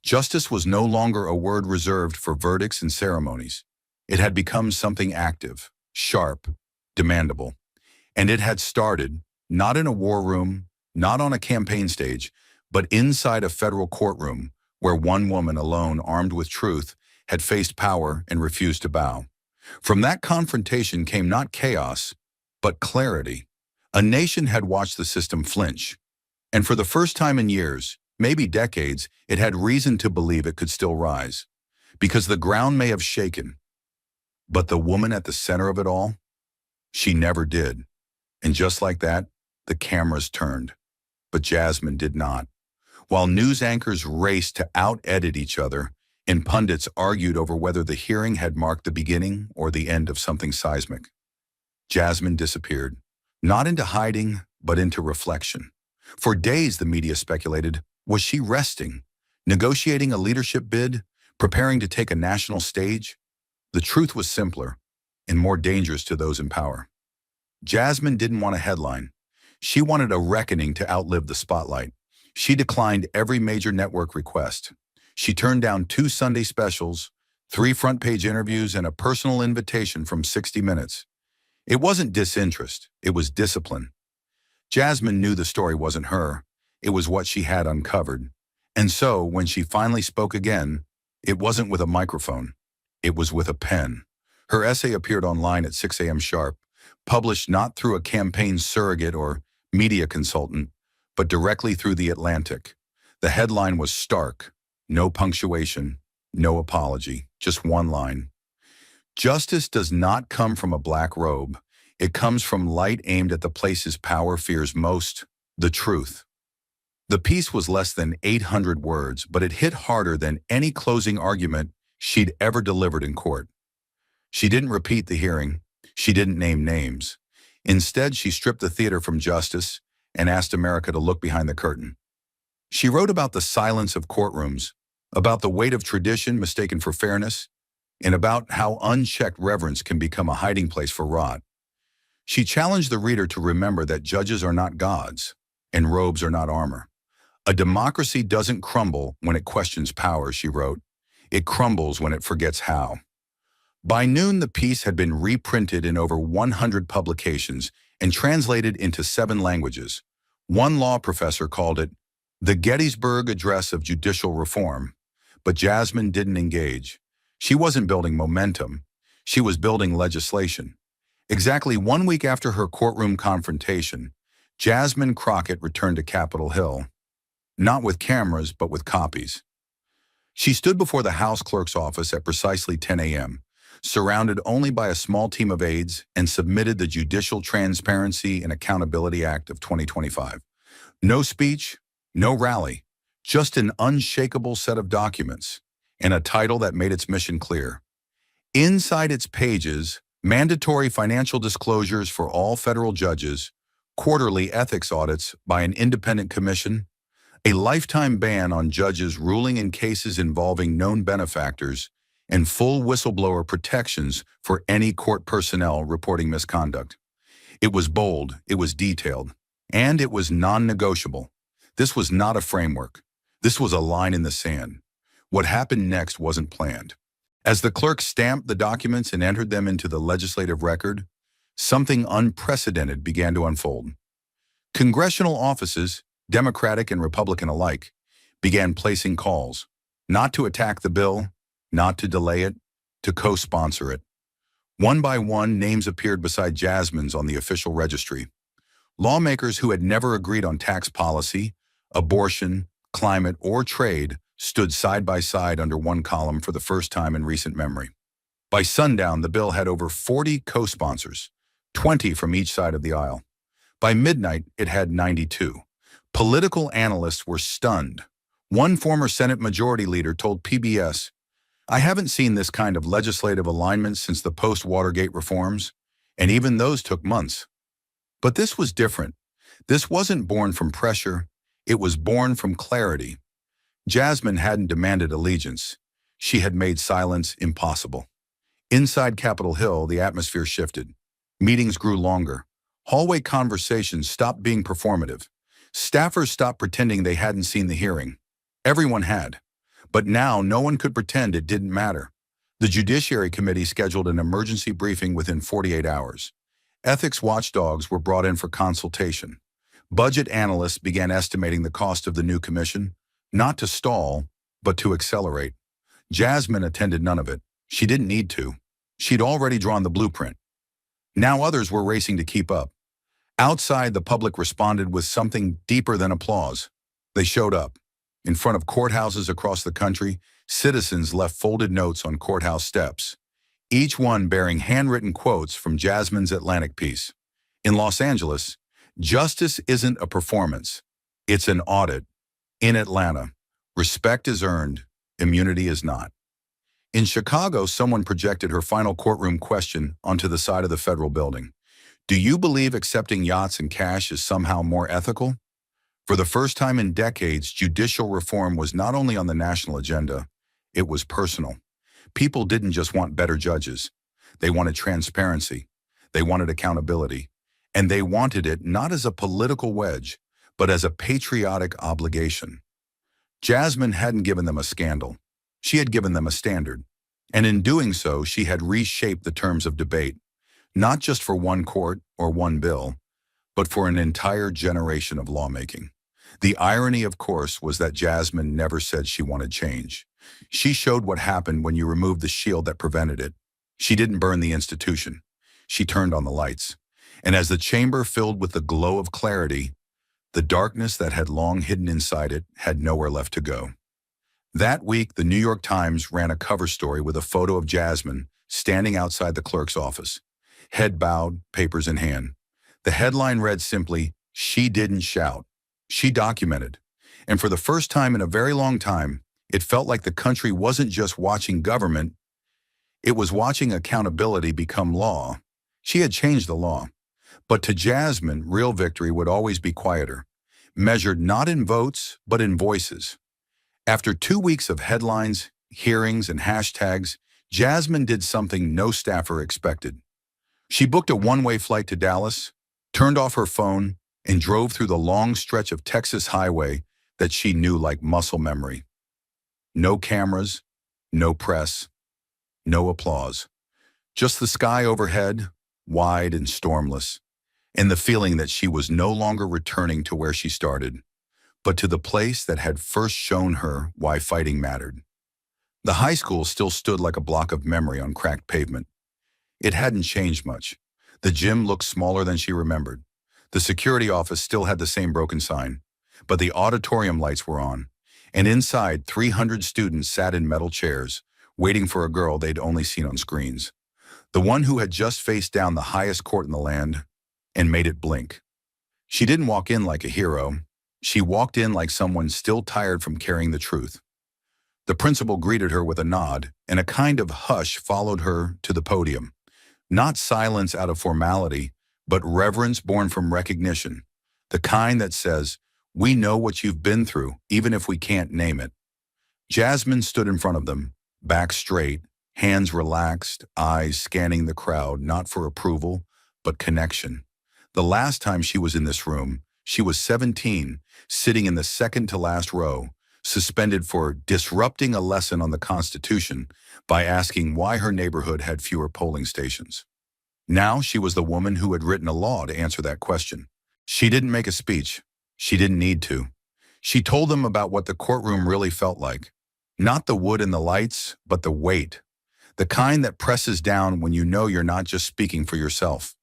Justice was no longer a word reserved for verdicts and ceremonies. It had become something active, sharp, demandable. And it had started, not in a war room, not on a campaign stage, but inside a federal courtroom where one woman alone, armed with truth, had faced power and refused to bow. From that confrontation came not chaos, but clarity. A nation had watched the system flinch. And for the first time in years, maybe decades, it had reason to believe it could still rise. Because the ground may have shaken. But the woman at the center of it all? She never did. And just like that, the cameras turned. But Jasmine did not. While news anchors raced to out-edit each other, and pundits argued over whether the hearing had marked the beginning or the end of something seismic, Jasmine disappeared. Not into hiding, but into reflection. For days, the media speculated, was she resting, negotiating a leadership bid, preparing to take a national stage? The truth was simpler and more dangerous to those in power. Jasmine didn't want a headline. She wanted a reckoning to outlive the spotlight. She declined every major network request. She turned down 2 Sunday specials, 3 front-page interviews, and a personal invitation from 60 Minutes. It wasn't disinterest, it was discipline. Jasmine knew the story wasn't her, it was what she had uncovered. And so, when she finally spoke again, it wasn't with a microphone, it was with a pen. Her essay appeared online at 6 a.m. sharp, published not through a campaign surrogate or media consultant, but directly through The Atlantic. The headline was stark: no punctuation, no apology, just one line. Justice does not come from a black robe. It comes from light aimed at the places power fears most, the truth. The piece was less than 800 words, but it hit harder than any closing argument she'd ever delivered in court. She didn't repeat the hearing. She didn't name names. Instead, she stripped the theater from justice and asked America to look behind the curtain. She wrote about the silence of courtrooms, about the weight of tradition mistaken for fairness, and about how unchecked reverence can become a hiding place for rot. She challenged the reader to remember that judges are not gods, and robes are not armor. A democracy doesn't crumble when it questions power, she wrote. It crumbles when it forgets how. By noon, the piece had been reprinted in over 100 publications and translated into 7 languages. One law professor called it the Gettysburg Address of Judicial Reform. But Jasmine didn't engage. She wasn't building momentum. She was building legislation. Exactly 1 week after her courtroom confrontation, Jasmine Crockett returned to Capitol Hill. Not with cameras, but with copies. She stood before the House clerk's office at precisely 10 a.m., surrounded only by a small team of aides, and submitted the Judicial Transparency and Accountability Act of 2025. No speech, no rally, just an unshakable set of documents, and a title that made its mission clear. Inside its pages, mandatory financial disclosures for all federal judges, quarterly ethics audits by an independent commission, a lifetime ban on judges ruling in cases involving known benefactors, and full whistleblower protections for any court personnel reporting misconduct. It was bold, it was detailed, and it was non-negotiable. This was not a framework. This was a line in the sand. What happened next wasn't planned. As the clerk stamped the documents and entered them into the legislative record, something unprecedented began to unfold. Congressional offices, Democratic and Republican alike, began placing calls, not to attack the bill, not to delay it, to co-sponsor it. One by one, names appeared beside Jasmine's on the official registry. Lawmakers who had never agreed on tax policy, abortion, climate, or trade stood side by side under one column for the first time in recent memory. By sundown, the bill had over 40 co-sponsors, 20 from each side of the aisle. By midnight, it had 92. Political analysts were stunned. One former Senate Majority Leader told PBS, "I haven't seen this kind of legislative alignment since the post-Watergate reforms, and even those took months." But this was different. This wasn't born from pressure. It was born from clarity. Jasmine hadn't demanded allegiance. She had made silence impossible. Inside Capitol Hill, the atmosphere shifted. Meetings grew longer. Hallway conversations stopped being performative. Staffers stopped pretending they hadn't seen the hearing. Everyone had. But now no one could pretend it didn't matter. The Judiciary Committee scheduled an emergency briefing within 48 hours. Ethics watchdogs were brought in for consultation. Budget analysts began estimating the cost of the new commission, not to stall, but to accelerate. Jasmine attended none of it. She didn't need to. She'd already drawn the blueprint. Now others were racing to keep up. Outside, the public responded with something deeper than applause. They showed up. In front of courthouses across the country, citizens left folded notes on courthouse steps, each one bearing handwritten quotes from Jasmine's Atlantic piece. In Los Angeles, justice isn't a performance. It's an audit. In Atlanta, respect is earned, immunity is not. In Chicago, someone projected her final courtroom question onto the side of the federal building. Do you believe accepting yachts and cash is somehow more ethical? For the first time in decades, judicial reform was not only on the national agenda, it was personal. People didn't just want better judges. They wanted transparency. They wanted accountability. And they wanted it not as a political wedge, but as a patriotic obligation. Jasmine hadn't given them a scandal. She had given them a standard. And in doing so, she had reshaped the terms of debate, not just for one court or one bill, but for an entire generation of lawmaking. The irony, of course, was that Jasmine never said she wanted change. She showed what happened when you removed the shield that prevented it. She didn't burn the institution. She turned on the lights. And as the chamber filled with the glow of clarity, the darkness that had long hidden inside it had nowhere left to go. That week, the New York Times ran a cover story with a photo of Jasmine standing outside the clerk's office, head bowed, papers in hand. The headline read simply, "She didn't shout. She documented." And for the first time in a very long time, it felt like the country wasn't just watching government, it was watching accountability become law. She had changed the law. But to Jasmine, real victory would always be quieter, measured not in votes, but in voices. After 2 weeks of headlines, hearings, and hashtags, Jasmine did something no staffer expected. She booked a one-way flight to Dallas, turned off her phone, and drove through the long stretch of Texas highway that she knew like muscle memory. No cameras, no press, no applause. Just the sky overhead, wide and stormless, and the feeling that she was no longer returning to where she started, but to the place that had first shown her why fighting mattered. The high school still stood like a block of memory on cracked pavement. It hadn't changed much. The gym looked smaller than she remembered. The security office still had the same broken sign, but the auditorium lights were on, and inside 300 students sat in metal chairs, waiting for a girl they'd only seen on screens. The one who had just faced down the highest court in the land and made it blink. She didn't walk in like a hero. She walked in like someone still tired from carrying the truth. The principal greeted her with a nod, and a kind of hush followed her to the podium. Not silence out of formality, but reverence born from recognition. The kind that says, "We know what you've been through, even if we can't name it." Jasmine stood in front of them, back straight, hands relaxed, eyes scanning the crowd, not for approval, but connection. The last time she was in this room, she was 17, sitting in the second to last row, suspended for disrupting a lesson on the Constitution by asking why her neighborhood had fewer polling stations. Now she was the woman who had written a law to answer that question. She didn't make a speech. She didn't need to. She told them about what the courtroom really felt like. Not the wood and the lights, but the weight. The kind that presses down when you know you're not just speaking for yourself.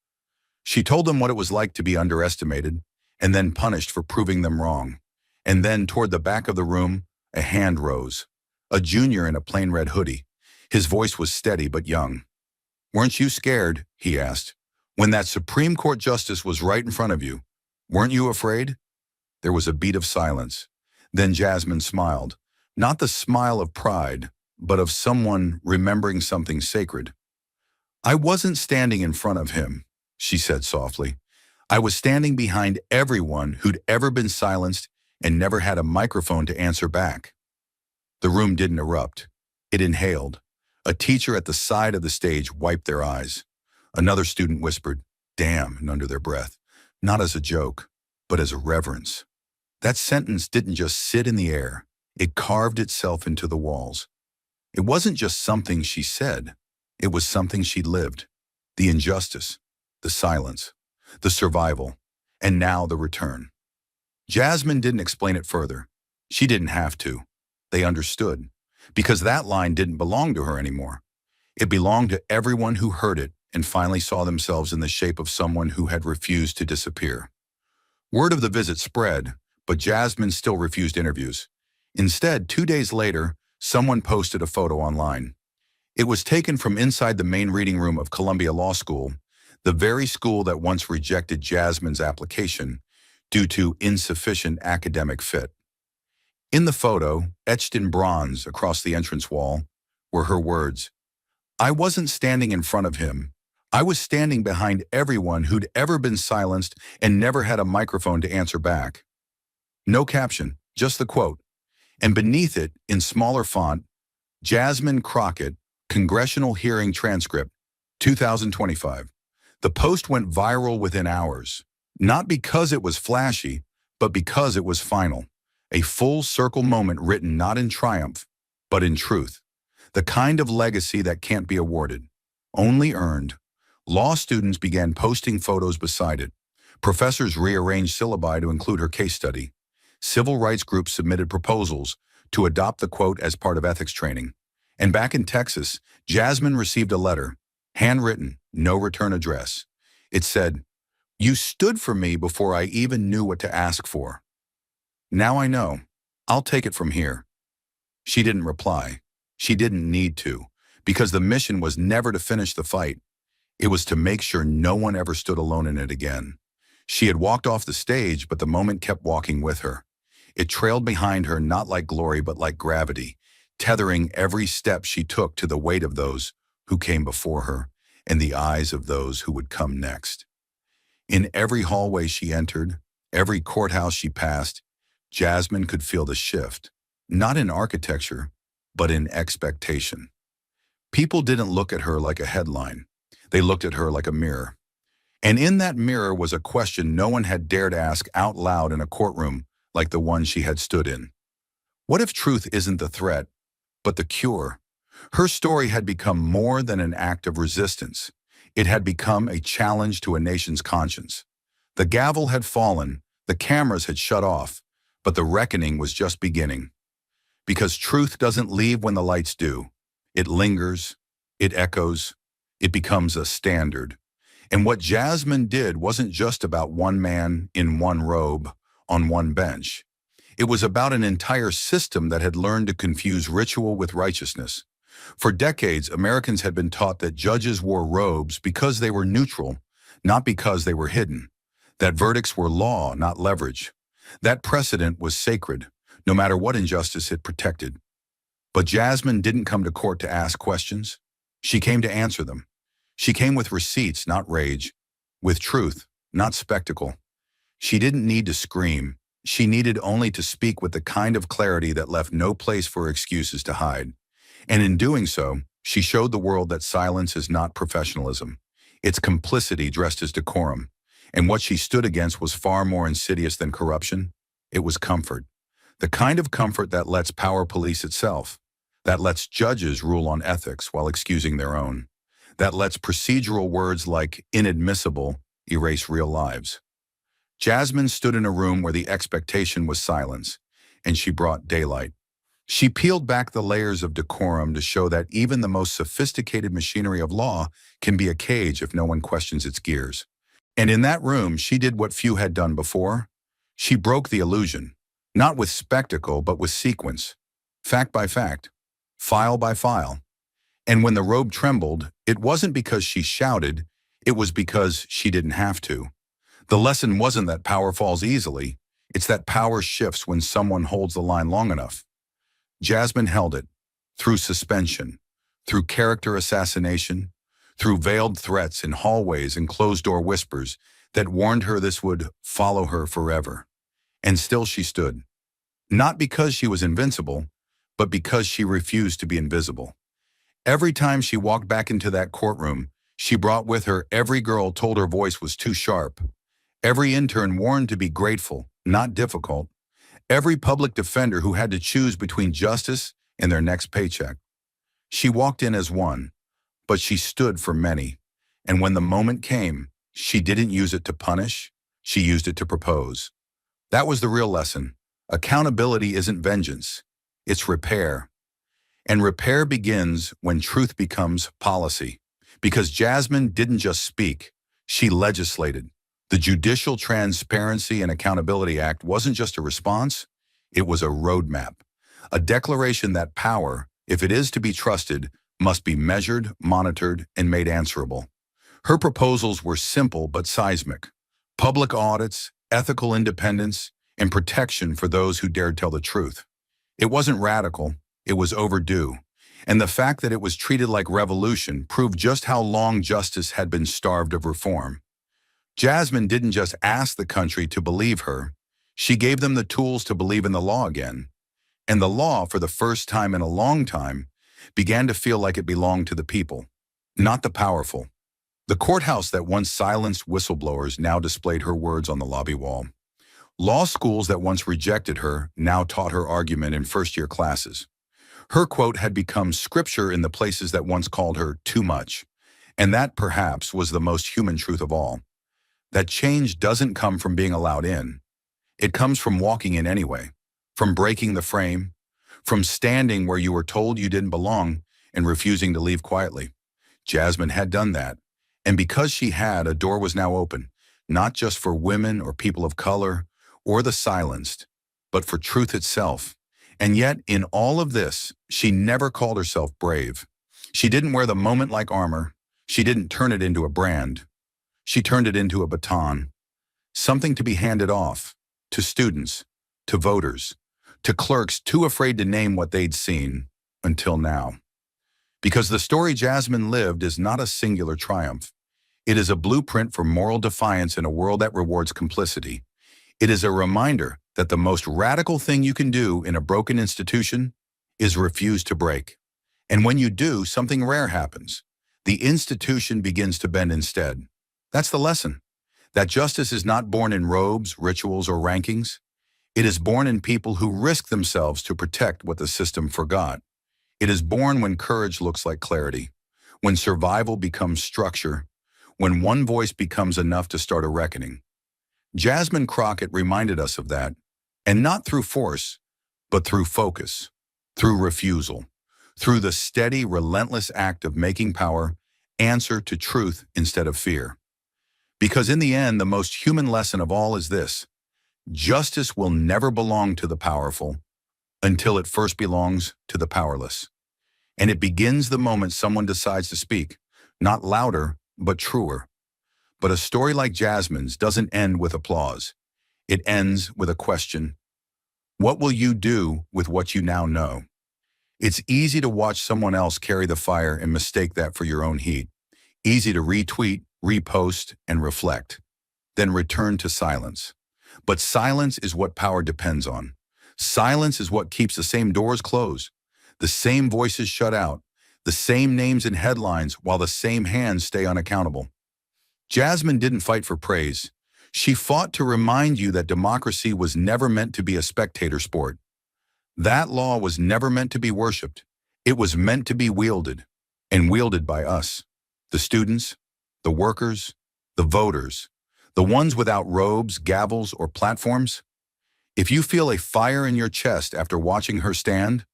She told them what it was like to be underestimated and then punished for proving them wrong. And then toward the back of the room, a hand rose. A junior in a plain red hoodie. His voice was steady but young. "Weren't you scared?" he asked. "When that Supreme Court justice was right in front of you, weren't you afraid?" There was a beat of silence. Then Jasmine smiled. Not the smile of pride, but of someone remembering something sacred. "I wasn't standing in front of him," she said softly. "I was standing behind everyone who'd ever been silenced and never had a microphone to answer back." The room didn't erupt. It inhaled. A teacher at the side of the stage wiped their eyes. Another student whispered, "Damn," and under their breath, not as a joke, but as a reverence. That sentence didn't just sit in the air. It carved itself into the walls. It wasn't just something she said. It was something she lived. The injustice, the silence, the survival, and now the return. Jasmine didn't explain it further. She didn't have to. They understood. Because that line didn't belong to her anymore. It belonged to everyone who heard it and finally saw themselves in the shape of someone who had refused to disappear. Word of the visit spread, but Jasmine still refused interviews. Instead, 2 days later, someone posted a photo online. It was taken from inside the main reading room of Columbia Law School, the very school that once rejected Jasmine's application due to insufficient academic fit. In the photo, etched in bronze across the entrance wall, were her words, "I wasn't standing in front of him. I was standing behind everyone who'd ever been silenced and never had a microphone to answer back." No caption, just the quote. And beneath it, in smaller font, Jasmine Crockett, Congressional Hearing Transcript, 2025. The post went viral within hours, not because it was flashy, but because it was final. A full circle moment written not in triumph, but in truth. The kind of legacy that can't be awarded, only earned. Law students began posting photos beside it. Professors rearranged syllabi to include her case study. Civil rights groups submitted proposals to adopt the quote as part of ethics training. And back in Texas, Jasmine received a letter, handwritten, no return address. It said, "You stood for me before I even knew what to ask for. Now I know. I'll take it from here." She didn't reply. She didn't need to, because the mission was never to finish the fight. It was to make sure no one ever stood alone in it again. She had walked off the stage, but the moment kept walking with her. It trailed behind her not like glory but like gravity, tethering every step she took to the weight of those who came before her and the eyes of those who would come next. In every hallway she entered, every courthouse she passed, Jasmine could feel the shift, not in architecture, but in expectation. People didn't look at her like a headline. They looked at her like a mirror. And in that mirror was a question no one had dared ask out loud in a courtroom like the one she had stood in. What if truth isn't the threat, but the cure? Her story had become more than an act of resistance. It had become a challenge to a nation's conscience. The gavel had fallen, the cameras had shut off, but the reckoning was just beginning. Because truth doesn't leave when the lights do. It lingers, it echoes, it becomes a standard. And what Jasmine did wasn't just about one man in one robe on one bench. It was about an entire system that had learned to confuse ritual with righteousness. For decades, Americans had been taught that judges wore robes because they were neutral, not because they were hidden. That verdicts were law, not leverage. That precedent was sacred, no matter what injustice it protected. But Jasmine didn't come to court to ask questions. She came to answer them. She came with receipts, not rage, with truth, not spectacle. She didn't need to scream. She needed only to speak with the kind of clarity that left no place for excuses to hide. And in doing so, she showed the world that silence is not professionalism. It's complicity dressed as decorum. And what she stood against was far more insidious than corruption. It was comfort. The kind of comfort that lets power police itself, that lets judges rule on ethics while excusing their own, that lets procedural words like inadmissible erase real lives. Jasmine stood in a room where the expectation was silence, and she brought daylight. She peeled back the layers of decorum to show that even the most sophisticated machinery of law can be a cage if no one questions its gears. And in that room, she did what few had done before. She broke the illusion, not with spectacle, but with sequence, fact by fact, file by file. And when the robe trembled, it wasn't because she shouted, it was because she didn't have to. The lesson wasn't that power falls easily, it's that power shifts when someone holds the line long enough. Jasmine held it, through suspension, through character assassination, through veiled threats in hallways and closed-door whispers that warned her this would follow her forever. And still she stood. Not because she was invincible, but because she refused to be invisible. Every time she walked back into that courtroom, she brought with her every girl told her voice was too sharp. Every intern warned to be grateful, not difficult. Every public defender who had to choose between justice and their next paycheck. She walked in as one, but she stood for many. And when the moment came, she didn't use it to punish, she used it to propose. That was the real lesson. Accountability isn't vengeance, it's repair. And repair begins when truth becomes policy. Because Jasmine didn't just speak, she legislated. The Judicial Transparency and Accountability Act wasn't just a response, it was a roadmap. A declaration that power, if it is to be trusted, must be measured, monitored, and made answerable. Her proposals were simple but seismic. Public audits, ethical independence, and protection for those who dared tell the truth. It wasn't radical, it was overdue. And the fact that it was treated like revolution proved just how long justice had been starved of reform. Jasmine didn't just ask the country to believe her, she gave them the tools to believe in the law again. And the law, for the first time in a long time, began to feel like it belonged to the people, not the powerful. The courthouse that once silenced whistleblowers now displayed her words on the lobby wall. Law schools that once rejected her now taught her argument in first-year classes. Her quote had become scripture in the places that once called her too much. And that, perhaps, was the most human truth of all. That change doesn't come from being allowed in. It comes from walking in anyway, from breaking the frame, from standing where you were told you didn't belong and refusing to leave quietly. Jasmine had done that. And because she had, a door was now open, not just for women or people of color or the silenced, but for truth itself. And yet, in all of this, she never called herself brave. She didn't wear the moment like armor. She didn't turn it into a brand. She turned it into a baton, something to be handed off to students, to voters, to clerks too afraid to name what they'd seen until now. Because the story Jasmine lived is not a singular triumph. It is a blueprint for moral defiance in a world that rewards complicity. It is a reminder that the most radical thing you can do in a broken institution is refuse to break. And when you do, something rare happens. The institution begins to bend instead. That's the lesson. That justice is not born in robes, rituals, or rankings. It is born in people who risk themselves to protect what the system forgot. It is born when courage looks like clarity, when survival becomes structure, when one voice becomes enough to start a reckoning. Jasmine Crockett reminded us of that, and not through force, but through focus, through refusal, through the steady, relentless act of making power answer to truth instead of fear. Because in the end, the most human lesson of all is this: justice will never belong to the powerful until it first belongs to the powerless. And it begins the moment someone decides to speak, not louder, but truer. But a story like Jasmine's doesn't end with applause. It ends with a question. What will you do with what you now know? It's easy to watch someone else carry the fire and mistake that for your own heat. Easy to retweet, repost, and reflect, then return to silence. But silence is what power depends on. Silence is what keeps the same doors closed, the same voices shut out, the same names in headlines while the same hands stay unaccountable. Jasmine didn't fight for praise. She fought to remind you that democracy was never meant to be a spectator sport. That law was never meant to be worshipped. It was meant to be wielded, and wielded by us, the students, the workers, the voters, the ones without robes, gavels, or platforms. If you feel a fire in your chest after watching her stand,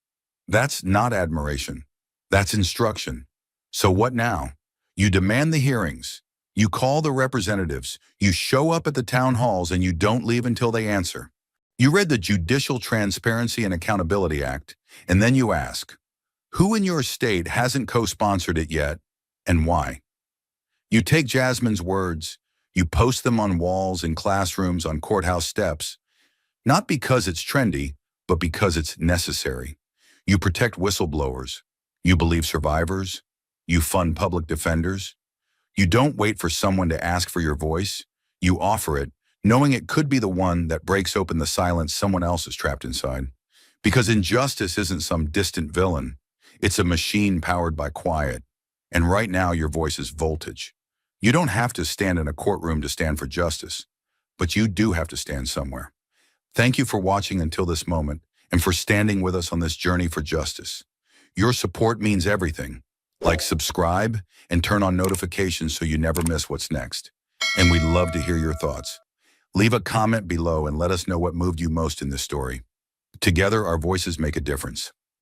that's not admiration. That's instruction. So what now? You demand the hearings. You call the representatives. You show up at the town halls and you don't leave until they answer. You read the Judicial Transparency and Accountability Act, and then you ask, who in your state hasn't co-sponsored it yet, and why? You take Jasmine's words, you post them on walls, in classrooms, on courthouse steps, not because it's trendy, but because it's necessary. You protect whistleblowers. You believe survivors. You fund public defenders. You don't wait for someone to ask for your voice. You offer it, knowing it could be the one that breaks open the silence someone else is trapped inside. Because injustice isn't some distant villain. It's a machine powered by quiet. And right now your voice is voltage. You don't have to stand in a courtroom to stand for justice, but you do have to stand somewhere. Thank you for watching until this moment and for standing with us on this journey for justice. Your support means everything. Like, subscribe, and turn on notifications so you never miss what's next. And we'd love to hear your thoughts. Leave a comment below and let us know what moved you most in this story. Together, our voices make a difference.